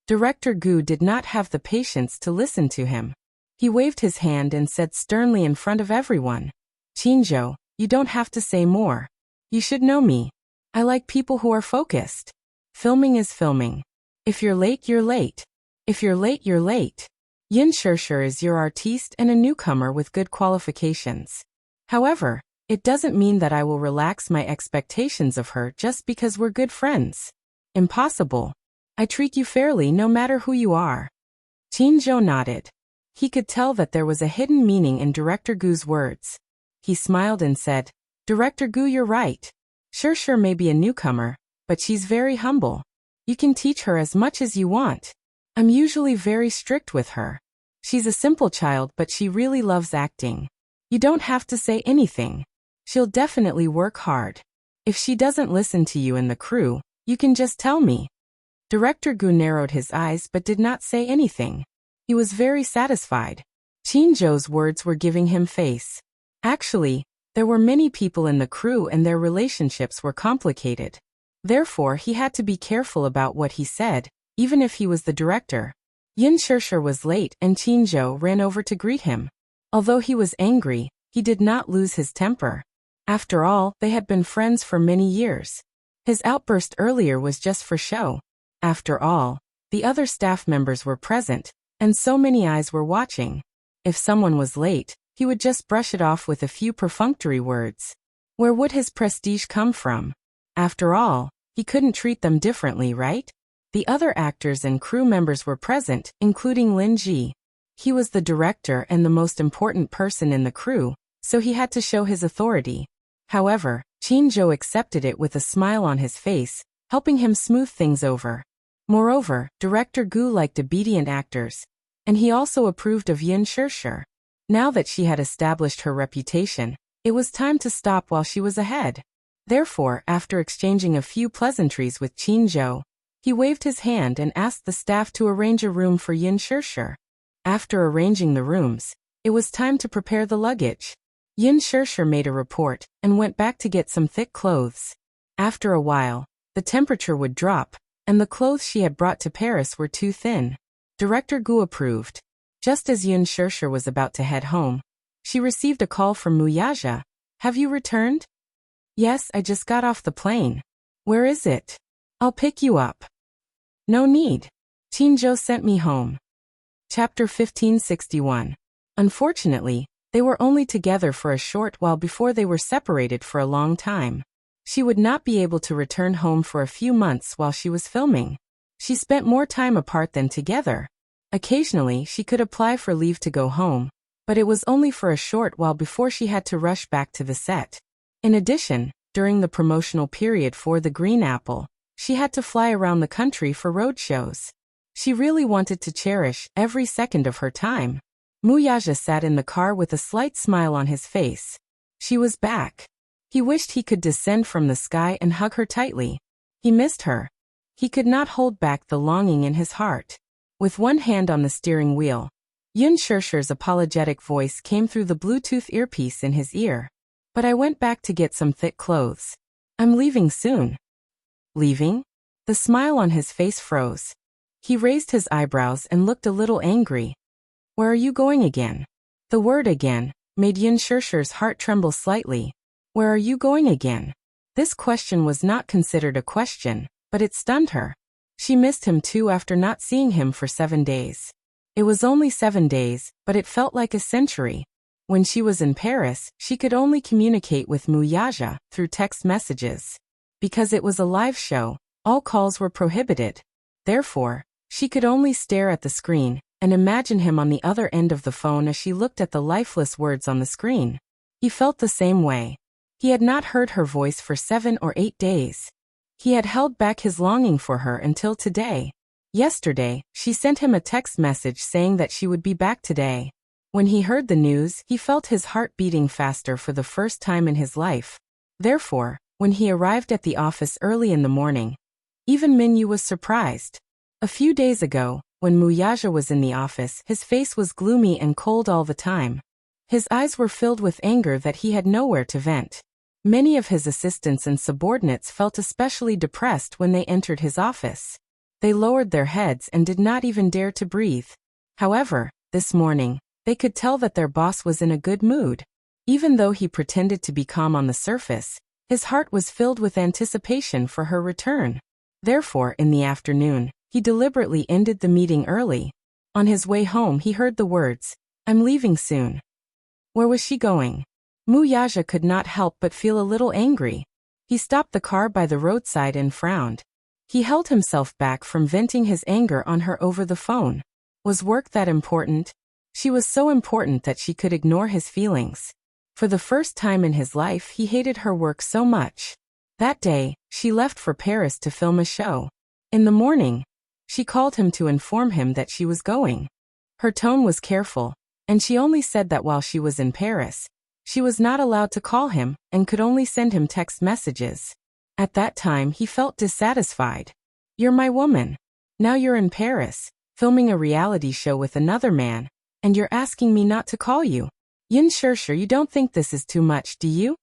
Director Gu did not have the patience to listen to him. He waved his hand and said sternly in front of everyone, Qinzhou, you don't have to say more. You should know me. I like people who are focused. Filming is filming. If you're late, you're late. If you're late, you're late. Yun Shirshir is your artiste and a newcomer with good qualifications. However, it doesn't mean that I will relax my expectations of her just because we're good friends. Impossible. I treat you fairly no matter who you are. Qinzhou nodded. He could tell that there was a hidden meaning in Director Gu's words. He smiled and said, Director Gu, you're right. Shirshir may be a newcomer, but she's very humble. You can teach her as much as you want. I'm usually very strict with her. She's a simple child, but she really loves acting. You don't have to say anything. She'll definitely work hard. If she doesn't listen to you and the crew, you can just tell me. Director Gu narrowed his eyes but did not say anything. He was very satisfied. Qinzhou's words were giving him face. Actually, there were many people in the crew and their relationships were complicated. Therefore, he had to be careful about what he said, even if he was the director. Yin Shishir was late and Qinzhou ran over to greet him. Although he was angry, he did not lose his temper. After all, they had been friends for many years. His outburst earlier was just for show. After all, the other staff members were present, and so many eyes were watching. If someone was late, he would just brush it off with a few perfunctory words. Where would his prestige come from? After all, he couldn't treat them differently, right? The other actors and crew members were present, including Lin Ji. He was the director and the most important person in the crew, so he had to show his authority. However, Qinzhou accepted it with a smile on his face, helping him smooth things over. Moreover, Director Gu liked obedient actors, and he also approved of Yin Shishir. Now that she had established her reputation, it was time to stop while she was ahead. Therefore, after exchanging a few pleasantries with Qinzhou, he waved his hand and asked the staff to arrange a room for Yin Shishir. After arranging the rooms, it was time to prepare the luggage. Yin Shishir made a report and went back to get some thick clothes. After a while, the temperature would drop, and the clothes she had brought to Paris were too thin. Director Gu approved. Just as Yin Shishir was about to head home, she received a call from Wuxia. Have you returned? Yes, I just got off the plane. Where is it? I'll pick you up. No need. Qinzhou sent me home. Chapter 1561. Unfortunately, they were only together for a short while before they were separated for a long time. She would not be able to return home for a few months while she was filming. She spent more time apart than together. Occasionally, she could apply for leave to go home, but it was only for a short while before she had to rush back to the set. In addition, during the promotional period for The Green Apple, she had to fly around the country for road shows. She really wanted to cherish every second of her time. Wuxia sat in the car with a slight smile on his face. She was back. He wished he could descend from the sky and hug her tightly. He missed her. He could not hold back the longing in his heart. With one hand on the steering wheel, Yin Shishir's apologetic voice came through the Bluetooth earpiece in his ear. But I went back to get some thick clothes. I'm leaving soon. Leaving? The smile on his face froze. He raised his eyebrows and looked a little angry. Where are you going again? The word again made Yin Shishir's heart tremble slightly. Where are you going again? This question was not considered a question, but it stunned her. She missed him too after not seeing him for 7 days. It was only 7 days, but it felt like a century. When she was in Paris, she could only communicate with Wuxia through text messages. Because it was a live show, all calls were prohibited. Therefore, she could only stare at the screen and imagine him on the other end of the phone as she looked at the lifeless words on the screen. He felt the same way. He had not heard her voice for 7 or 8 days. He had held back his longing for her until today. Yesterday, she sent him a text message saying that she would be back today. When he heard the news, he felt his heart beating faster for the first time in his life. Therefore, when he arrived at the office early in the morning, even Minyu was surprised. A few days ago, when Wuxia was in the office, his face was gloomy and cold all the time. His eyes were filled with anger that he had nowhere to vent. Many of his assistants and subordinates felt especially depressed when they entered his office. They lowered their heads and did not even dare to breathe. However, this morning, they could tell that their boss was in a good mood. Even though he pretended to be calm on the surface, his heart was filled with anticipation for her return. Therefore, in the afternoon, he deliberately ended the meeting early. On his way home, he heard the words, "I'm leaving soon." Where was she going? Wuxia could not help but feel a little angry. He stopped the car by the roadside and frowned. He held himself back from venting his anger on her over the phone. Was work that important? She was so important that she could ignore his feelings. For the first time in his life, he hated her work so much. That day, she left for Paris to film a show. In the morning, she called him to inform him that she was going. Her tone was careful, and she only said that while she was in Paris, She was not allowed to call him and could only send him text messages. At that time he felt dissatisfied. You're my woman. Now you're in Paris, filming a reality show with another man, and you're asking me not to call you. Yin Shirshir, you don't think this is too much, do you?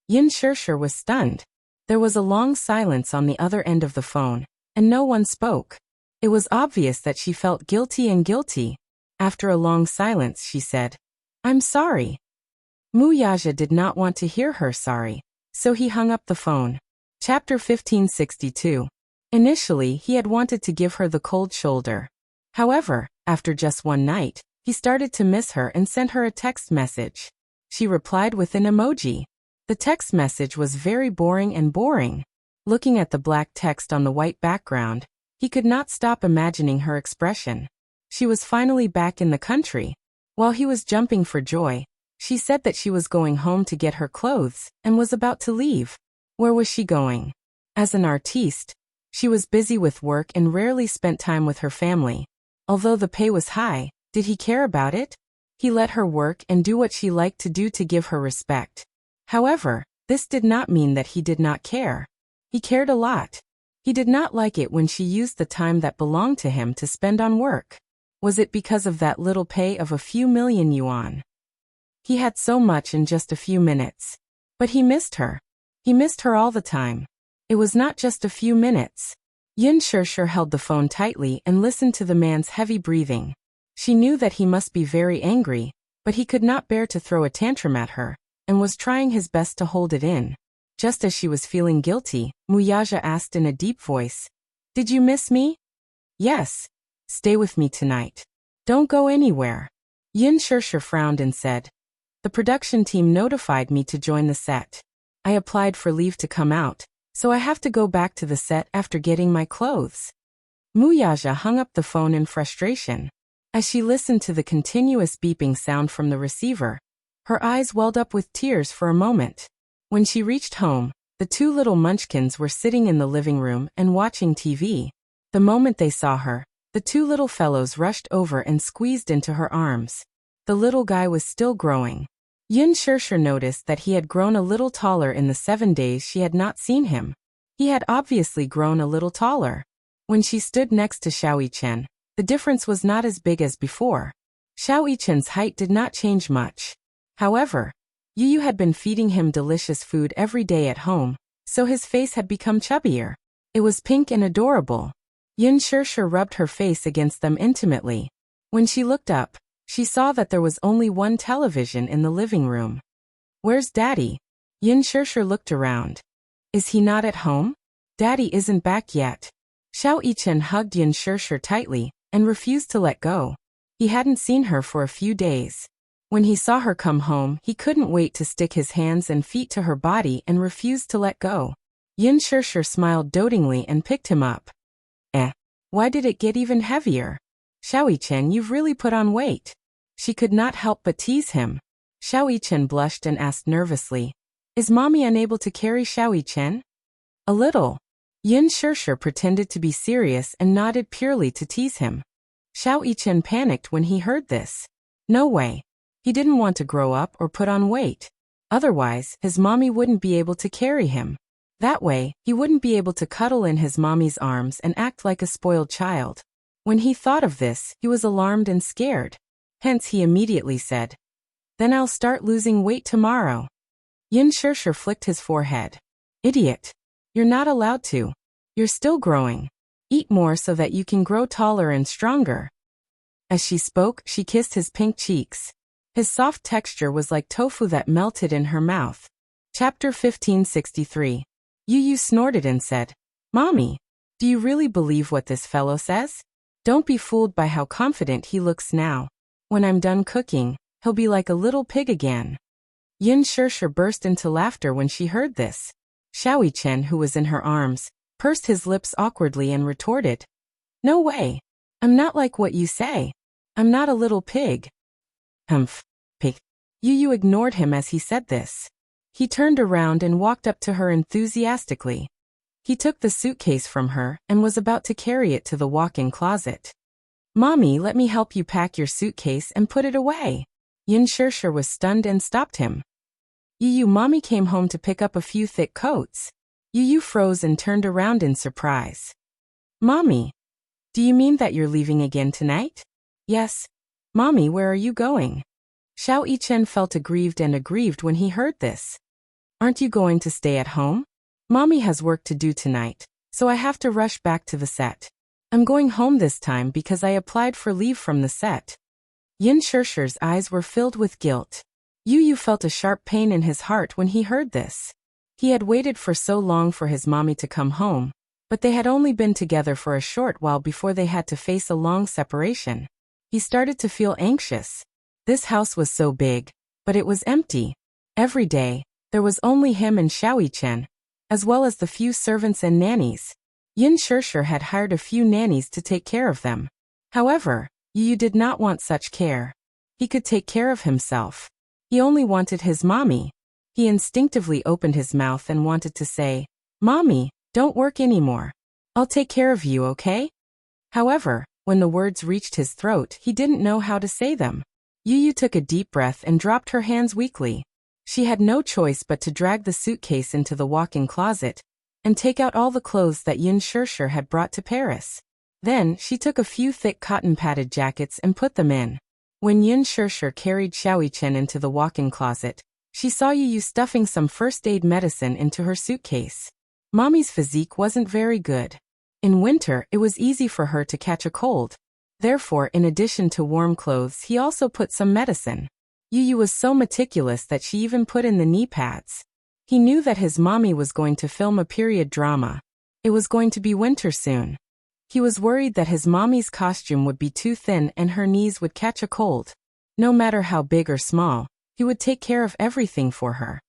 Yin Shirshir was stunned. There was a long silence on the other end of the phone, and no one spoke. It was obvious that she felt guilty and guilty. After a long silence, she said, I'm sorry. Wuxia did not want to hear her sorry, so he hung up the phone. Chapter 1562. Initially, he had wanted to give her the cold shoulder. However, after just one night, he started to miss her and sent her a text message. She replied with an emoji. The text message was very boring. Looking at the black text on the white background, he could not stop imagining her expression. She was finally back in the country. While he was jumping for joy, she said that she was going home to get her clothes and was about to leave. Where was she going? As an artiste, she was busy with work and rarely spent time with her family. Although the pay was high, did he care about it? He let her work and do what she liked to do to give her respect. However, this did not mean that he did not care. He cared a lot. He did not like it when she used the time that belonged to him to spend on work. Was it because of that little pay of a few million yuan? He had so much in just a few minutes. But he missed her. He missed her all the time. It was not just a few minutes. Yin Shirshir held the phone tightly and listened to the man's heavy breathing. She knew that he must be very angry, but he could not bear to throw a tantrum at her, and was trying his best to hold it in. Just as she was feeling guilty, Wuxia asked in a deep voice, Did you miss me? Yes. Stay with me tonight. Don't go anywhere. Yin Shirshir frowned and said, The production team notified me to join the set. I applied for leave to come out, so I have to go back to the set after getting my clothes. Wuxia hung up the phone in frustration. As she listened to the continuous beeping sound from the receiver, her eyes welled up with tears for a moment. When she reached home, the two little munchkins were sitting in the living room and watching TV. The moment they saw her, the two little fellows rushed over and squeezed into her arms. The little guy was still growing. Yin Shirshir noticed that he had grown a little taller in the 7 days she had not seen him. He had obviously grown a little taller. When she stood next to Xiao Yichen, the difference was not as big as before. Xiao Yichen's height did not change much. However, Yu had been feeding him delicious food every day at home, so his face had become chubbier. It was pink and adorable. Yin Shirshir rubbed her face against them intimately. When she looked up, she saw that there was only one television in the living room. Where's Daddy? Yin Shirshir looked around. Is he not at home? Daddy isn't back yet. Xiao Yichen hugged Yin Shirshir tightly and refused to let go. He hadn't seen her for a few days. When he saw her come home, he couldn't wait to stick his hands and feet to her body and refused to let go. Yin Shirshir smiled dotingly and picked him up. Why did it get even heavier? Xiao Yichen, you've really put on weight. She could not help but tease him. Xiao Yichen blushed and asked nervously, Is Mommy unable to carry Xiao Yichen? A little. Yin Shirshir pretended to be serious and nodded purely to tease him. Xiao Yichen panicked when he heard this. No way. He didn't want to grow up or put on weight. Otherwise, his mommy wouldn't be able to carry him. That way, he wouldn't be able to cuddle in his mommy's arms and act like a spoiled child. When he thought of this, he was alarmed and scared. Hence he immediately said, Then I'll start losing weight tomorrow. Yin Shirshir flicked his forehead. Idiot. You're not allowed to. You're still growing. Eat more so that you can grow taller and stronger. As she spoke, she kissed his pink cheeks. His soft texture was like tofu that melted in her mouth. Chapter 1563. Yu snorted and said, Mommy, do you really believe what this fellow says? Don't be fooled by how confident he looks now. When I'm done cooking, he'll be like a little pig again. Yin Shirshir burst into laughter when she heard this. Xiao Yichen, who was in her arms, pursed his lips awkwardly and retorted, No way. I'm not like what you say. I'm not a little pig. Humph. Pig. Yu ignored him as he said this. He turned around and walked up to her enthusiastically. He took the suitcase from her and was about to carry it to the walk-in closet. Mommy, let me help you pack your suitcase and put it away. Yin Shirshir was stunned and stopped him. Yu, Mommy came home to pick up a few thick coats. Yu froze and turned around in surprise. Mommy, do you mean that you're leaving again tonight? Yes. Mommy, where are you going? Xiao Yichen felt aggrieved when he heard this. Aren't you going to stay at home? Mommy has work to do tonight, so I have to rush back to the set. I'm going home this time because I applied for leave from the set. Yin Shirshir's eyes were filled with guilt. Yu felt a sharp pain in his heart when he heard this. He had waited for so long for his mommy to come home, but they had only been together for a short while before they had to face a long separation. He started to feel anxious. This house was so big, but it was empty. Every day, there was only him and Xiao Yichen, as well as the few servants and nannies. Yin Shirshir had hired a few nannies to take care of them. However, Yu did not want such care. He could take care of himself. He only wanted his mommy. He instinctively opened his mouth and wanted to say, "Mommy, don't work anymore. I'll take care of you, okay?" However, when the words reached his throat, he didn't know how to say them. Yu took a deep breath and dropped her hands weakly. She had no choice but to drag the suitcase into the walk-in closet and take out all the clothes that Yin Shirshir had brought to Paris. Then, she took a few thick cotton-padded jackets and put them in. When Yin Shirshir carried Xiao Yichen into the walk-in closet, she saw Yu stuffing some first-aid medicine into her suitcase. Mommy's physique wasn't very good. In winter, it was easy for her to catch a cold. Therefore, in addition to warm clothes, he also put some medicine. Yu was so meticulous that she even put in the knee pads. He knew that his mommy was going to film a period drama. It was going to be winter soon. He was worried that his mommy's costume would be too thin and her knees would catch a cold. No matter how big or small, he would take care of everything for her.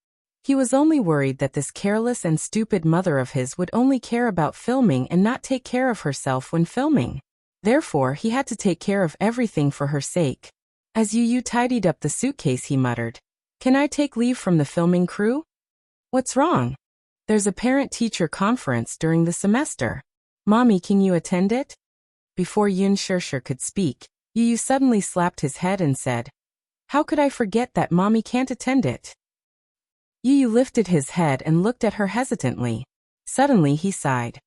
He was only worried that this careless and stupid mother of his would only care about filming and not take care of herself when filming. Therefore, he had to take care of everything for her sake. As Yu tidied up the suitcase, he muttered, "Can I take leave from the filming crew?" "What's wrong?" "There's a parent-teacher conference during the semester. Mommy, can you attend it?" Before Yin Shirshir could speak, Yu suddenly slapped his head and said, "How could I forget that Mommy can't attend it?" Yu lifted his head and looked at her hesitantly. Suddenly he sighed.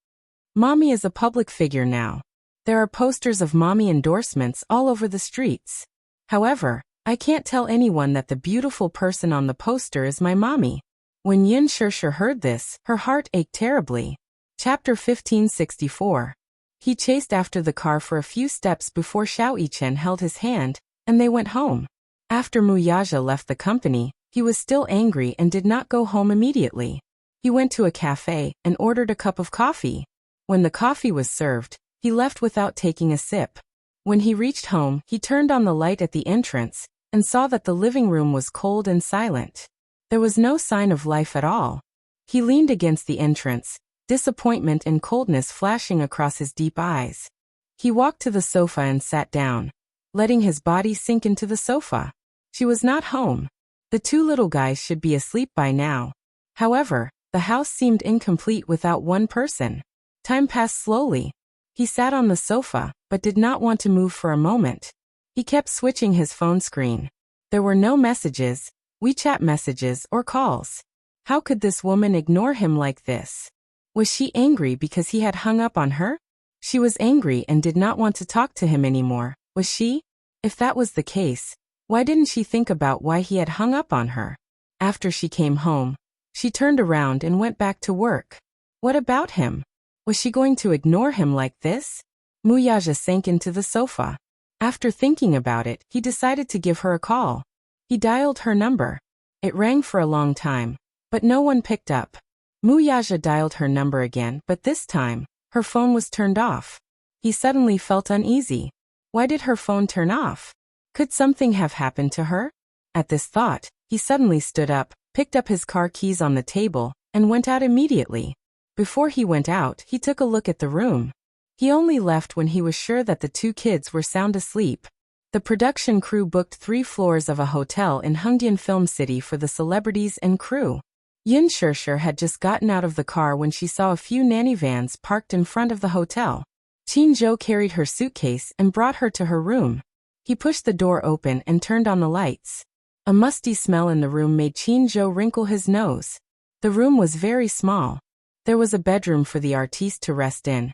"Mommy is a public figure now. There are posters of Mommy endorsements all over the streets. However, I can't tell anyone that the beautiful person on the poster is my mommy." When Yin Shirshir heard this, her heart ached terribly. Chapter 1564. He chased after the car for a few steps before Xiao Yichen held his hand, and they went home. After Muyaja left the company, he was still angry and did not go home immediately. He went to a cafe and ordered a cup of coffee. When the coffee was served, he left without taking a sip. When he reached home, he turned on the light at the entrance and saw that the living room was cold and silent. There was no sign of life at all. He leaned against the entrance, disappointment and coldness flashing across his deep eyes. He walked to the sofa and sat down, letting his body sink into the sofa. She was not home. The two little guys should be asleep by now. However, the house seemed incomplete without one person. Time passed slowly. He sat on the sofa, but did not want to move for a moment. He kept switching his phone screen. There were no messages, WeChat messages, or calls. How could this woman ignore him like this? Was she angry because he had hung up on her? She was angry and did not want to talk to him anymore, was she? If that was the case, why didn't she think about why he had hung up on her? After she came home, she turned around and went back to work. What about him? Was she going to ignore him like this? Muyaja sank into the sofa. After thinking about it, he decided to give her a call. He dialed her number. It rang for a long time, but no one picked up. Muyaja dialed her number again, but this time, her phone was turned off. He suddenly felt uneasy. Why did her phone turn off? Could something have happened to her? At this thought, he suddenly stood up, picked up his car keys on the table, and went out immediately. Before he went out, he took a look at the room. He only left when he was sure that the two kids were sound asleep. The production crew booked 3 floors of a hotel in Hongdian Film City for the celebrities and crew. Yin Shirshir had just gotten out of the car when she saw a few nanny vans parked in front of the hotel. Qin Zhou carried her suitcase and brought her to her room. He pushed the door open and turned on the lights. A musty smell in the room made Qin wrinkle his nose. The room was very small. There was a bedroom for the artiste to rest in,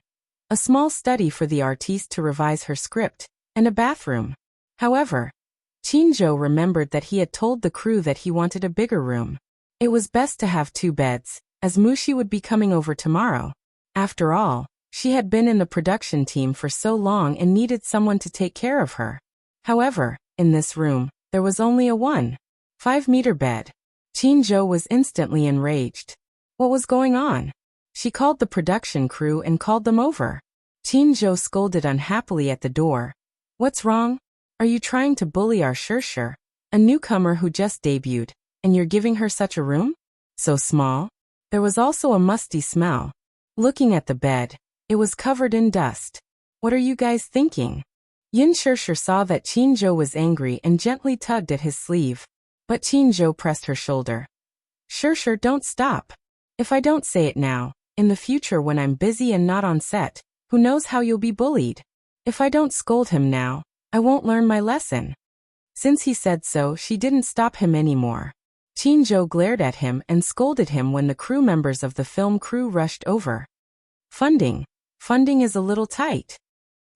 a small study for the artiste to revise her script, and a bathroom. However, Qin remembered that he had told the crew that he wanted a bigger room. It was best to have 2 beds, as Mushi would be coming over tomorrow. After all, she had been in the production team for so long and needed someone to take care of her. However, in this room, there was only a 1.5-meter bed. Qin was instantly enraged. What was going on? She called the production crew and called them over. Qin scolded unhappily at the door. What's wrong? Are you trying to bully our Shusher, a newcomer who just debuted, and you're giving her such a room? So small? There was also a musty smell. Looking at the bed, it was covered in dust. What are you guys thinking? Yin Shusher saw that Qin was angry and gently tugged at his sleeve. But Qin pressed her shoulder. Shusher, don't stop. If I don't say it now, in the future when I'm busy and not on set, who knows how you'll be bullied? If I don't scold him now, I won't learn my lesson. Since he said so, she didn't stop him anymore. Qin glared at him and scolded him when the crew members of the film crew rushed over. Funding is a little tight.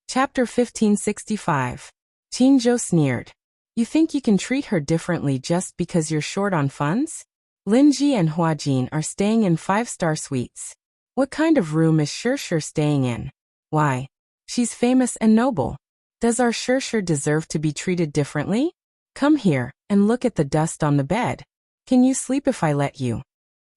Chapter 1565. Qin sneered. You think you can treat her differently just because you're short on funds? Linji and Huajin are staying in 5-star suites. What kind of room is Shusher staying in? Why? She's famous and noble. Does our Shusher deserve to be treated differently? Come here and look at the dust on the bed. Can you sleep if I let you?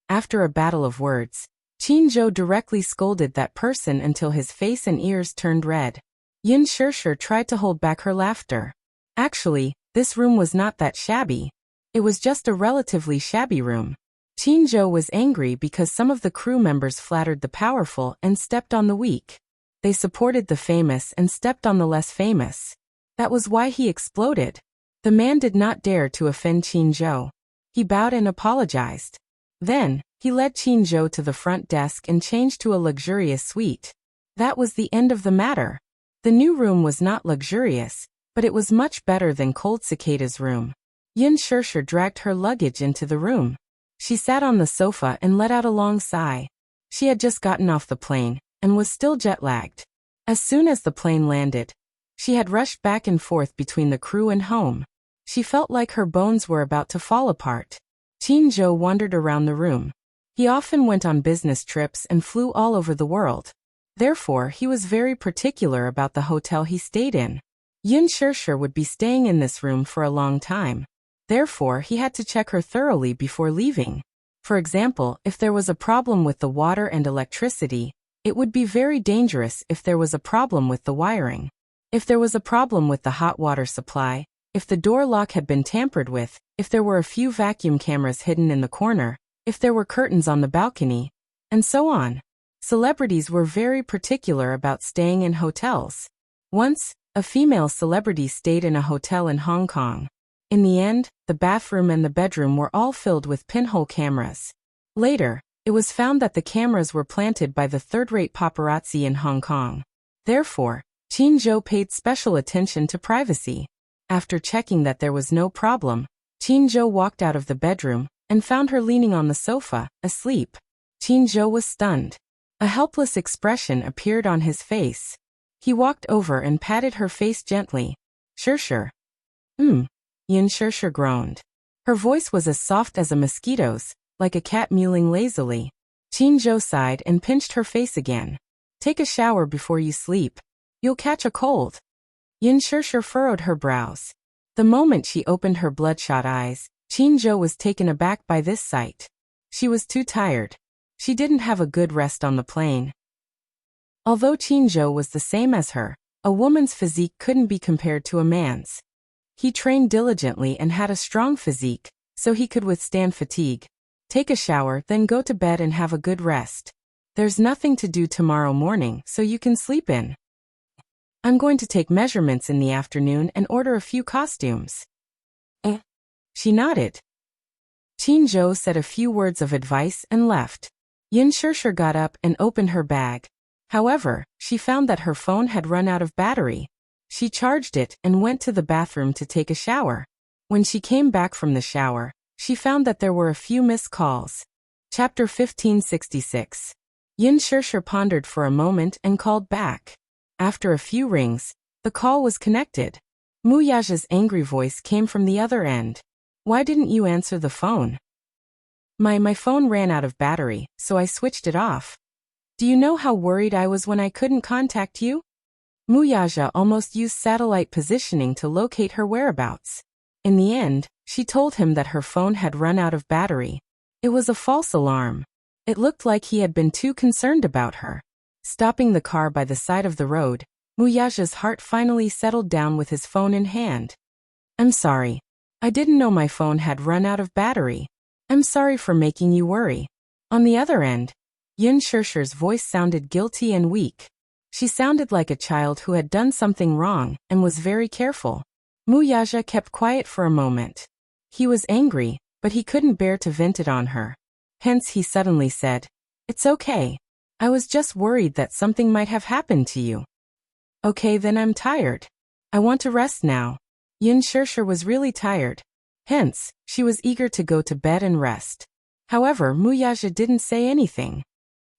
After a battle of words, Qin directly scolded that person until his face and ears turned red. Yin Shusher tried to hold back her laughter. Actually, this room was not that shabby. It was just a relatively shabby room. Qin was angry because some of the crew members flattered the powerful and stepped on the weak. They supported the famous and stepped on the less famous. That was why he exploded. The man did not dare to offend Qin. He bowed and apologized. Then, he led Qin to the front desk and changed to a luxurious suite. That was the end of the matter. The new room was not luxurious, but it was much better than Cold Cicada's room. Yin Shusher dragged her luggage into the room. She sat on the sofa and let out a long sigh. She had just gotten off the plane, and was still jet-lagged. As soon as the plane landed, she had rushed back and forth between the crew and home. She felt like her bones were about to fall apart. Qin wandered around the room. He often went on business trips and flew all over the world. Therefore, he was very particular about the hotel he stayed in. Yin Shusher would be staying in this room for a long time. Therefore, he had to check her thoroughly before leaving. For example, if there was a problem with the water and electricity, it would be very dangerous if there was a problem with the wiring. If there was a problem with the hot water supply, if the door lock had been tampered with, if there were a few vacuum cameras hidden in the corner, if there were curtains on the balcony, and so on. Celebrities were very particular about staying in hotels. Once, a female celebrity stayed in a hotel in Hong Kong. In the end, the bathroom and the bedroom were all filled with pinhole cameras. Later, it was found that the cameras were planted by the third-rate paparazzi in Hong Kong. Therefore, Qin paid special attention to privacy. After checking that there was no problem, Qin walked out of the bedroom and found her leaning on the sofa, asleep. Qin was stunned. A helpless expression appeared on his face. He walked over and patted her face gently. Shusher. Yin Shusher groaned. Her voice was as soft as a mosquito's, like a cat mewing lazily. Qin sighed and pinched her face again. Take a shower before you sleep. You'll catch a cold. Yin Shusher furrowed her brows. The moment she opened her bloodshot eyes, Qin was taken aback by this sight. She was too tired. She didn't have a good rest on the plane. Although Qin was the same as her, a woman's physique couldn't be compared to a man's. He trained diligently and had a strong physique, so he could withstand fatigue. Take a shower, then go to bed and have a good rest. There's nothing to do tomorrow morning, so you can sleep in. I'm going to take measurements in the afternoon and order a few costumes. She nodded. Qin said a few words of advice and left. Yin Shusher got up and opened her bag. However, she found that her phone had run out of battery. She charged it and went to the bathroom to take a shower. When she came back from the shower, she found that there were a few missed calls. Chapter 1566. Yin Shirshir pondered for a moment and called back. After a few rings, the call was connected. Mu Yaja's angry voice came from the other end. Why didn't you answer the phone? My phone ran out of battery, so I switched it off. Do you know how worried I was when I couldn't contact you? Mu Yaja almost used satellite positioning to locate her whereabouts. In the end, she told him that her phone had run out of battery. It was a false alarm. It looked like he had been too concerned about her. Stopping the car by the side of the road, Mu Yaja's heart finally settled down with his phone in hand. I'm sorry. I didn't know my phone had run out of battery. I'm sorry for making you worry. On the other end, Yin Shirshir's voice sounded guilty and weak. She sounded like a child who had done something wrong and was very careful. Mu Yaja kept quiet for a moment. He was angry, but he couldn't bear to vent it on her. Hence he suddenly said, It's okay. I was just worried that something might have happened to you. Okay, then I'm tired. I want to rest now. Yin Shirshir was really tired. Hence, she was eager to go to bed and rest. However, Mu Yaja didn't say anything.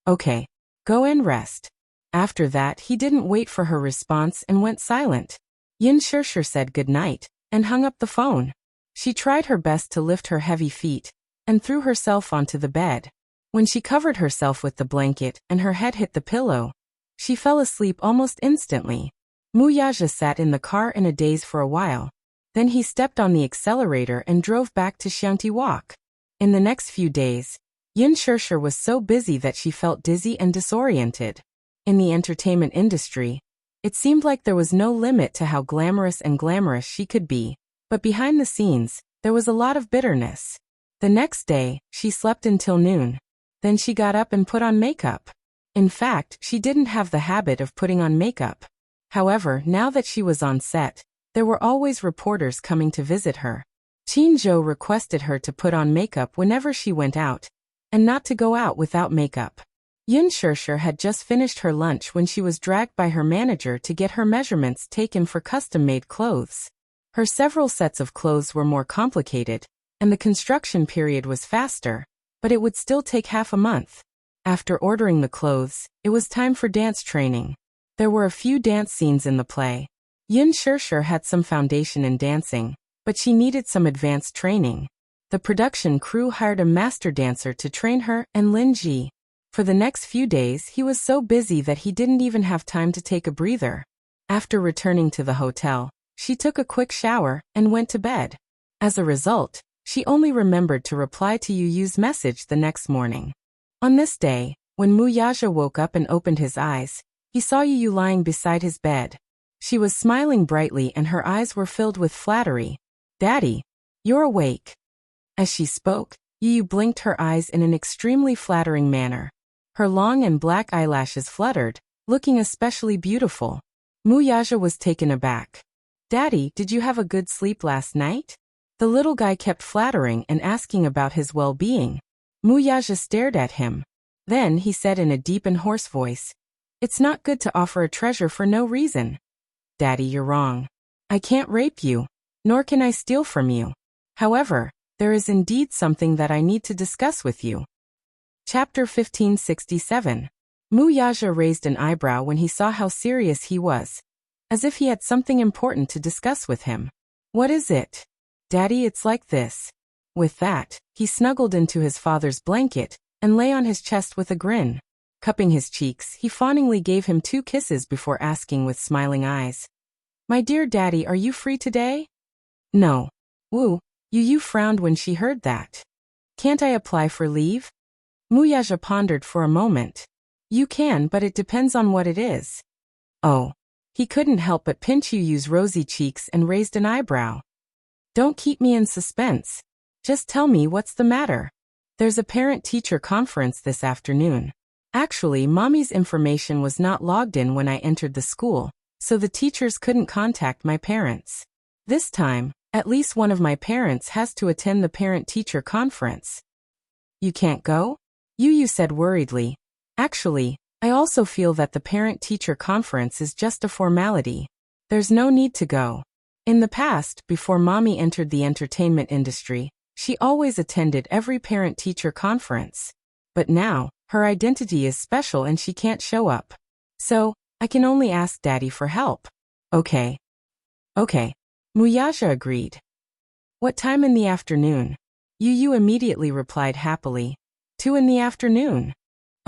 Okay, go and rest. After that, he didn't wait for her response and went silent. Yin Shirshir said goodnight and hung up the phone. She tried her best to lift her heavy feet and threw herself onto the bed. When she covered herself with the blanket and her head hit the pillow, she fell asleep almost instantly. Mu Yaja sat in the car in a daze for a while. Then he stepped on the accelerator and drove back to Xiangti Walk. In the next few days, Yin Shirshir was so busy that she felt dizzy and disoriented. In the entertainment industry, it seemed like there was no limit to how glamorous she could be, but behind the scenes, there was a lot of bitterness. The next day, she slept until noon. Then she got up and put on makeup. In fact, she didn't have the habit of putting on makeup. However, now that she was on set, there were always reporters coming to visit her. Qin Zhou requested her to put on makeup whenever she went out, and not to go out without makeup. Yin Shirshir had just finished her lunch when she was dragged by her manager to get her measurements taken for custom-made clothes. Her several sets of clothes were more complicated, and the construction period was faster, but it would still take half a month. After ordering the clothes, it was time for dance training. There were a few dance scenes in the play. Yin Shirshir had some foundation in dancing, but she needed some advanced training. The production crew hired a master dancer to train her and Lin Ji. For the next few days he was so busy that he didn't even have time to take a breather. After returning to the hotel, she took a quick shower and went to bed. As a result, she only remembered to reply to Yu's message the next morning. On this day, when Mu Yaja woke up and opened his eyes, he saw Yu lying beside his bed. She was smiling brightly and her eyes were filled with flattery. Daddy, you're awake. As she spoke, Yu blinked her eyes in an extremely flattering manner. Her long and black eyelashes fluttered, looking especially beautiful. Mu Yaja was taken aback. Daddy, did you have a good sleep last night? The little guy kept flattering and asking about his well-being. Mu Yaja stared at him. Then he said in a deep and hoarse voice, It's not good to offer a treasure for no reason. Daddy, you're wrong. I can't rape you, nor can I steal from you. However, there is indeed something that I need to discuss with you. Chapter 1567. Mu Yaja raised an eyebrow when he saw how serious he was, as if he had something important to discuss with him. What is it? Daddy, it's like this. With that, he snuggled into his father's blanket and lay on his chest with a grin. Cupping his cheeks, he fawningly gave him 2 kisses before asking with smiling eyes, My dear daddy, are you free today? No. Yu frowned when she heard that. Can't I apply for leave? Mu Yaja pondered for a moment. You can, but it depends on what it is. Oh. He couldn't help but pinch Yu's rosy cheeks and raised an eyebrow. Don't keep me in suspense. Just tell me what's the matter. There's a parent-teacher conference this afternoon. Actually, Mommy's information was not logged in when I entered the school, so the teachers couldn't contact my parents. This time, at least one of my parents has to attend the parent-teacher conference. You can't go? Yu said worriedly. Actually, I also feel that the parent-teacher conference is just a formality. There's no need to go. In the past, before Mommy entered the entertainment industry, she always attended every parent-teacher conference. But now, her identity is special and she can't show up. So, I can only ask Daddy for help. Okay. Okay. Muyaja agreed. What time in the afternoon? Yu immediately replied happily. 2 in the afternoon.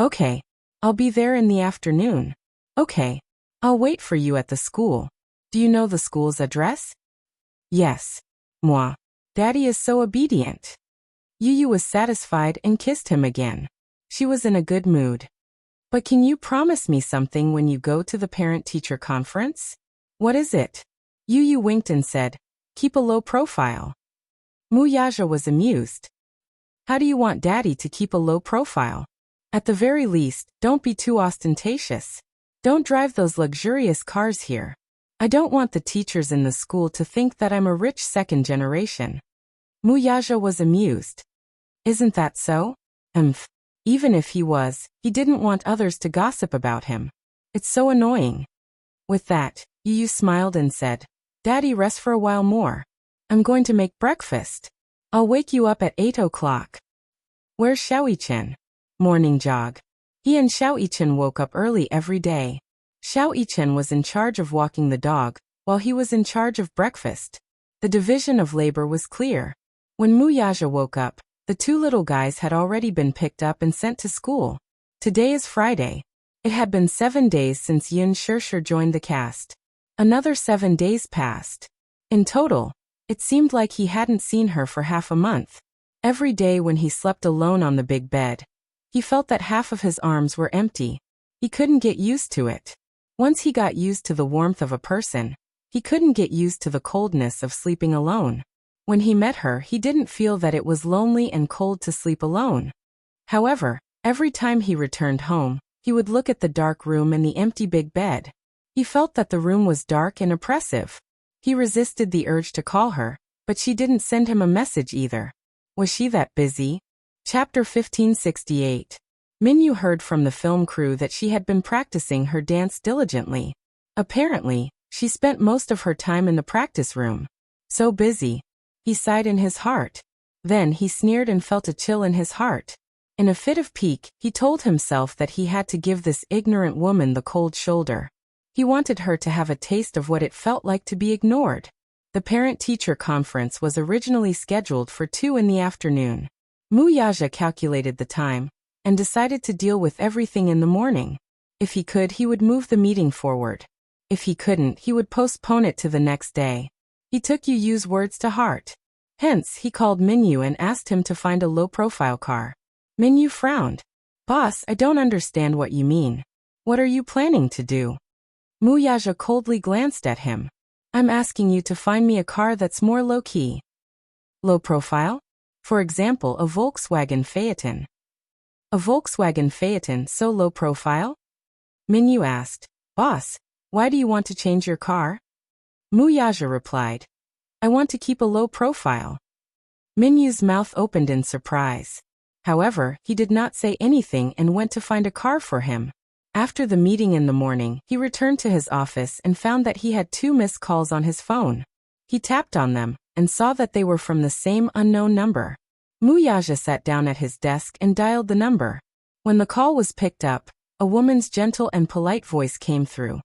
Okay. I'll be there in the afternoon. Okay. I'll wait for you at the school. Do you know the school's address? Yes. Moi. Daddy is so obedient. Yu was satisfied and kissed him again. She was in a good mood. But can you promise me something when you go to the parent-teacher conference? What is it? Yu winked and said, keep a low profile. Muyaja was amused. How do you want Daddy to keep a low profile? At the very least, don't be too ostentatious. Don't drive those luxurious cars here. I don't want the teachers in the school to think that I'm a rich second generation. Muyaja was amused. Isn't that so? Even if he was, he didn't want others to gossip about him. It's so annoying. With that, Yu smiled and said, Daddy, rest for a while more. I'm going to make breakfast. I'll wake you up at 8 o'clock. Where's Xiao-Yichen? Morning jog. He and Xiao-Yichen woke up early every day. Xiao-Yichen was in charge of walking the dog, while he was in charge of breakfast. The division of labor was clear. When Muyaja woke up, the 2 little guys had already been picked up and sent to school. Today is Friday. It had been 7 days since Yun Shirshir joined the cast. Another 7 days passed. In total, it seemed like he hadn't seen her for half a month. Every day when he slept alone on the big bed, he felt that half of his arms were empty. He couldn't get used to it. Once he got used to the warmth of a person, he couldn't get used to the coldness of sleeping alone. When he met her, he didn't feel that it was lonely and cold to sleep alone. However, every time he returned home, he would look at the dark room and the empty big bed. He felt that the room was dark and oppressive. He resisted the urge to call her, but she didn't send him a message either. Was she that busy? Chapter 1568. Minyu heard from the film crew that she had been practicing her dance diligently. Apparently, she spent most of her time in the practice room. So busy. He sighed in his heart. Then he sneered and felt a chill in his heart. In a fit of pique, he told himself that he had to give this ignorant woman the cold shoulder. He wanted her to have a taste of what it felt like to be ignored. The parent-teacher conference was originally scheduled for 2 in the afternoon. Muyaja calculated the time and decided to deal with everything in the morning. If he could, he would move the meeting forward. If he couldn't, he would postpone it to the next day. He took Yu's words to heart. Hence, he called Minyu and asked him to find a low-profile car. Minyu frowned. Boss, I don't understand what you mean. What are you planning to do? Muyaja coldly glanced at him. I'm asking you to find me a car that's more low-key. Low-profile? For example, a Volkswagen Phaeton. A Volkswagen Phaeton so low-profile? Minyu asked. Boss, why do you want to change your car? Muyaja replied. I want to keep a low profile. Minyu's mouth opened in surprise. However, he did not say anything and went to find a car for him. After the meeting in the morning, he returned to his office and found that he had 2 missed calls on his phone. He tapped on them and saw that they were from the same unknown number. Muyaja sat down at his desk and dialed the number. When the call was picked up, a woman's gentle and polite voice came through.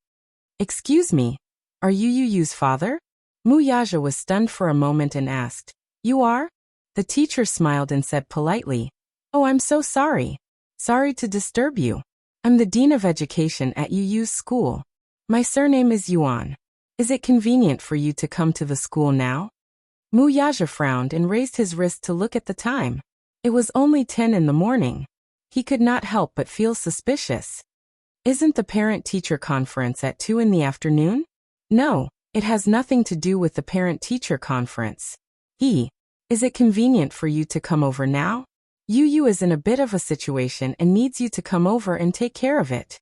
Excuse me. Are you Yu's father? Muyaja was stunned for a moment and asked, You are? The teacher smiled and said politely, Oh, I'm so sorry. Sorry to disturb you. I'm the Dean of Education at Yu's school. My surname is Yuan. Is it convenient for you to come to the school now? Muyaja frowned and raised his wrist to look at the time. It was only 10 in the morning. He could not help but feel suspicious. Isn't the parent-teacher conference at 2 in the afternoon? No, it has nothing to do with the parent-teacher conference. Is it convenient for you to come over now? Yu is in a bit of a situation and needs you to come over and take care of it.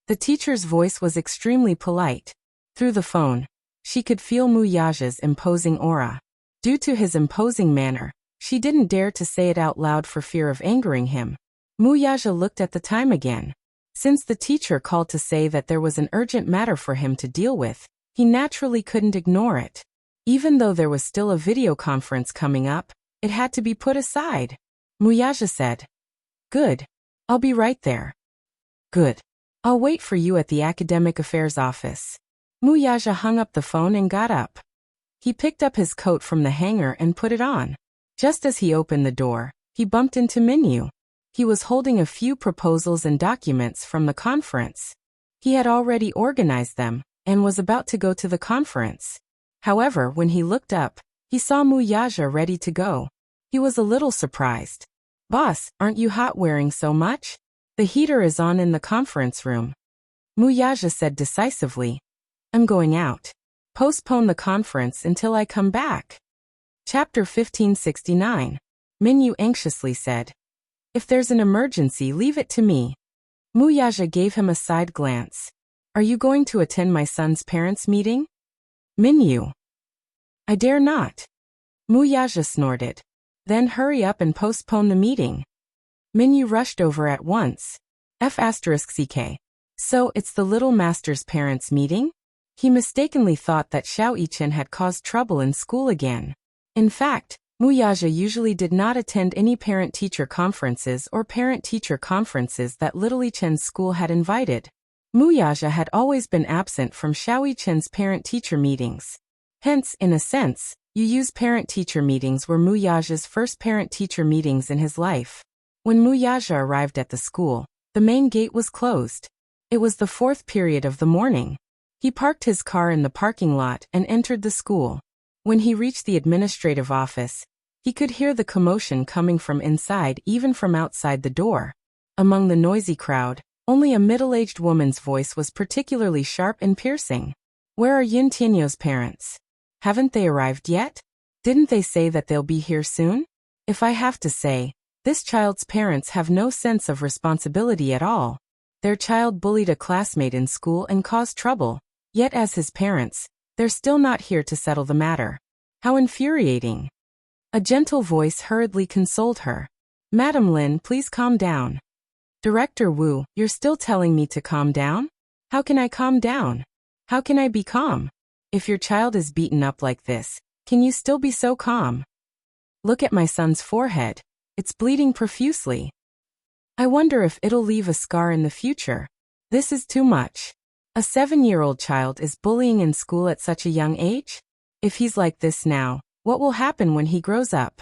The teacher's voice was extremely polite. Through the phone, she could feel Muyaja's imposing aura. Due to his imposing manner, she didn't dare to say it out loud for fear of angering him. Muyaja looked at the time again. Since the teacher called to say that there was an urgent matter for him to deal with, he naturally couldn't ignore it. Even though there was still a video conference coming up, it had to be put aside. Wuxia said. Good. I'll be right there. Good. I'll wait for you at the Academic Affairs office. Wuxia hung up the phone and got up. He picked up his coat from the hanger and put it on. Just as he opened the door, he bumped into Minyu. He was holding a few proposals and documents from the conference. He had already organized them and was about to go to the conference. However, when he looked up, he saw Wuxia ready to go. He was a little surprised. Boss, aren't you hot wearing so much? The heater is on in the conference room. Wuxia said decisively. I'm going out. Postpone the conference until I come back. Chapter 1569. Minyu anxiously said. If there's an emergency, leave it to me. Wuxia gave him a side glance. Are you going to attend my son's parents' meeting? Minyu. I dare not. Wuxia snorted. Then hurry up and postpone the meeting. Minyu rushed over at once. F***ck. So it's the little master's parents' meeting? He mistakenly thought that Xiao Yichen had caused trouble in school again. In fact, Wuxia usually did not attend any parent-teacher conferences or parent-teacher conferences that Little Yichen's school had invited. Wuxia had always been absent from Xiao Yichen's parent-teacher meetings. Hence, in a sense, parent-teacher meetings were Wuxia's first parent-teacher meetings in his life. When Wuxia arrived at the school, the main gate was closed. It was the 4th period of the morning. He parked his car in the parking lot and entered the school. When he reached the administrative office, he could hear the commotion coming from inside, even from outside the door. Among the noisy crowd, only a middle-aged woman's voice was particularly sharp and piercing. Where are Yun Tianyo's parents? Haven't they arrived yet? Didn't they say that they'll be here soon? If I have to say, this child's parents have no sense of responsibility at all. Their child bullied a classmate in school and caused trouble. Yet as his parents, they're still not here to settle the matter. How infuriating. A gentle voice hurriedly consoled her. Madam Lin, please calm down. Director Wu, you're still telling me to calm down? How can I calm down? How can I be calm? If your child is beaten up like this, can you still be so calm? Look at my son's forehead. It's bleeding profusely. I wonder if it'll leave a scar in the future. This is too much. A 7-year-old child is bullying in school at such a young age? If he's like this now, what will happen when he grows up?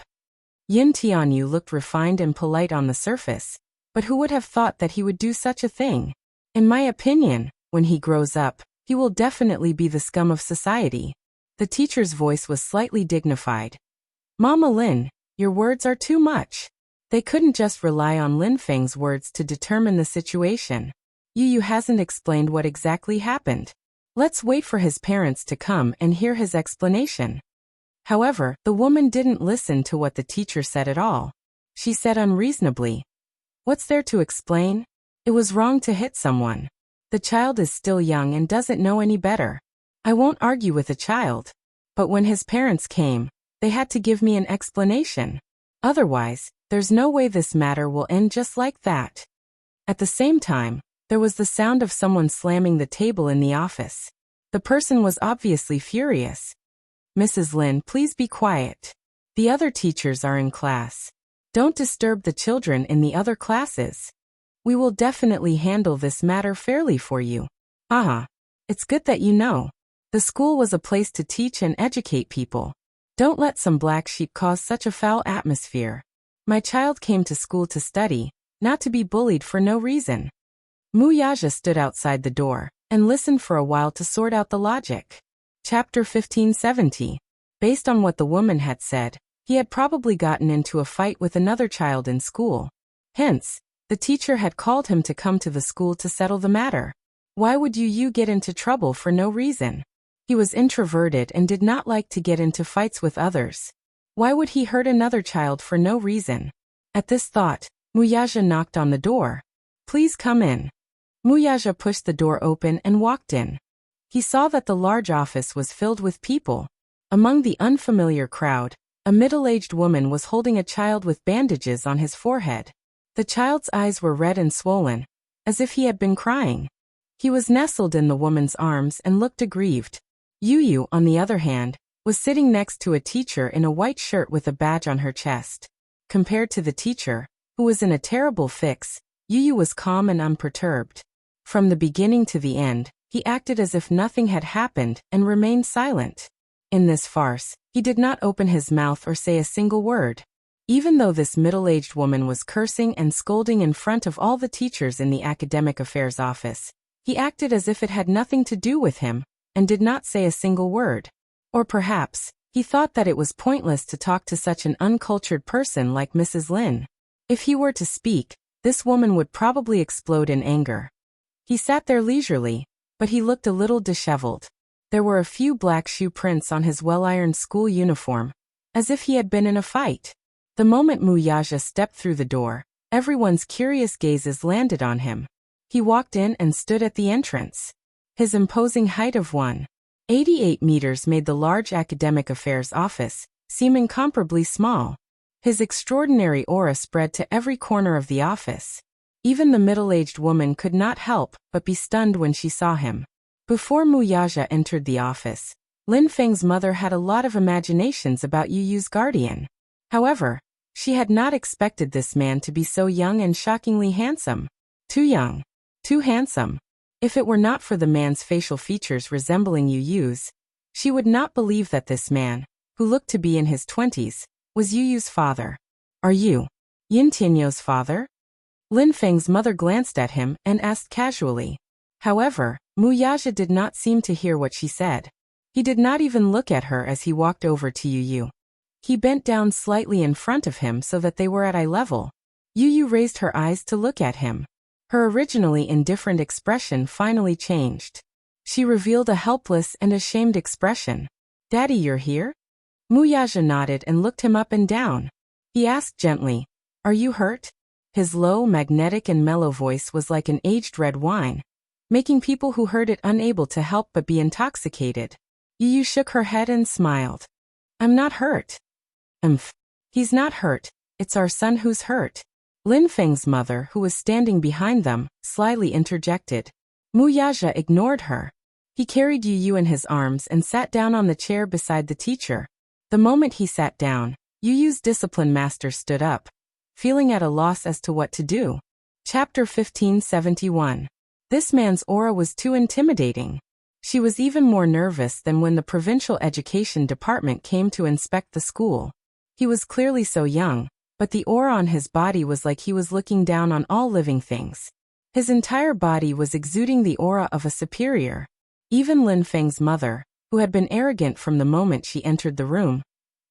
Yun Tianyu looked refined and polite on the surface, but who would have thought that he would do such a thing? In my opinion, when he grows up, he will definitely be the scum of society. The teacher's voice was slightly dignified. Mama Lin, your words are too much. They couldn't just rely on Lin Feng's words to determine the situation. Yu hasn't explained what exactly happened. Let's wait for his parents to come and hear his explanation. However, the woman didn't listen to what the teacher said at all. She said unreasonably, what's there to explain? It was wrong to hit someone. The child is still young and doesn't know any better. I won't argue with a child. But when his parents came, they had to give me an explanation. Otherwise, there's no way this matter will end just like that. At the same time, there was the sound of someone slamming the table in the office. The person was obviously furious. Mrs. Lin, please be quiet. The other teachers are in class. Don't disturb the children in the other classes. We will definitely handle this matter fairly for you. It's good that you know. The school was a place to teach and educate people. Don't let some black sheep cause such a foul atmosphere. My child came to school to study, not to be bullied for no reason. Wuxia stood outside the door and listened for a while to sort out the logic. Chapter 1570. Based on what the woman had said, he had probably gotten into a fight with another child in school. Hence, the teacher had called him to come to the school to settle the matter. Why would you get into trouble for no reason? He was introverted and did not like to get into fights with others. Why would he hurt another child for no reason? At this thought, Wuxia knocked on the door. Please come in. Wuxia pushed the door open and walked in. He saw that the large office was filled with people. Among the unfamiliar crowd, a middle-aged woman was holding a child with bandages on his forehead. The child's eyes were red and swollen, as if he had been crying. He was nestled in the woman's arms and looked aggrieved. Yu, on the other hand, was sitting next to a teacher in a white shirt with a badge on her chest. Compared to the teacher, who was in a terrible fix, Yu was calm and unperturbed. From the beginning to the end, he acted as if nothing had happened and remained silent. In this farce, he did not open his mouth or say a single word. Even though this middle-aged woman was cursing and scolding in front of all the teachers in the academic affairs office, he acted as if it had nothing to do with him, and did not say a single word. Or perhaps, he thought that it was pointless to talk to such an uncultured person like Mrs. Lin. If he were to speak, this woman would probably explode in anger. He sat there leisurely, but he looked a little disheveled. There were a few black shoe prints on his well-ironed school uniform, as if he had been in a fight. The moment Wuxia stepped through the door, everyone's curious gazes landed on him. He walked in and stood at the entrance. His imposing height of 1.88 meters made the large academic affairs office seem incomparably small. His extraordinary aura spread to every corner of the office. Even the middle-aged woman could not help but be stunned when she saw him. Before Wuxia entered the office, Lin Feng's mother had a lot of imaginations about Yu's guardian. However, she had not expected this man to be so young and shockingly handsome. Too young. Too handsome. If it were not for the man's facial features resembling Yu's, she would not believe that this man, who looked to be in his 20s, was Yu's father. Are you Yin Tianyou's father? Lin Feng's mother glanced at him and asked casually. However, Wuxia did not seem to hear what she said. He did not even look at her as he walked over to Yu. He bent down slightly in front of him so that they were at eye level. Yu raised her eyes to look at him. Her originally indifferent expression finally changed. She revealed a helpless and ashamed expression. Daddy, you're here? Wuxia nodded and looked him up and down. He asked gently, Are you hurt? His low, magnetic and mellow voice was like an aged red wine, making people who heard it unable to help but be intoxicated. Yu shook her head and smiled. I'm not hurt. He's not hurt, it's our son who's hurt. Lin Feng's mother, who was standing behind them, slyly interjected. Wuxia ignored her. He carried Yu in his arms and sat down on the chair beside the teacher. The moment he sat down, Yu's discipline master stood up, feeling at a loss as to what to do. Chapter 1571. This man's aura was too intimidating. She was even more nervous than when the provincial education department came to inspect the school. He was clearly so young, but the aura on his body was like he was looking down on all living things. His entire body was exuding the aura of a superior. Even Lin Feng's mother, who had been arrogant from the moment she entered the room,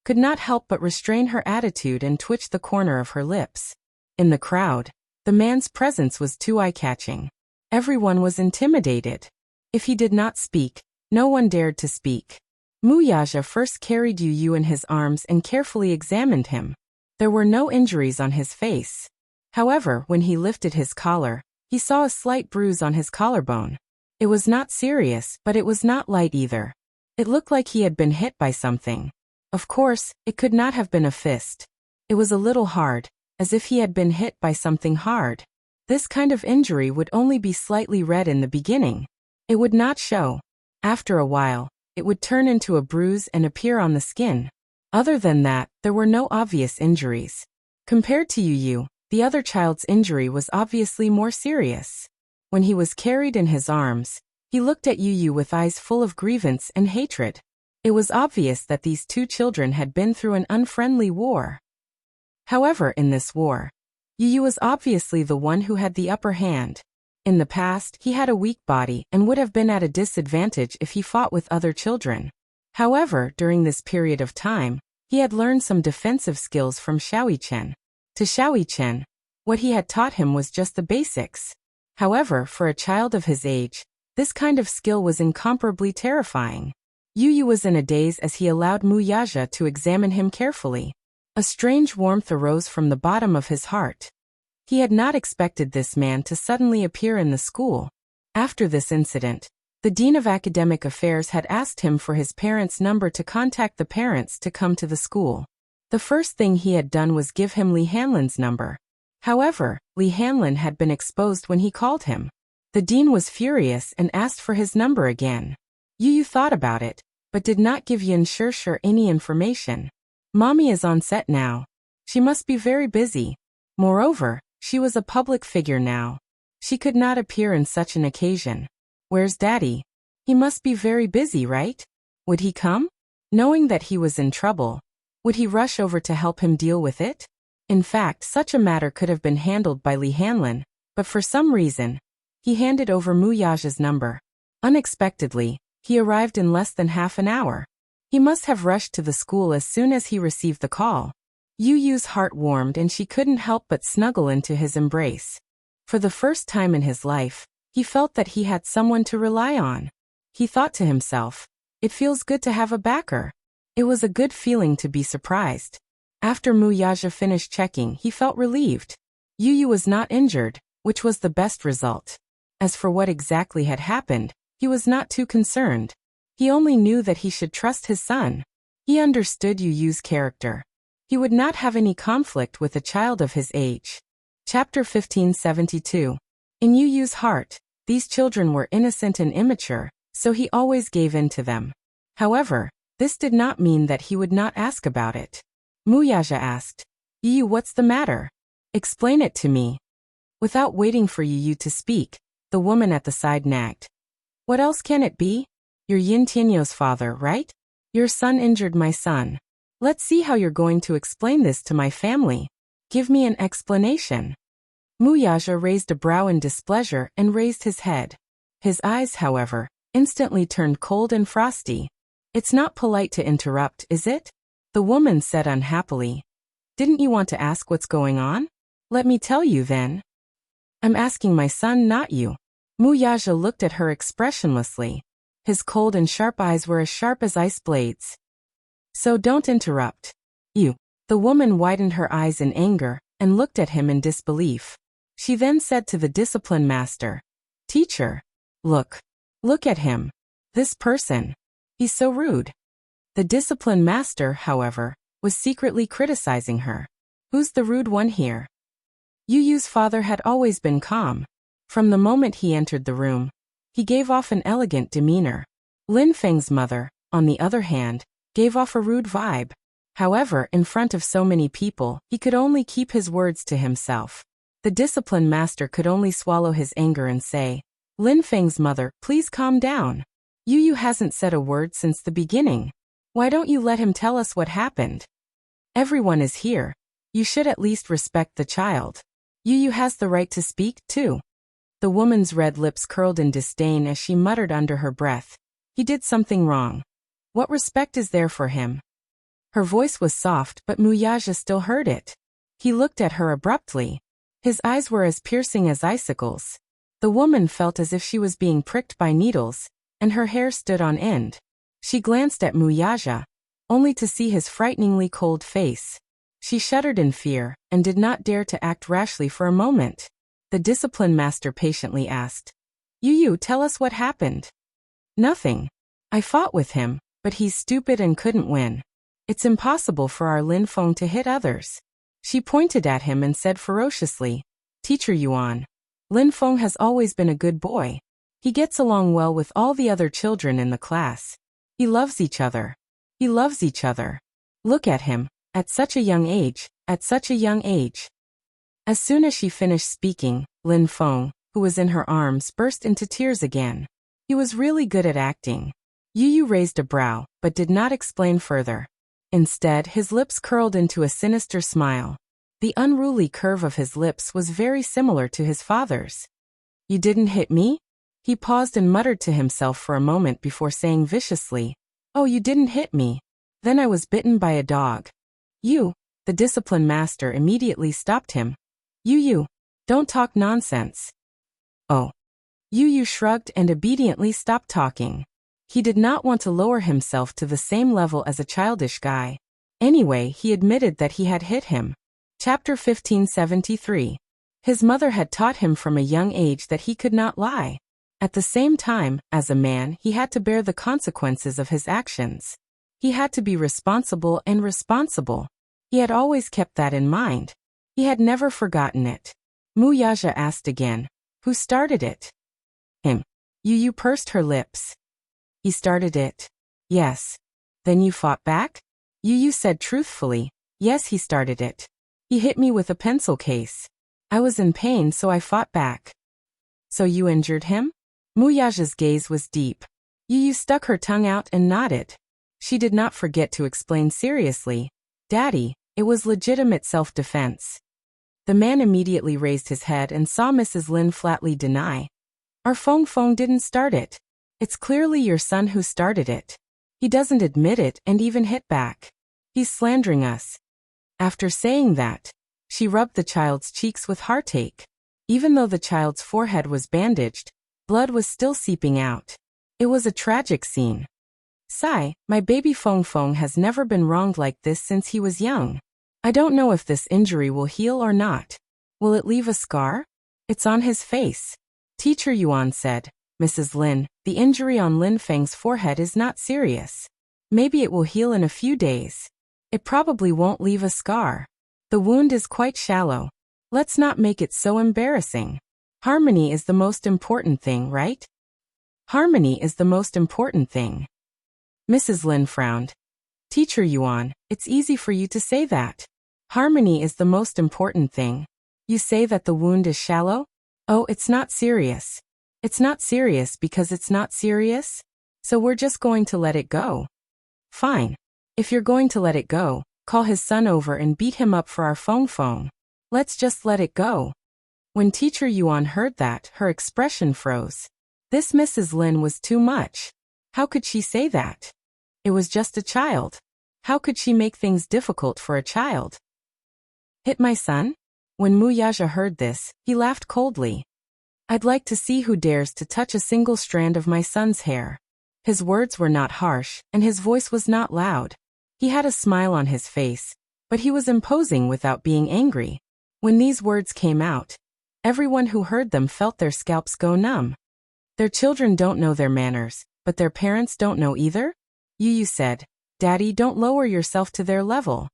could not help but restrain her attitude and twitch the corner of her lips. In the crowd, the man's presence was too eye-catching. Everyone was intimidated. If he did not speak, no one dared to speak. Wuxia first carried Yu in his arms and carefully examined him. There were no injuries on his face. However, when he lifted his collar, he saw a slight bruise on his collarbone. It was not serious, but it was not light either. It looked like he had been hit by something. Of course, it could not have been a fist. It was a little hard, as if he had been hit by something hard. This kind of injury would only be slightly red in the beginning. It would not show. After a while, it would turn into a bruise and appear on the skin. Other than that, there were no obvious injuries. Compared to Yu, the other child's injury was obviously more serious. When he was carried in his arms, he looked at Yu with eyes full of grievance and hatred. It was obvious that these two children had been through an unfriendly war. However, in this war, Yu was obviously the one who had the upper hand. In the past, he had a weak body and would have been at a disadvantage if he fought with other children. However, during this period of time, he had learned some defensive skills from Xiaoyichen. To Xiaoyichen, what he had taught him was just the basics. However, for a child of his age, this kind of skill was incomparably terrifying. Yu was in a daze as he allowed Wuxia to examine him carefully. A strange warmth arose from the bottom of his heart. He had not expected this man to suddenly appear in the school. After this incident, the Dean of Academic Affairs had asked him for his parents' number to contact the parents to come to the school. The first thing he had done was give him Li Hanlin's number. However, Li Hanlin had been exposed when he called him. The dean was furious and asked for his number again. Yu thought about it, but did not give Yunshursher any information. Mommy is on set now. She must be very busy. Moreover, she was a public figure now. She could not appear in such an occasion. Where's Daddy? He must be very busy, right? Would he come? Knowing that he was in trouble, would he rush over to help him deal with it? In fact, such a matter could have been handled by Li Hanlin, but for some reason, he handed over Mu Yaja's number. Unexpectedly, he arrived in less than half an hour. He must have rushed to the school as soon as he received the call. Yu Yu's heart warmed and she couldn't help but snuggle into his embrace. For the first time in his life, he felt that he had someone to rely on. He thought to himself, it feels good to have a backer. It was a good feeling to be surprised. After Mu Yaja finished checking, he felt relieved. Yu Yu was not injured, which was the best result. As for what exactly had happened, he was not too concerned. He only knew that he should trust his son. He understood Yu Yu's character. He would not have any conflict with a child of his age. Chapter 1572. In Yu Yu's heart, these children were innocent and immature, so he always gave in to them. However, this did not mean that he would not ask about it. Mu Yaja asked, Yu Yu, what's the matter? Explain it to me. Without waiting for Yu Yu to speak, the woman at the side nagged. What else can it be? You're Yin Tianyo's father, right? Your son injured my son. Let's see how you're going to explain this to my family. Give me an explanation. Mu Yaja raised a brow in displeasure and raised his head. His eyes, however, instantly turned cold and frosty. It's not polite to interrupt, is it? The woman said unhappily. Didn't you want to ask what's going on? Let me tell you then. I'm asking my son, not you. Mu Yaja looked at her expressionlessly. His cold and sharp eyes were as sharp as ice blades. So don't interrupt. You. The woman widened her eyes in anger and looked at him in disbelief. She then said to the discipline master, Teacher, look at him. This person. He's so rude. The discipline master, however, was secretly criticizing her. Who's the rude one here? Yu Yu's father had always been calm. From the moment he entered the room, he gave off an elegant demeanor. Lin Feng's mother, on the other hand, gave off a rude vibe. However, in front of so many people, he could only keep his words to himself. The discipline master could only swallow his anger and say, Lin Feng's mother, please calm down. Yu Yu hasn't said a word since the beginning. Why don't you let him tell us what happened? Everyone is here. You should at least respect the child. Yu Yu has the right to speak, too. The woman's red lips curled in disdain as she muttered under her breath. He did something wrong. What respect is there for him? Her voice was soft, but Mu Yaja still heard it. He looked at her abruptly. His eyes were as piercing as icicles. The woman felt as if she was being pricked by needles, and her hair stood on end. She glanced at Mu Yaja, only to see his frighteningly cold face. She shuddered in fear, and did not dare to act rashly for a moment. The discipline master patiently asked, Yu Yu, tell us what happened. Nothing. I fought with him, but he's stupid and couldn't win. It's impossible for our Lin Feng to hit others. She pointed at him and said ferociously, Teacher Yuan, Lin Feng has always been a good boy. He gets along well with all the other children in the class. He loves each other. He loves each other. Look at him, at such a young age, at such a young age. As soon as she finished speaking, Lin Feng, who was in her arms, burst into tears again. He was really good at acting. Yu Yu raised a brow, but did not explain further. Instead, his lips curled into a sinister smile. The unruly curve of his lips was very similar to his father's. You didn't hit me? He paused and muttered to himself for a moment before saying viciously, Oh, you didn't hit me. Then I was bitten by a dog. You, the discipline master immediately stopped him. Yu, don't talk nonsense. Oh. Yu shrugged and obediently stopped talking. He did not want to lower himself to the same level as a childish guy. Anyway, he admitted that he had hit him. Chapter 1573. His mother had taught him from a young age that he could not lie. At the same time, as a man, he had to bear the consequences of his actions. He had to be responsible and responsible. He had always kept that in mind. He had never forgotten it. Mu Yaja asked again, Who started it? Him. Yu pursed her lips. He started it. Yes. Then you fought back? Yu said truthfully. Yes, he started it. He hit me with a pencil case. I was in pain, so I fought back. So you injured him? Muyaja's gaze was deep. Yu stuck her tongue out and nodded. She did not forget to explain seriously. Daddy, it was legitimate self-defense. The man immediately raised his head and saw Mrs. Lin flatly deny. Our Feng didn't start it. It's clearly your son who started it. He doesn't admit it and even hit back. He's slandering us. After saying that, she rubbed the child's cheeks with heartache. Even though the child's forehead was bandaged, blood was still seeping out. It was a tragic scene. Sigh, my baby Feng has never been wronged like this since he was young. I don't know if this injury will heal or not. Will it leave a scar? It's on his face. Teacher Yuan said, Mrs. Lin, the injury on Lin Feng's forehead is not serious. Maybe it will heal in a few days. It probably won't leave a scar. The wound is quite shallow. Let's not make it so embarrassing. Harmony is the most important thing, right? Harmony is the most important thing. Mrs. Lin frowned. Teacher Yuan, it's easy for you to say that. Harmony is the most important thing. You say that the wound is shallow? Oh, it's not serious. It's not serious because it's not serious? So we're just going to let it go. Fine. If you're going to let it go, call his son over and beat him up for our Feng. Let's just let it go. When Teacher Yuan heard that, her expression froze. This Mrs. Lin was too much. How could she say that? It was just a child. How could she make things difficult for a child? Hit my son? When Muyaja heard this, he laughed coldly. I'd like to see who dares to touch a single strand of my son's hair. His words were not harsh, and his voice was not loud. He had a smile on his face, but he was imposing without being angry. When these words came out, everyone who heard them felt their scalps go numb. Their children don't know their manners, but their parents don't know either? Yu said, Daddy, don't lower yourself to their level.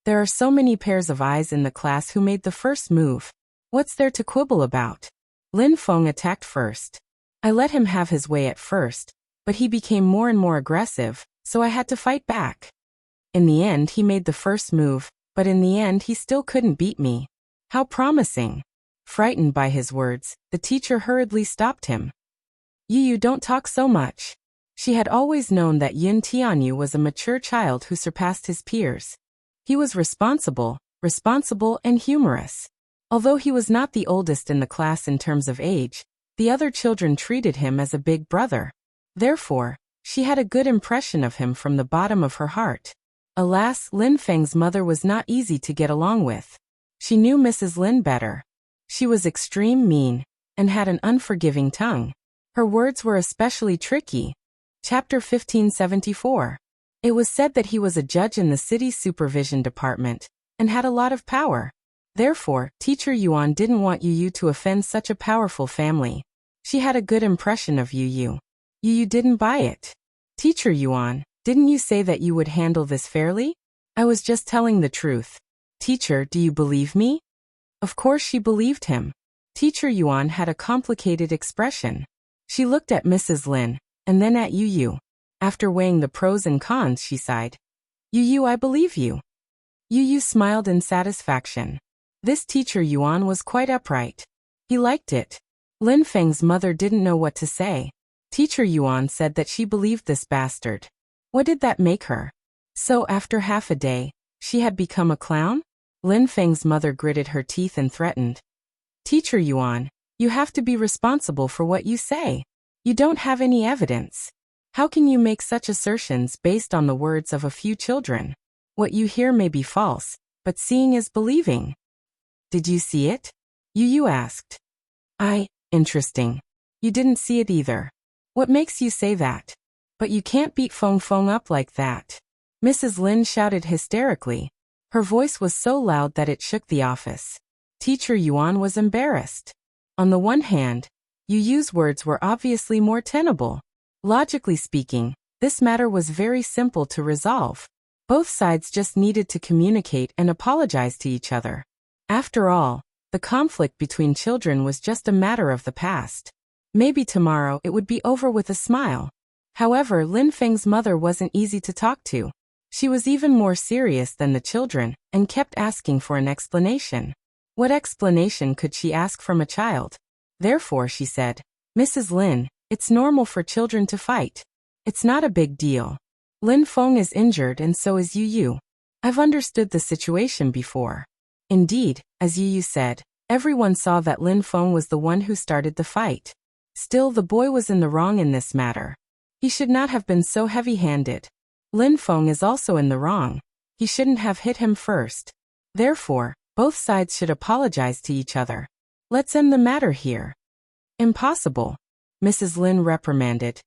There are so many pairs of eyes in the class who made the first move. What's there to quibble about? Lin Feng attacked first. I let him have his way at first, but he became more and more aggressive, so I had to fight back. In the end he made the first move, but in the end he still couldn't beat me. How promising. Frightened by his words, the teacher hurriedly stopped him. Yu, don't talk so much. She had always known that Yun Tianyu was a mature child who surpassed his peers. He was responsible and humorous. Although he was not the oldest in the class in terms of age, the other children treated him as a big brother. Therefore, she had a good impression of him from the bottom of her heart. Alas, Lin Feng's mother was not easy to get along with. She knew Mrs. Lin better. She was extreme mean, and had an unforgiving tongue. Her words were especially tricky. Chapter 1574. It was said that he was a judge in the city's supervision department, and had a lot of power. Therefore, Teacher Yuan didn't want Yu to offend such a powerful family. She had a good impression of Yu. Yu didn't buy it. Teacher Yuan, didn't you say that you would handle this fairly? I was just telling the truth. Teacher, do you believe me? Of course she believed him. Teacher Yuan had a complicated expression. She looked at Mrs. Lin, and then at Yu. After weighing the pros and cons, she sighed. Yu, I believe you. Yu smiled in satisfaction. This Teacher Yuan was quite upright. He liked it. Lin Feng's mother didn't know what to say. Teacher Yuan said that she believed this bastard. What did that make her? So after half a day, she had become a clown? Lin Feng's mother gritted her teeth and threatened. Teacher Yuan, you have to be responsible for what you say. You don't have any evidence. How can you make such assertions based on the words of a few children? What you hear may be false, but seeing is believing. Did you see it? Yu asked. Interesting. You didn't see it either. What makes you say that? But you can't beat Feng up like that. Mrs. Lin shouted hysterically. Her voice was so loud that it shook the office. Teacher Yuan was embarrassed. On the one hand, Yu's words were obviously more tenable. Logically speaking, this matter was very simple to resolve. Both sides just needed to communicate and apologize to each other. After all, the conflict between children was just a matter of the past. Maybe tomorrow it would be over with a smile. However, Lin Feng's mother wasn't easy to talk to. She was even more serious than the children, and kept asking for an explanation. What explanation could she ask from a child? Therefore she said, "Mrs. Lin, it's normal for children to fight. It's not a big deal. Lin Feng is injured and so is Yu. I've understood the situation before." Indeed, as Yu said, everyone saw that Lin Feng was the one who started the fight. Still, the boy was in the wrong in this matter. He should not have been so heavy-handed. Lin Feng is also in the wrong. He shouldn't have hit him first. Therefore, both sides should apologize to each other. Let's end the matter here. Impossible. Mrs. Lin reprimanded.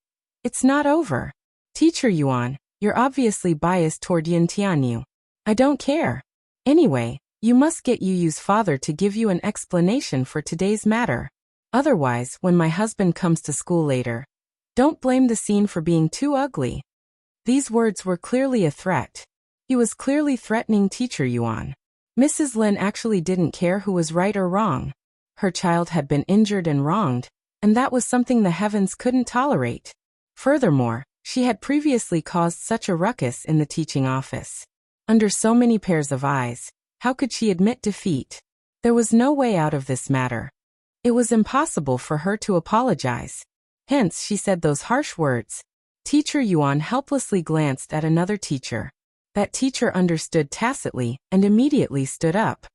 It's not over. Teacher Yuan, you're obviously biased toward Yin Tianyu. I don't care. Anyway, you must get Yu's father to give you an explanation for today's matter. Otherwise, when my husband comes to school later, don't blame the scene for being too ugly. These words were clearly a threat. He was clearly threatening Teacher Yuan. Mrs. Lin actually didn't care who was right or wrong. Her child had been injured and wronged, and that was something the heavens couldn't tolerate. Furthermore, she had previously caused such a ruckus in the teaching office. Under so many pairs of eyes, how could she admit defeat? There was no way out of this matter. It was impossible for her to apologize. Hence she said those harsh words. Teacher Yuan helplessly glanced at another teacher. That teacher understood tacitly and immediately stood up.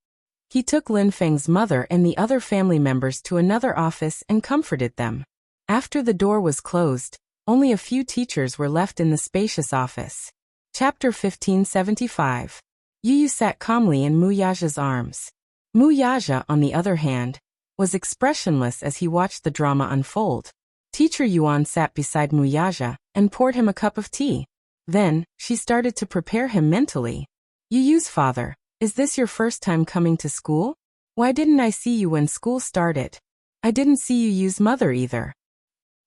He took Lin Feng's mother and the other family members to another office and comforted them. After the door was closed, only a few teachers were left in the spacious office. Chapter 1575. Yu sat calmly in Mu Yaja's arms. Mu Yaja, on the other hand, was expressionless as he watched the drama unfold. Teacher Yuan sat beside Mu Yaja and poured him a cup of tea. Then, she started to prepare him mentally. Yu's father, is this your first time coming to school? Why didn't I see you when school started? I didn't see Yu's mother either.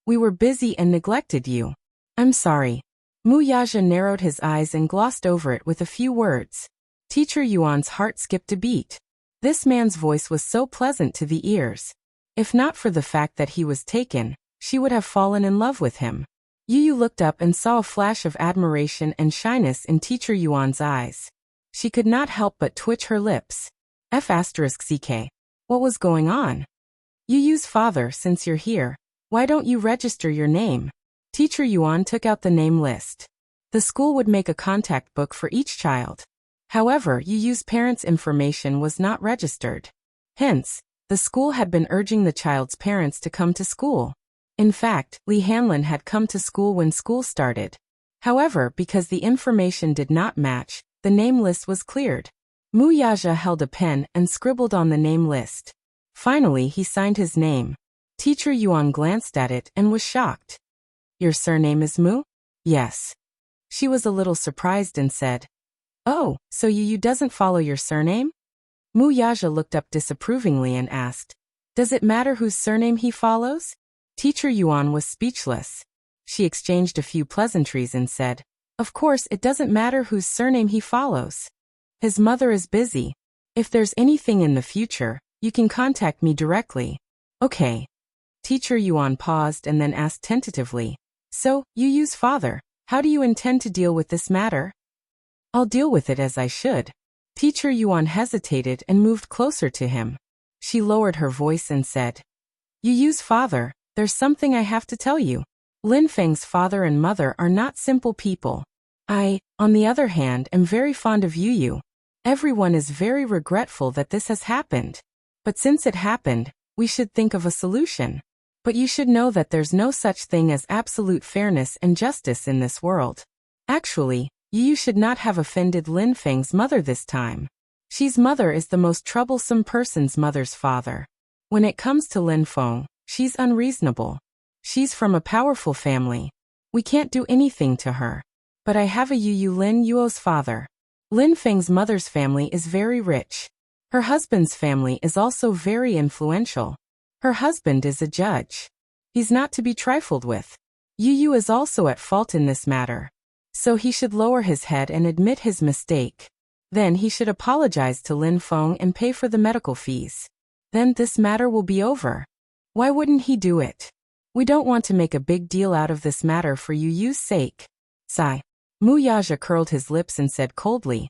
We were busy and neglected you. I'm sorry. Mu Yaja narrowed his eyes and glossed over it with a few words. Teacher Yuan's heart skipped a beat. This man's voice was so pleasant to the ears. If not for the fact that he was taken, she would have fallen in love with him. Yu looked up and saw a flash of admiration and shyness in Teacher Yuan's eyes. She could not help but twitch her lips. F***ck. What was going on? Yu's father, since you're here, why don't you register your name? Teacher Yuan took out the name list. The school would make a contact book for each child. However, Yu's parents' information was not registered. Hence, the school had been urging the child's parents to come to school. In fact, Li Hanlin had come to school when school started. However, because the information did not match, the name list was cleared. Mu Yaja held a pen and scribbled on the name list. Finally, he signed his name. Teacher Yuan glanced at it and was shocked. Your surname is Mu? Yes. She was a little surprised and said, Oh, so Yu doesn't follow your surname? Mu Yaja looked up disapprovingly and asked, Does it matter whose surname he follows? Teacher Yuan was speechless. She exchanged a few pleasantries and said, Of course it doesn't matter whose surname he follows. His mother is busy. If there's anything in the future, you can contact me directly. Okay. Teacher Yuan paused and then asked tentatively, So, Yu's father, how do you intend to deal with this matter? I'll deal with it as I should. Teacher Yuan hesitated and moved closer to him. She lowered her voice and said, Yu's father, there's something I have to tell you. Lin Feng's father and mother are not simple people. I, on the other hand, am very fond of Yu. Everyone is very regretful that this has happened. But since it happened, we should think of a solution. But you should know that there's no such thing as absolute fairness and justice in this world. Actually, Yu should not have offended Lin Feng's mother this time. She's mother is the most troublesome person's mother's father. When it comes to Lin Feng, she's unreasonable. She's from a powerful family. We can't do anything to her. But I have a Yu Lin Yuo's father. Lin Feng's mother's family is very rich. Her husband's family is also very influential. Her husband is a judge. He's not to be trifled with. Yu is also at fault in this matter. So he should lower his head and admit his mistake. Then he should apologize to Lin Feng and pay for the medical fees. Then this matter will be over. Why wouldn't he do it? We don't want to make a big deal out of this matter for Yu Yu's sake. Sigh. Mu Yaja curled his lips and said coldly,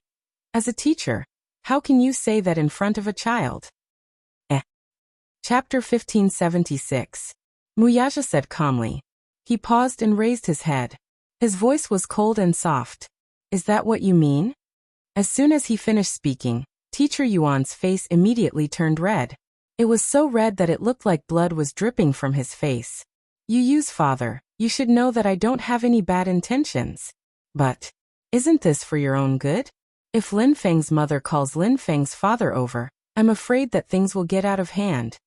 as a teacher, how can you say that in front of a child? Chapter 1576. Mu Yaja said calmly. He paused and raised his head. His voice was cold and soft. Is that what you mean? As soon as he finished speaking, Teacher Yuan's face immediately turned red. It was so red that it looked like blood was dripping from his face. Yu Yu's father, you should know that I don't have any bad intentions. But, isn't this for your own good? If Lin Feng's mother calls Lin Feng's father over, I'm afraid that things will get out of hand.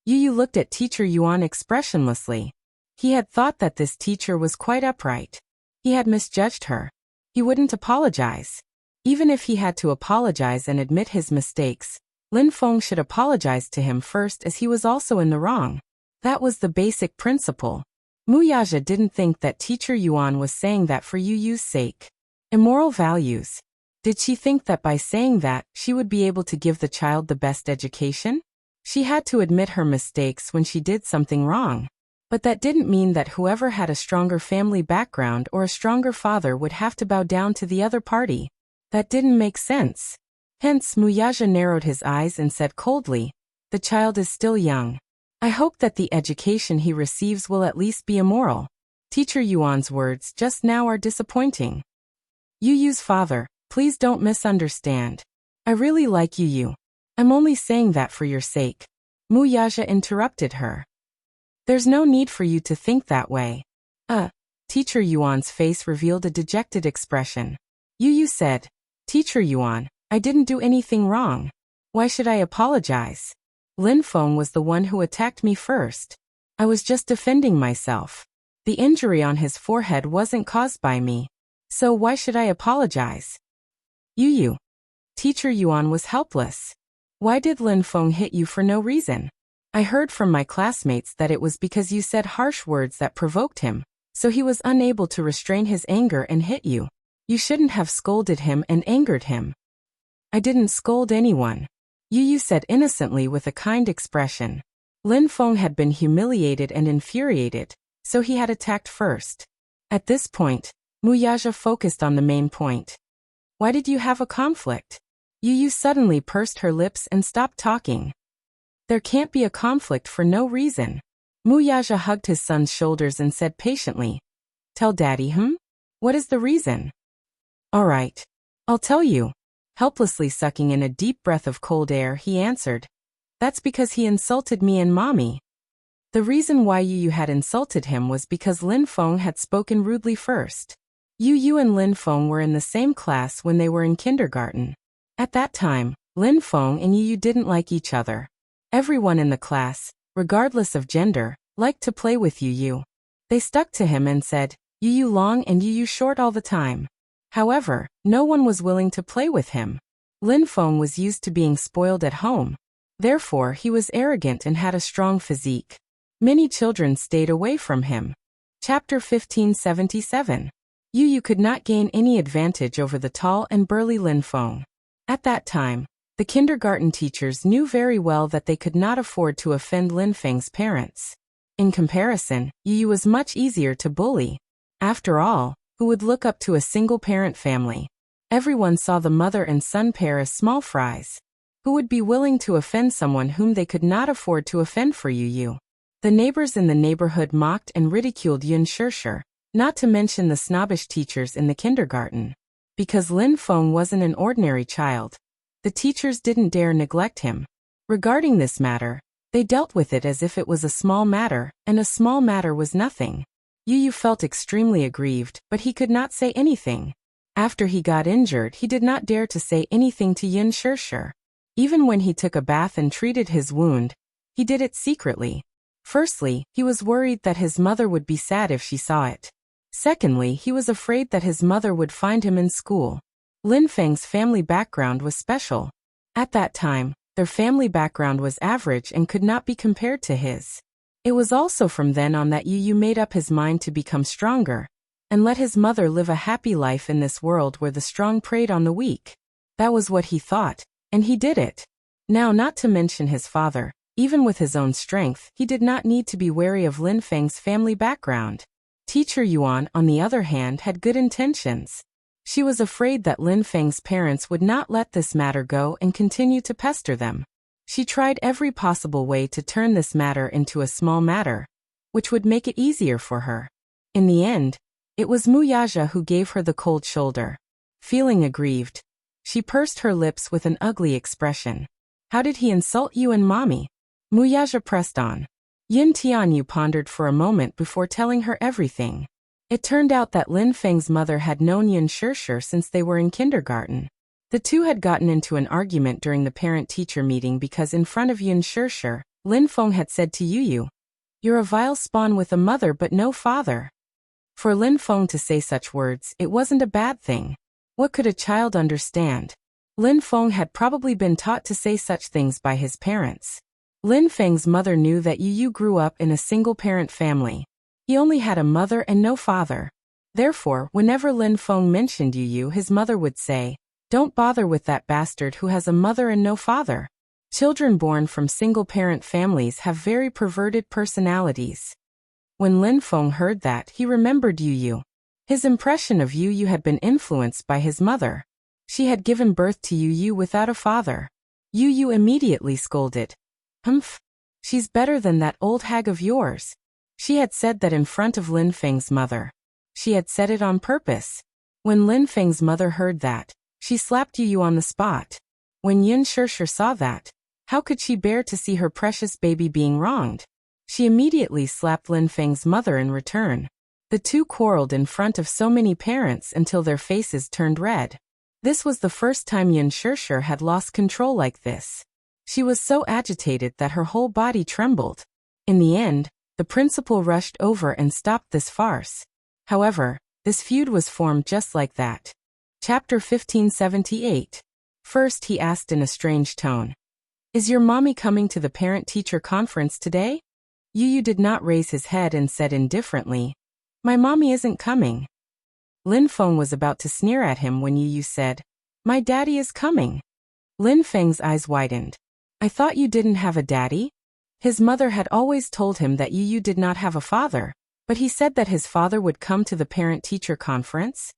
Yu Yu looked at Teacher Yuan expressionlessly. He had thought that this teacher was quite upright. He had misjudged her. He wouldn't apologize. Even if he had to apologize and admit his mistakes, Lin Feng should apologize to him first, as he was also in the wrong. That was the basic principle. Mu Yaja didn't think that Teacher Yuan was saying that for Yu Yu's sake. Immoral values. Did she think that by saying that, she would be able to give the child the best education? She had to admit her mistakes when she did something wrong. But that didn't mean that whoever had a stronger family background or a stronger father would have to bow down to the other party. That didn't make sense. Hence Mu Yaja narrowed his eyes and said coldly, the child is still young. I hope that the education he receives will at least be immoral. Teacher Yuan's words just now are disappointing. Yu Yu's father, please don't misunderstand. I really like Yu Yu. I'm only saying that for your sake. Mu Yaja interrupted her. There's no need for you to think that way. Teacher Yuan's face revealed a dejected expression. Yu Yu said, Teacher Yuan, I didn't do anything wrong. Why should I apologize? Lin Feng was the one who attacked me first. I was just defending myself. The injury on his forehead wasn't caused by me. So why should I apologize? Yu Yu. Teacher Yuan was helpless. Why did Lin Feng hit you for no reason? I heard from my classmates that it was because you said harsh words that provoked him, so he was unable to restrain his anger and hit you. You shouldn't have scolded him and angered him. I didn't scold anyone. Yu Yu said innocently with a kind expression. Lin Feng had been humiliated and infuriated, so he had attacked first. At this point, Mu Yaja focused on the main point. Why did you have a conflict? Yu Yu suddenly pursed her lips and stopped talking. There can't be a conflict for no reason. Mu Yaja hugged his son's shoulders and said patiently, Tell Daddy, What is the reason? All right. I'll tell you. Helplessly sucking in a deep breath of cold air, he answered, That's because he insulted me and Mommy. The reason why Yu Yu had insulted him was because Lin Feng had spoken rudely first. Yu Yu and Lin Feng were in the same class when they were in kindergarten. At that time, Lin Feng and Yu Yu didn't like each other. Everyone in the class, regardless of gender, liked to play with Yu Yu. They stuck to him and said, Yu Yu long and Yu Yu short all the time. However, no one was willing to play with him. Lin Feng was used to being spoiled at home. Therefore, he was arrogant and had a strong physique. Many children stayed away from him. Chapter 1577. Yu Yu could not gain any advantage over the tall and burly Lin Feng. At that time, the kindergarten teachers knew very well that they could not afford to offend Lin Feng's parents. In comparison, Yu Yu was much easier to bully. After all, who would look up to a single-parent family? Everyone saw the mother and son pair as small fries. Who would be willing to offend someone whom they could not afford to offend for Yu Yu? The neighbors in the neighborhood mocked and ridiculed Yun Shirshir, not to mention the snobbish teachers in the kindergarten. Because Lin Feng wasn't an ordinary child, the teachers didn't dare neglect him. Regarding this matter, they dealt with it as if it was a small matter, and a small matter was nothing. Yu Yu felt extremely aggrieved, but he could not say anything. After he got injured, he did not dare to say anything to Yun Shirshir. Even when he took a bath and treated his wound, he did it secretly. Firstly, he was worried that his mother would be sad if she saw it. Secondly, he was afraid that his mother would find him in school. Lin Feng's family background was special. At that time, their family background was average and could not be compared to his. It was also from then on that Yu Yu made up his mind to become stronger, and let his mother live a happy life in this world where the strong preyed on the weak. That was what he thought, and he did it. Now, not to mention his father, Even with his own strength, he did not need to be wary of Lin Feng's family background. Teacher Yuan, on the other hand, had good intentions. She was afraid that Lin Feng's parents would not let this matter go and continue to pester them. She tried every possible way to turn this matter into a small matter, which would make it easier for her. In the end, it was Wuxia who gave her the cold shoulder. Feeling aggrieved, she pursed her lips with an ugly expression. How did he insult you and mommy? Wuxia pressed on. Yin Tianyu pondered for a moment before telling her everything. It turned out that Lin Feng's mother had known Yin Shishir since they were in kindergarten. The two had gotten into an argument during the parent-teacher meeting because in front of Yin Shishir, Lin Feng had said to Yu, "You're a vile spawn with a mother but no father." For Lin Feng to say such words, it wasn't a bad thing. What could a child understand? Lin Feng had probably been taught to say such things by his parents. Lin Feng's mother knew that Yu grew up in a single-parent family. He only had a mother and no father. Therefore, whenever Lin Feng mentioned Yu, his mother would say, "Don't bother with that bastard who has a mother and no father." Children born from single-parent families have very perverted personalities. When Lin Feng heard that, he remembered Yu. His impression of Yu had been influenced by his mother. She had given birth to Yu without a father. Yu immediately scolded. "Humph! She's better than that old hag of yours." She had said that in front of Lin Feng's mother. She had said it on purpose. When Lin Feng's mother heard that, she slapped Yu on the spot. When Yin Shishir saw that, how could she bear to see her precious baby being wronged? She immediately slapped Lin Feng's mother in return. The two quarreled in front of so many parents until their faces turned red. This was the first time Yin Shishir had lost control like this. She was so agitated that her whole body trembled. In the end, the principal rushed over and stopped this farce. However, this feud was formed just like that. Chapter 1578. First, he asked in a strange tone, "Is your mommy coming to the parent-teacher conference today?" Yu did not raise his head and said indifferently, "My mommy isn't coming." Lin Feng was about to sneer at him when Yu said, "My daddy is coming." Lin Feng's eyes widened. "I thought you didn't have a daddy?" His mother had always told him that Yu did not have a father, but he said that his father would come to the parent-teacher conference?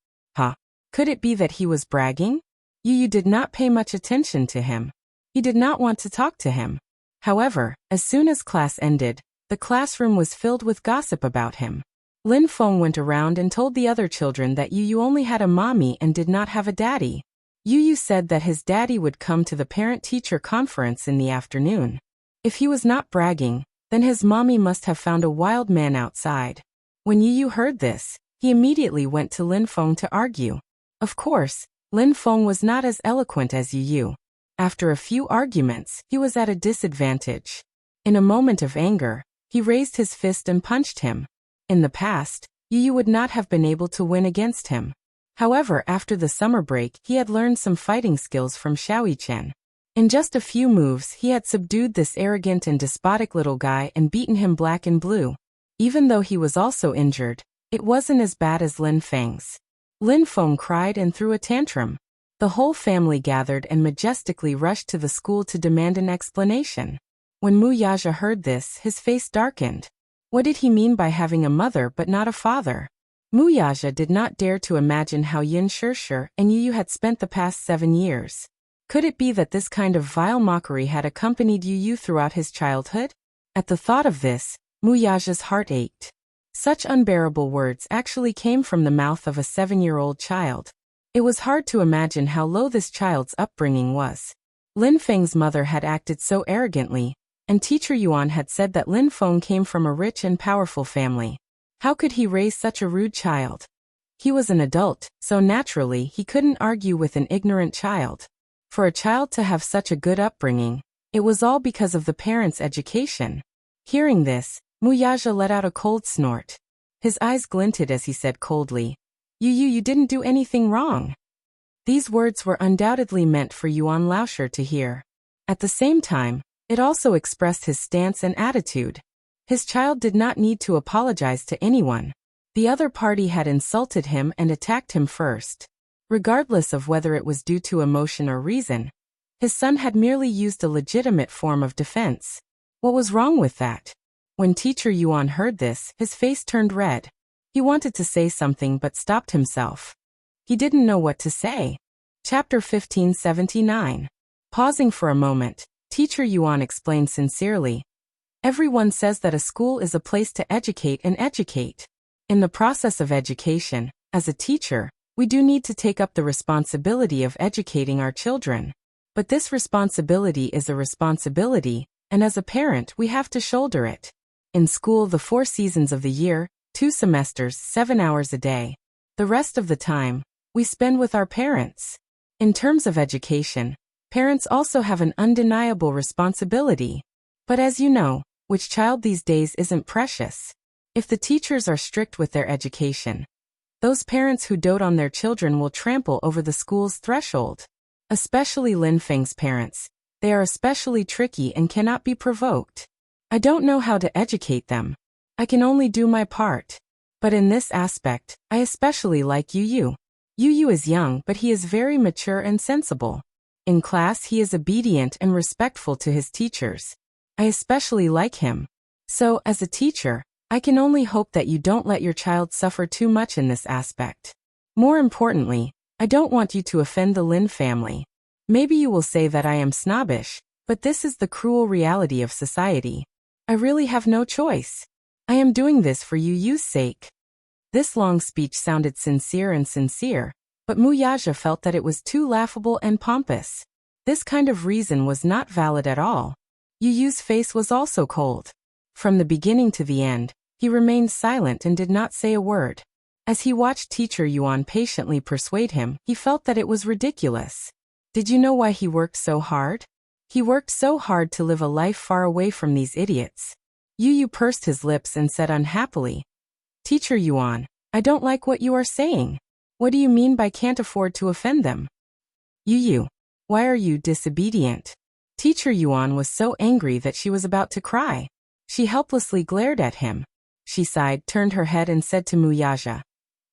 Could it be that he was bragging? Yu did not pay much attention to him. He did not want to talk to him. However, as soon as class ended, the classroom was filled with gossip about him. Lin Feng went around and told the other children that Yu only had a mommy and did not have a daddy. Yu said that his daddy would come to the parent-teacher conference in the afternoon. If he was not bragging, then his mommy must have found a wild man outside. When Yu heard this, he immediately went to Lin Feng to argue. Of course, Lin Feng was not as eloquent as Yu. After a few arguments, he was at a disadvantage. In a moment of anger, he raised his fist and punched him. In the past, Yu would not have been able to win against him. However, after the summer break, he had learned some fighting skills from Xiaoyichen. In just a few moves, he had subdued this arrogant and despotic little guy and beaten him black and blue. Even though he was also injured, it wasn't as bad as Lin Feng's. Lin Feng cried and threw a tantrum. The whole family gathered and majestically rushed to the school to demand an explanation. When Wuxia heard this, his face darkened. What did he mean by having a mother but not a father? Wuxia did not dare to imagine how Yin Shishir and Yu had spent the past 7 years. Could it be that this kind of vile mockery had accompanied Yu throughout his childhood? At the thought of this, Wuxia's heart ached. Such unbearable words actually came from the mouth of a 7-year-old child. It was hard to imagine how low this child's upbringing was. Lin Feng's mother had acted so arrogantly, and teacher Yuan had said that Lin Feng came from a rich and powerful family. How could he raise such a rude child? He was an adult, so naturally he couldn't argue with an ignorant child. For a child to have such a good upbringing, it was all because of the parents' education. Hearing this, Wuxia let out a cold snort. His eyes glinted as he said coldly, You didn't do anything wrong." These words were undoubtedly meant for Yuan Laosher to hear. At the same time, it also expressed his stance and attitude. His child did not need to apologize to anyone. The other party had insulted him and attacked him first. Regardless of whether it was due to emotion or reason, his son had merely used a legitimate form of defense. What was wrong with that? When Teacher Yuan heard this, his face turned red. He wanted to say something but stopped himself. He didn't know what to say. Chapter 1579. Pausing for a moment, Teacher Yuan explained sincerely. Everyone says that a school is a place to educate and educate. In the process of education, as a teacher, we do need to take up the responsibility of educating our children. But this responsibility is a responsibility, and as a parent we have to shoulder it. In school, the 4 seasons of the year, 2 semesters, 7 hours a day. The rest of the time, we spend with our parents. In terms of education, parents also have an undeniable responsibility. But as you know, which child these days isn't precious? If the teachers are strict with their education, those parents who dote on their children will trample over the school's threshold. Especially Lin Feng's parents. They are especially tricky and cannot be provoked. I don't know how to educate them. I can only do my part. But in this aspect, I especially like Yu Yu. Yu Yu is young, but he is very mature and sensible. In class he is obedient and respectful to his teachers. I especially like him. So, as a teacher, I can only hope that you don't let your child suffer too much in this aspect. More importantly, I don't want you to offend the Lin family. Maybe you will say that I am snobbish, but this is the cruel reality of society. I really have no choice. I am doing this for Yu Yu's sake. This long speech sounded sincere, but Mu Yaja felt that it was too laughable and pompous. This kind of reason was not valid at all. Yu Yu's face was also cold. From the beginning to the end, he remained silent and did not say a word. As he watched Teacher Yuan patiently persuade him, he felt that it was ridiculous. Did you know why he worked so hard? He worked so hard to live a life far away from these idiots. Yu Yu pursed his lips and said unhappily, Teacher Yuan, I don't like what you are saying. What do you mean by can't afford to offend them? Yu Yu, why are you disobedient? Teacher Yuan was so angry that she was about to cry. She helplessly glared at him. She sighed, turned her head and said to Mu Yaja,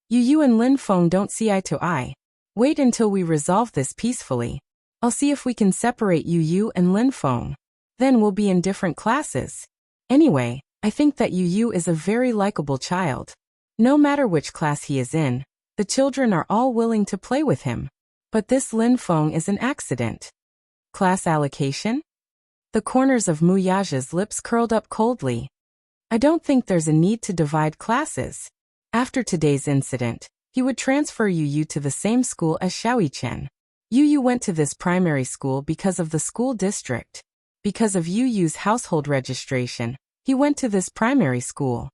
Yu Yu and Lin Feng don't see eye to eye. Wait until we resolve this peacefully. I'll see if we can separate Yu Yu and Lin Feng. Then we'll be in different classes. Anyway, I think that Yu Yu is a very likable child. No matter which class he is in, the children are all willing to play with him. But this Lin Feng is an accident. Class allocation? The corners of Mu Yaja's lips curled up coldly. I don't think there's a need to divide classes. After today's incident, he would transfer Yu Yu to the same school as Xiao Chen. Yu Yu went to this primary school because of the school district. Because of Yu Yu's household registration, he went to this primary school.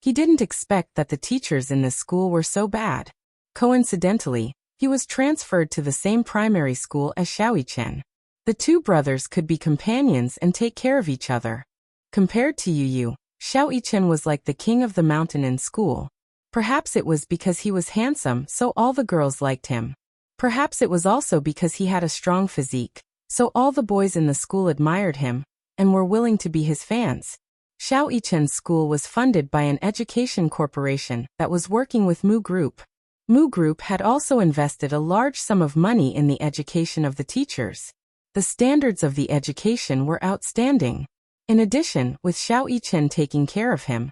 He didn't expect that the teachers in this school were so bad. Coincidentally, he was transferred to the same primary school as Xiao Chen. The 2 brothers could be companions and take care of each other. Compared to Yu Yu, Xiao Chen was like the king of the mountain in school. Perhaps it was because he was handsome, so all the girls liked him. Perhaps it was also because he had a strong physique, so all the boys in the school admired him and were willing to be his fans. Xiao Yichen's school was funded by an education corporation that was working with Mu Group. Mu Group had also invested a large sum of money in the education of the teachers. The standards of the education were outstanding. In addition, with Xiao Yichen taking care of him,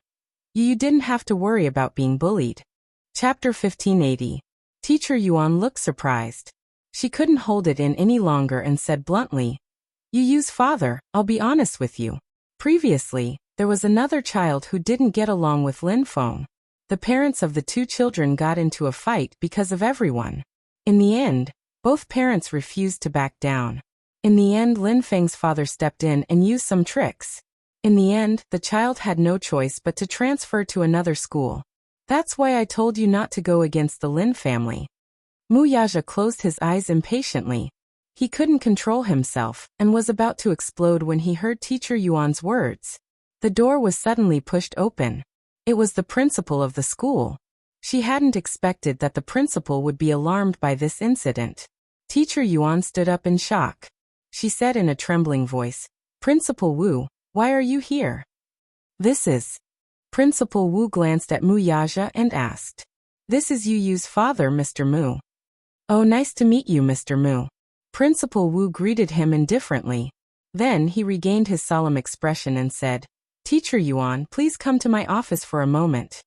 Yu didn't have to worry about being bullied. Chapter 1580. Teacher Yuan looked surprised. She couldn't hold it in any longer and said bluntly, Yu Yu's father, I'll be honest with you. Previously, there was another child who didn't get along with Lin Feng. The parents of the 2 children got into a fight because of everyone. In the end, both parents refused to back down. In the end, Lin Feng's father stepped in and used some tricks. In the end, the child had no choice but to transfer to another school. That's why I told you not to go against the Lin family. Mu Yaja closed his eyes impatiently. He couldn't control himself and was about to explode when he heard Teacher Yuan's words. The door was suddenly pushed open. It was the principal of the school. She hadn't expected that the principal would be alarmed by this incident. Teacher Yuan stood up in shock. She said in a trembling voice, Principal Wu, why are you here? This is... Principal Wu glanced at Mu Yaja and asked. This is Yu Yu's father, Mr. Mu. Oh, nice to meet you, Mr. Mu. Principal Wu greeted him indifferently. Then he regained his solemn expression and said, "Teacher Yuan, please come to my office for a moment."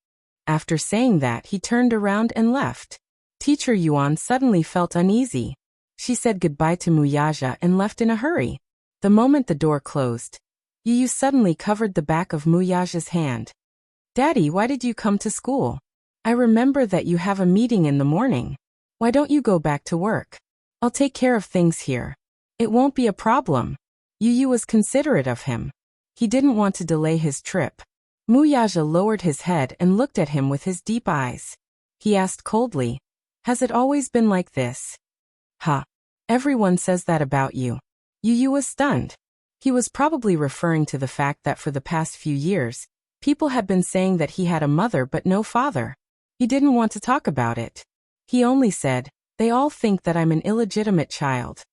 After saying that, he turned around and left. Teacher Yuan suddenly felt uneasy. She said goodbye to Muyaja and left in a hurry. The moment the door closed, Yu suddenly covered the back of Muyaja's hand. "Daddy, why did you come to school? I remember that you have a meeting in the morning. Why don't you go back to work? I'll take care of things here. It won't be a problem." Yu was considerate of him. He didn't want to delay his trip. Muyaja lowered his head and looked at him with his deep eyes. He asked coldly, "Has it always been like this?" "Ha. Everyone says that about you." Yu was stunned. He was probably referring to the fact that for the past few years, people had been saying that he had a mother but no father. He didn't want to talk about it. He only said, "They all think that I'm an illegitimate child."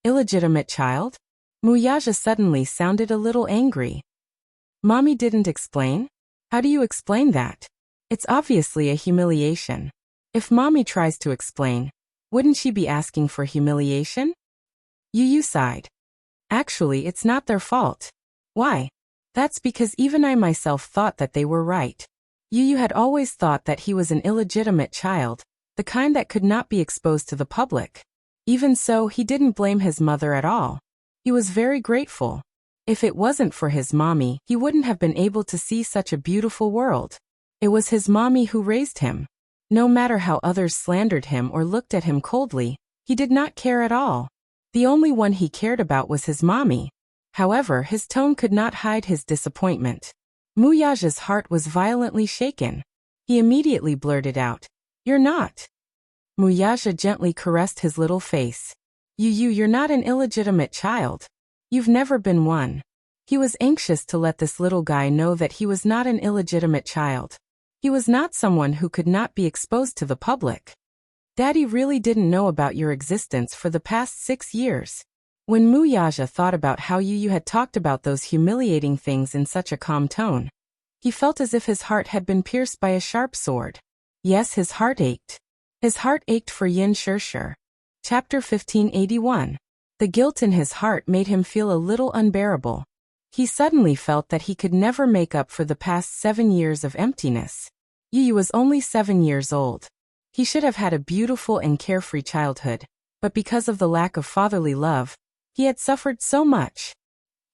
Illegitimate child? Muyaja suddenly sounded a little angry. "Mommy didn't explain? How do you explain that? It's obviously a humiliation. If Mommy tries to explain, wouldn't she be asking for humiliation?" Yu sighed. "Actually, it's not their fault." "Why?" "That's because even I myself thought that they were right." Yu had always thought that he was an illegitimate child, the kind that could not be exposed to the public. Even so, he didn't blame his mother at all. He was very grateful. If it wasn't for his mommy, he wouldn't have been able to see such a beautiful world. It was his mommy who raised him. No matter how others slandered him or looked at him coldly, he did not care at all. The only one he cared about was his mommy. However, his tone could not hide his disappointment. Muyaja's heart was violently shaken. He immediately blurted out, "You're not." Muyaja gently caressed his little face. You're not an illegitimate child. You've never been one." He was anxious to let this little guy know that he was not an illegitimate child. He was not someone who could not be exposed to the public. "Daddy really didn't know about your existence for the past 6 years. When Muyaja thought about how Yu had talked about those humiliating things in such a calm tone, he felt as if his heart had been pierced by a sharp sword. Yes, his heart ached. His heart ached for Yin Shirshir. Chapter 1581. The guilt in his heart made him feel a little unbearable. He suddenly felt that he could never make up for the past 7 years of emptiness. Yu was only 7 years old. He should have had a beautiful and carefree childhood, but because of the lack of fatherly love, he had suffered so much.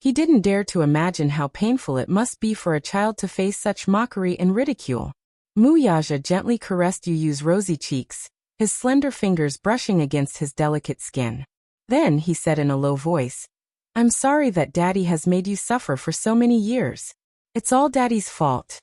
He didn't dare to imagine how painful it must be for a child to face such mockery and ridicule. Muyaja gently caressed Yu's rosy cheeks, his slender fingers brushing against his delicate skin. Then he said in a low voice, "I'm sorry that Daddy has made you suffer for so many years. It's all Daddy's fault."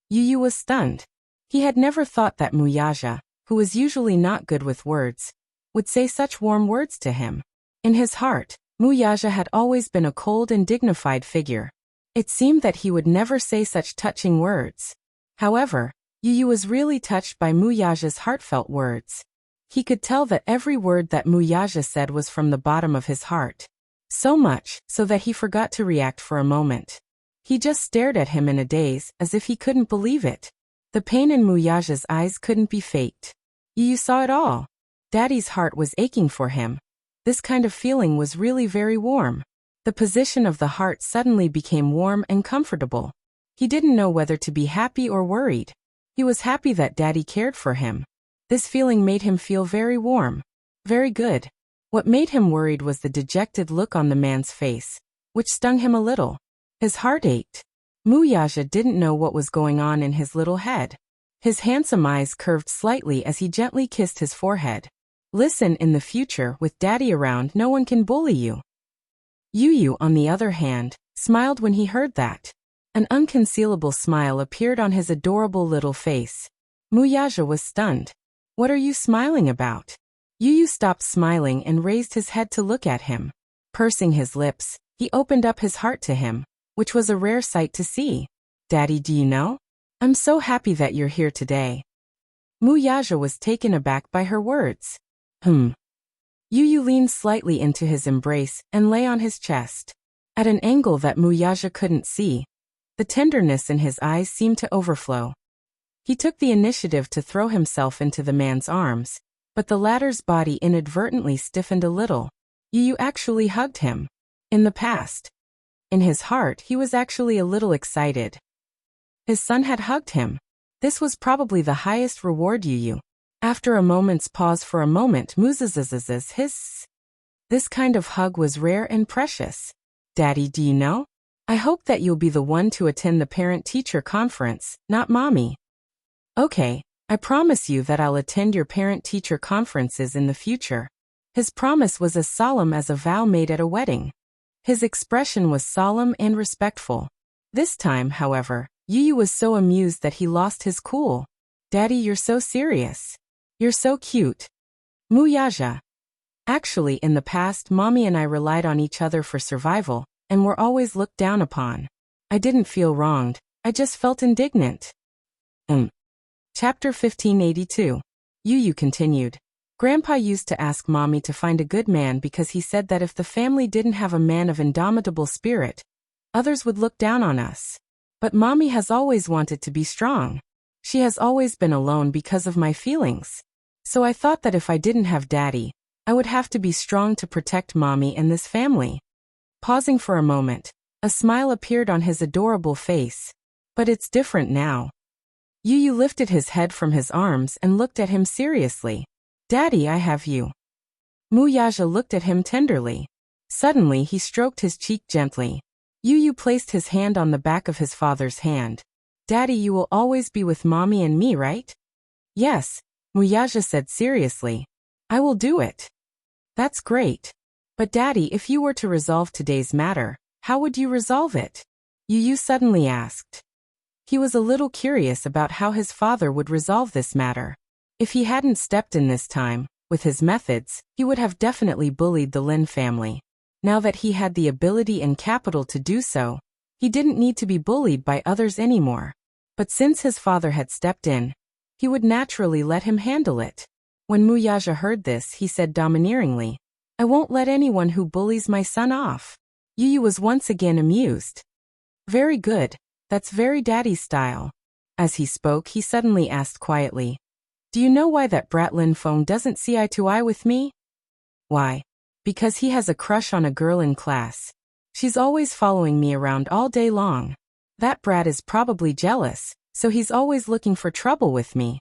Yu was stunned. He had never thought that Muyaja, who was usually not good with words, would say such warm words to him. In his heart, Muyaja had always been a cold and dignified figure. It seemed that he would never say such touching words. However, Yu was really touched by Muyaja's heartfelt words. He could tell that every word that Muyaja said was from the bottom of his heart. So much, so that he forgot to react for a moment. He just stared at him in a daze, as if he couldn't believe it. The pain in Muyaja's eyes couldn't be faked. Yu saw it all. Daddy's heart was aching for him. This kind of feeling was really very warm. The position of the heart suddenly became warm and comfortable. He didn't know whether to be happy or worried. He was happy that Daddy cared for him. This feeling made him feel very warm. Very good. What made him worried was the dejected look on the man's face, which stung him a little. His heart ached. Muyaja didn't know what was going on in his little head. His handsome eyes curved slightly as he gently kissed his forehead. "Listen, in the future, with Daddy around, no one can bully you." Yu, on the other hand, smiled when he heard that. An unconcealable smile appeared on his adorable little face. Muyaja was stunned. "What are you smiling about?" Yu stopped smiling and raised his head to look at him. Pursing his lips, he opened up his heart to him, which was a rare sight to see. "Daddy, do you know? I'm so happy that you're here today." Muyaja was taken aback by her words. Yu leaned slightly into his embrace and lay on his chest. At an angle that Muyaja couldn't see, the tenderness in his eyes seemed to overflow. He took the initiative to throw himself into the man's arms, but the latter's body inadvertently stiffened a little. Yu actually hugged him. In the past. In his heart, he was actually a little excited. His son had hugged him. This was probably the highest reward Yu. After a moment's pause for a moment, his. This kind of hug was rare and precious. Daddy, do you know? I hope that you'll be the one to attend the parent-teacher conference, not mommy. Okay, I promise you that I'll attend your parent-teacher conferences in the future. His promise was as solemn as a vow made at a wedding. His expression was solemn and respectful. This time, however, Yu was so amused that he lost his cool. Daddy, you're so serious. You're so cute. Wuxia. Actually, in the past, mommy and I relied on each other for survival, and were always looked down upon. I didn't feel wronged, I just felt indignant. Chapter 1582. Yu continued. Grandpa used to ask mommy to find a good man because he said that if the family didn't have a man of indomitable spirit, others would look down on us. But mommy has always wanted to be strong. She has always been alone because of my feelings. So I thought that if I didn't have daddy, I would have to be strong to protect mommy and this family. Pausing for a moment, a smile appeared on his adorable face. But it's different now. Yu lifted his head from his arms and looked at him seriously. Daddy, I have you. Wuxia looked at him tenderly. Suddenly he stroked his cheek gently. Yu placed his hand on the back of his father's hand. Daddy, you will always be with mommy and me, right? Yes, Wuxia said seriously. I will do it. That's great. But Daddy, if you were to resolve today's matter, how would you resolve it? Yu suddenly asked. He was a little curious about how his father would resolve this matter. If he hadn't stepped in this time, with his methods, he would have definitely bullied the Lin family. Now that he had the ability and capital to do so, he didn't need to be bullied by others anymore. But since his father had stepped in, he would naturally let him handle it. When Wuxia heard this, he said domineeringly, I won't let anyone who bullies my son off. Yu was once again amused. Very good, that's very daddy style. As he spoke, he suddenly asked quietly, do you know why that brat Lin Feng doesn't see eye to eye with me? Why? Because he has a crush on a girl in class. She's always following me around all day long. That brat is probably jealous, so he's always looking for trouble with me.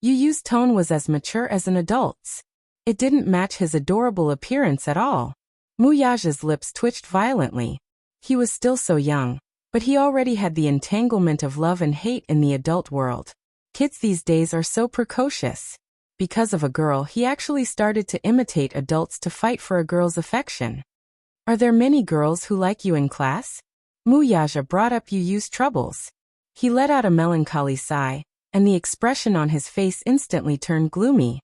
Yu's tone was as mature as an adult's. It didn't match his adorable appearance at all. Wuxia's lips twitched violently. He was still so young, but he already had the entanglement of love and hate in the adult world. Kids these days are so precocious. Because of a girl, he actually started to imitate adults to fight for a girl's affection. Are there many girls who like you in class? Wuxia brought up Yu's troubles. He let out a melancholy sigh, and the expression on his face instantly turned gloomy.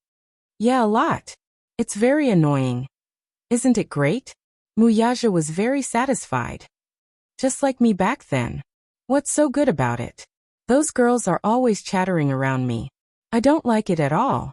Yeah, a lot. It's very annoying. Isn't it great? Wuxia was very satisfied. Just like me back then. What's so good about it? Those girls are always chattering around me. I don't like it at all.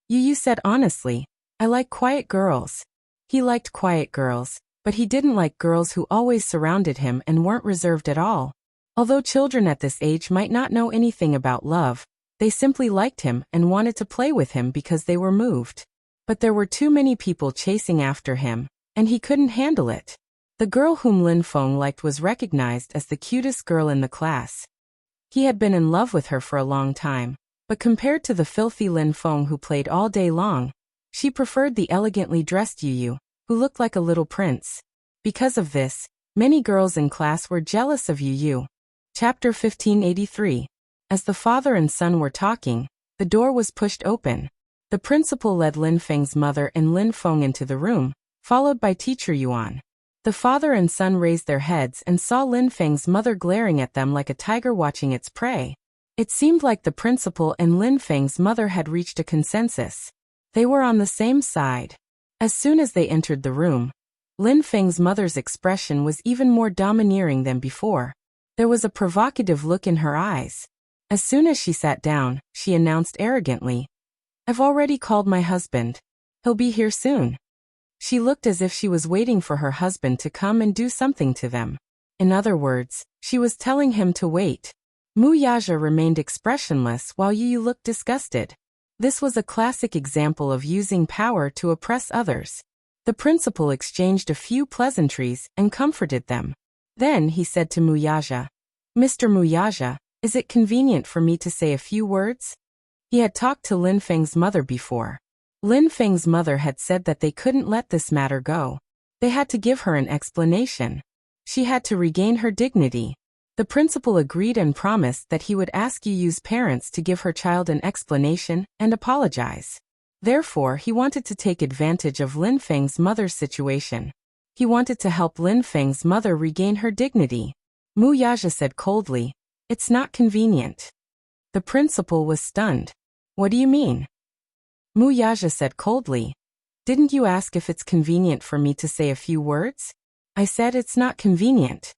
Yu said honestly, I like quiet girls. He liked quiet girls, but he didn't like girls who always surrounded him and weren't reserved at all. Although children at this age might not know anything about love, they simply liked him and wanted to play with him because they were moved. But there were too many people chasing after him, and he couldn't handle it. The girl whom Lin Feng liked was recognized as the cutest girl in the class. He had been in love with her for a long time, but compared to the filthy Lin Feng who played all day long, she preferred the elegantly dressed Yu, who looked like a little prince. Because of this, many girls in class were jealous of Yu. Chapter 1583. As the father and son were talking, the door was pushed open. The principal led Lin Feng's mother and Lin Feng into the room, followed by teacher Yuan. The father and son raised their heads and saw Lin Feng's mother glaring at them like a tiger watching its prey. It seemed like the principal and Lin Feng's mother had reached a consensus. They were on the same side. As soon as they entered the room, Lin Feng's mother's expression was even more domineering than before. There was a provocative look in her eyes. As soon as she sat down, she announced arrogantly, I've already called my husband. He'll be here soon. She looked as if she was waiting for her husband to come and do something to them. In other words, she was telling him to wait. Wuxia remained expressionless while Yu looked disgusted. This was a classic example of using power to oppress others. The principal exchanged a few pleasantries and comforted them. Then he said to Muyaja, "Mr. Muyaja, is it convenient for me to say a few words?" He had talked to Lin Feng's mother before. Lin Feng's mother had said that they couldn't let this matter go. They had to give her an explanation. She had to regain her dignity. The principal agreed and promised that he would ask Yu's parents to give her child an explanation and apologize. Therefore, he wanted to take advantage of Lin Feng's mother's situation. He wanted to help Lin Feng's mother regain her dignity. Mu Yaja said coldly, "It's not convenient." The principal was stunned. "What do you mean?" Mu Yaja said coldly, "Didn't you ask if it's convenient for me to say a few words? I said it's not convenient."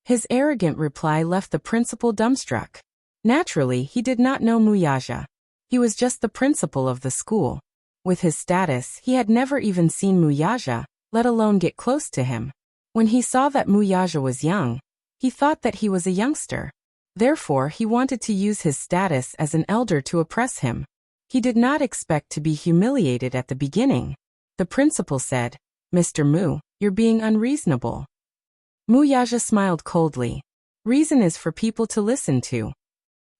His arrogant reply left the principal dumbstruck. Naturally, he did not know Mu Yaja. He was just the principal of the school. With his status, he had never even seen Mu Yaja, let alone get close to him. When he saw that Mu Yaja was young, he thought that he was a youngster. Therefore, he wanted to use his status as an elder to oppress him. He did not expect to be humiliated at the beginning. The principal said, "Mr. Mu, you're being unreasonable." Mu Yaja smiled coldly. "Reason is for people to listen to."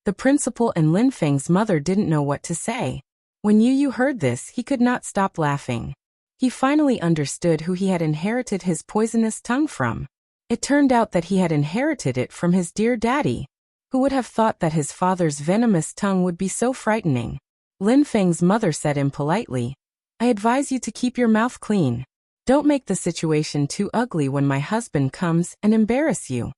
The principal and Lin Feng's mother didn't know what to say. When Yu heard this, he could not stop laughing. He finally understood who he had inherited his poisonous tongue from. It turned out that he had inherited it from his dear daddy. Who would have thought that his father's venomous tongue would be so frightening? Lin Feng's mother said impolitely, "I advise you to keep your mouth clean. Don't make the situation too ugly when my husband comes and embarrass you."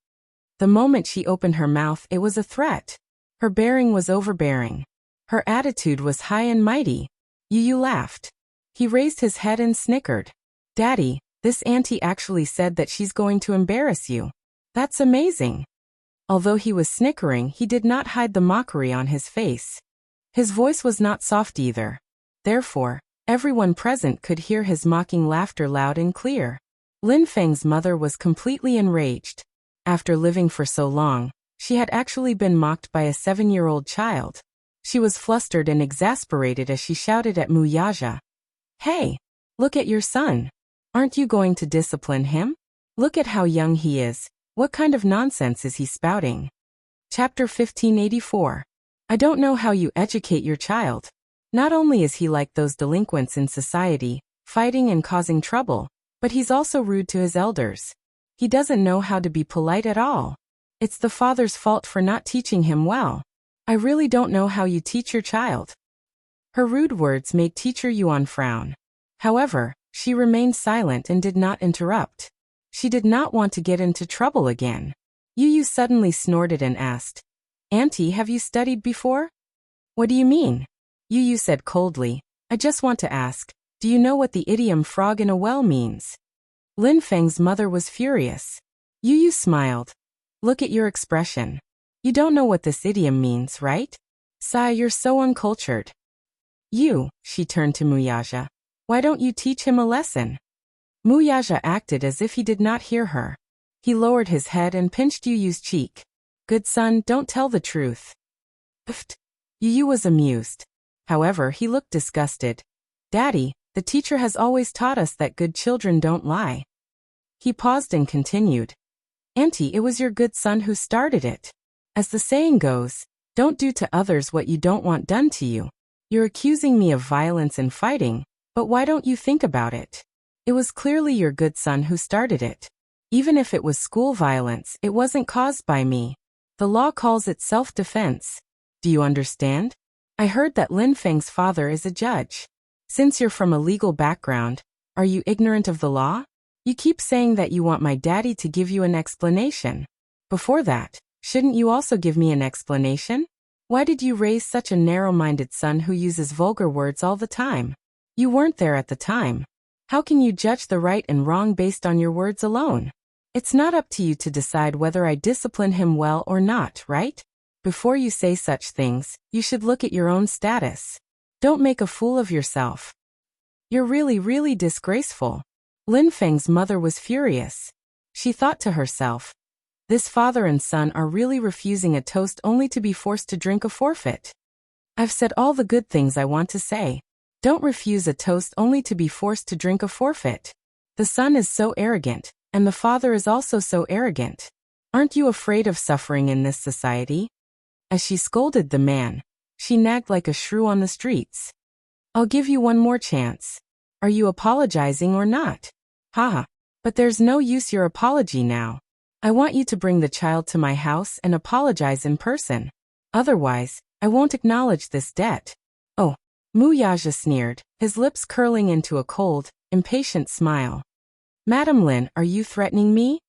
The moment she opened her mouth, it was a threat. Her bearing was overbearing. Her attitude was high and mighty. Yu laughed. He raised his head and snickered. "Daddy, this auntie actually said that she's going to embarrass you. That's amazing." Although he was snickering, he did not hide the mockery on his face. His voice was not soft either. Therefore, everyone present could hear his mocking laughter loud and clear. Lin Feng's mother was completely enraged. After living for so long, she had actually been mocked by a 7-year-old child. She was flustered and exasperated as she shouted at Mu Yaja, "Hey, look at your son. Aren't you going to discipline him? Look at how young he is. What kind of nonsense is he spouting?" Chapter 1584. I don't know how you educate your child. Not only is he like those delinquents in society, fighting and causing trouble, but he's also rude to his elders. He doesn't know how to be polite at all. It's the father's fault for not teaching him well. I really don't know how you teach your child. Her rude words made Teacher Yuan frown. However, she remained silent and did not interrupt. She did not want to get into trouble again. Yu suddenly snorted and asked, "Auntie, have you studied before?" "What do you mean?" Yu said coldly, "I just want to ask, do you know what the idiom frog in a well means?" Lin Feng's mother was furious. Yu smiled. "Look at your expression. You don't know what this idiom means, right? Sai, you're so uncultured." She turned to Muyaja. "Why don't you teach him a lesson?" Muyaja acted as if he did not hear her. He lowered his head and pinched Yu's cheek. "Good son, don't tell the truth." Pfft. Yu was amused. However, he looked disgusted. "Daddy, the teacher has always taught us that good children don't lie." He paused and continued. "Auntie, it was your good son who started it. As the saying goes, don't do to others what you don't want done to you. You're accusing me of violence and fighting, but why don't you think about it? It was clearly your good son who started it. Even if it was school violence, it wasn't caused by me. The law calls it self-defense. Do you understand? I heard that Lin Feng's father is a judge. Since you're from a legal background, are you ignorant of the law? You keep saying that you want my daddy to give you an explanation. Before that, shouldn't you also give me an explanation? Why did you raise such a narrow-minded son who uses vulgar words all the time? You weren't there at the time. How can you judge the right and wrong based on your words alone? It's not up to you to decide whether I discipline him well or not, right? Before you say such things, you should look at your own status. Don't make a fool of yourself. You're really disgraceful." Lin Feng's mother was furious. She thought to herself, this father and son are really refusing a toast only to be forced to drink a forfeit. I've said all the good things I want to say. Don't refuse a toast only to be forced to drink a forfeit. The son is so arrogant, and the father is also so arrogant. Aren't you afraid of suffering in this society? As she scolded the man, she nagged like a shrew on the streets. I'll give you one more chance. Are you apologizing or not? Haha. But there's no use your apology now. I want you to bring the child to my house and apologize in person. Otherwise, I won't acknowledge this debt. Oh, Muyaja sneered, his lips curling into a cold, impatient smile. Madam Lin, are you threatening me?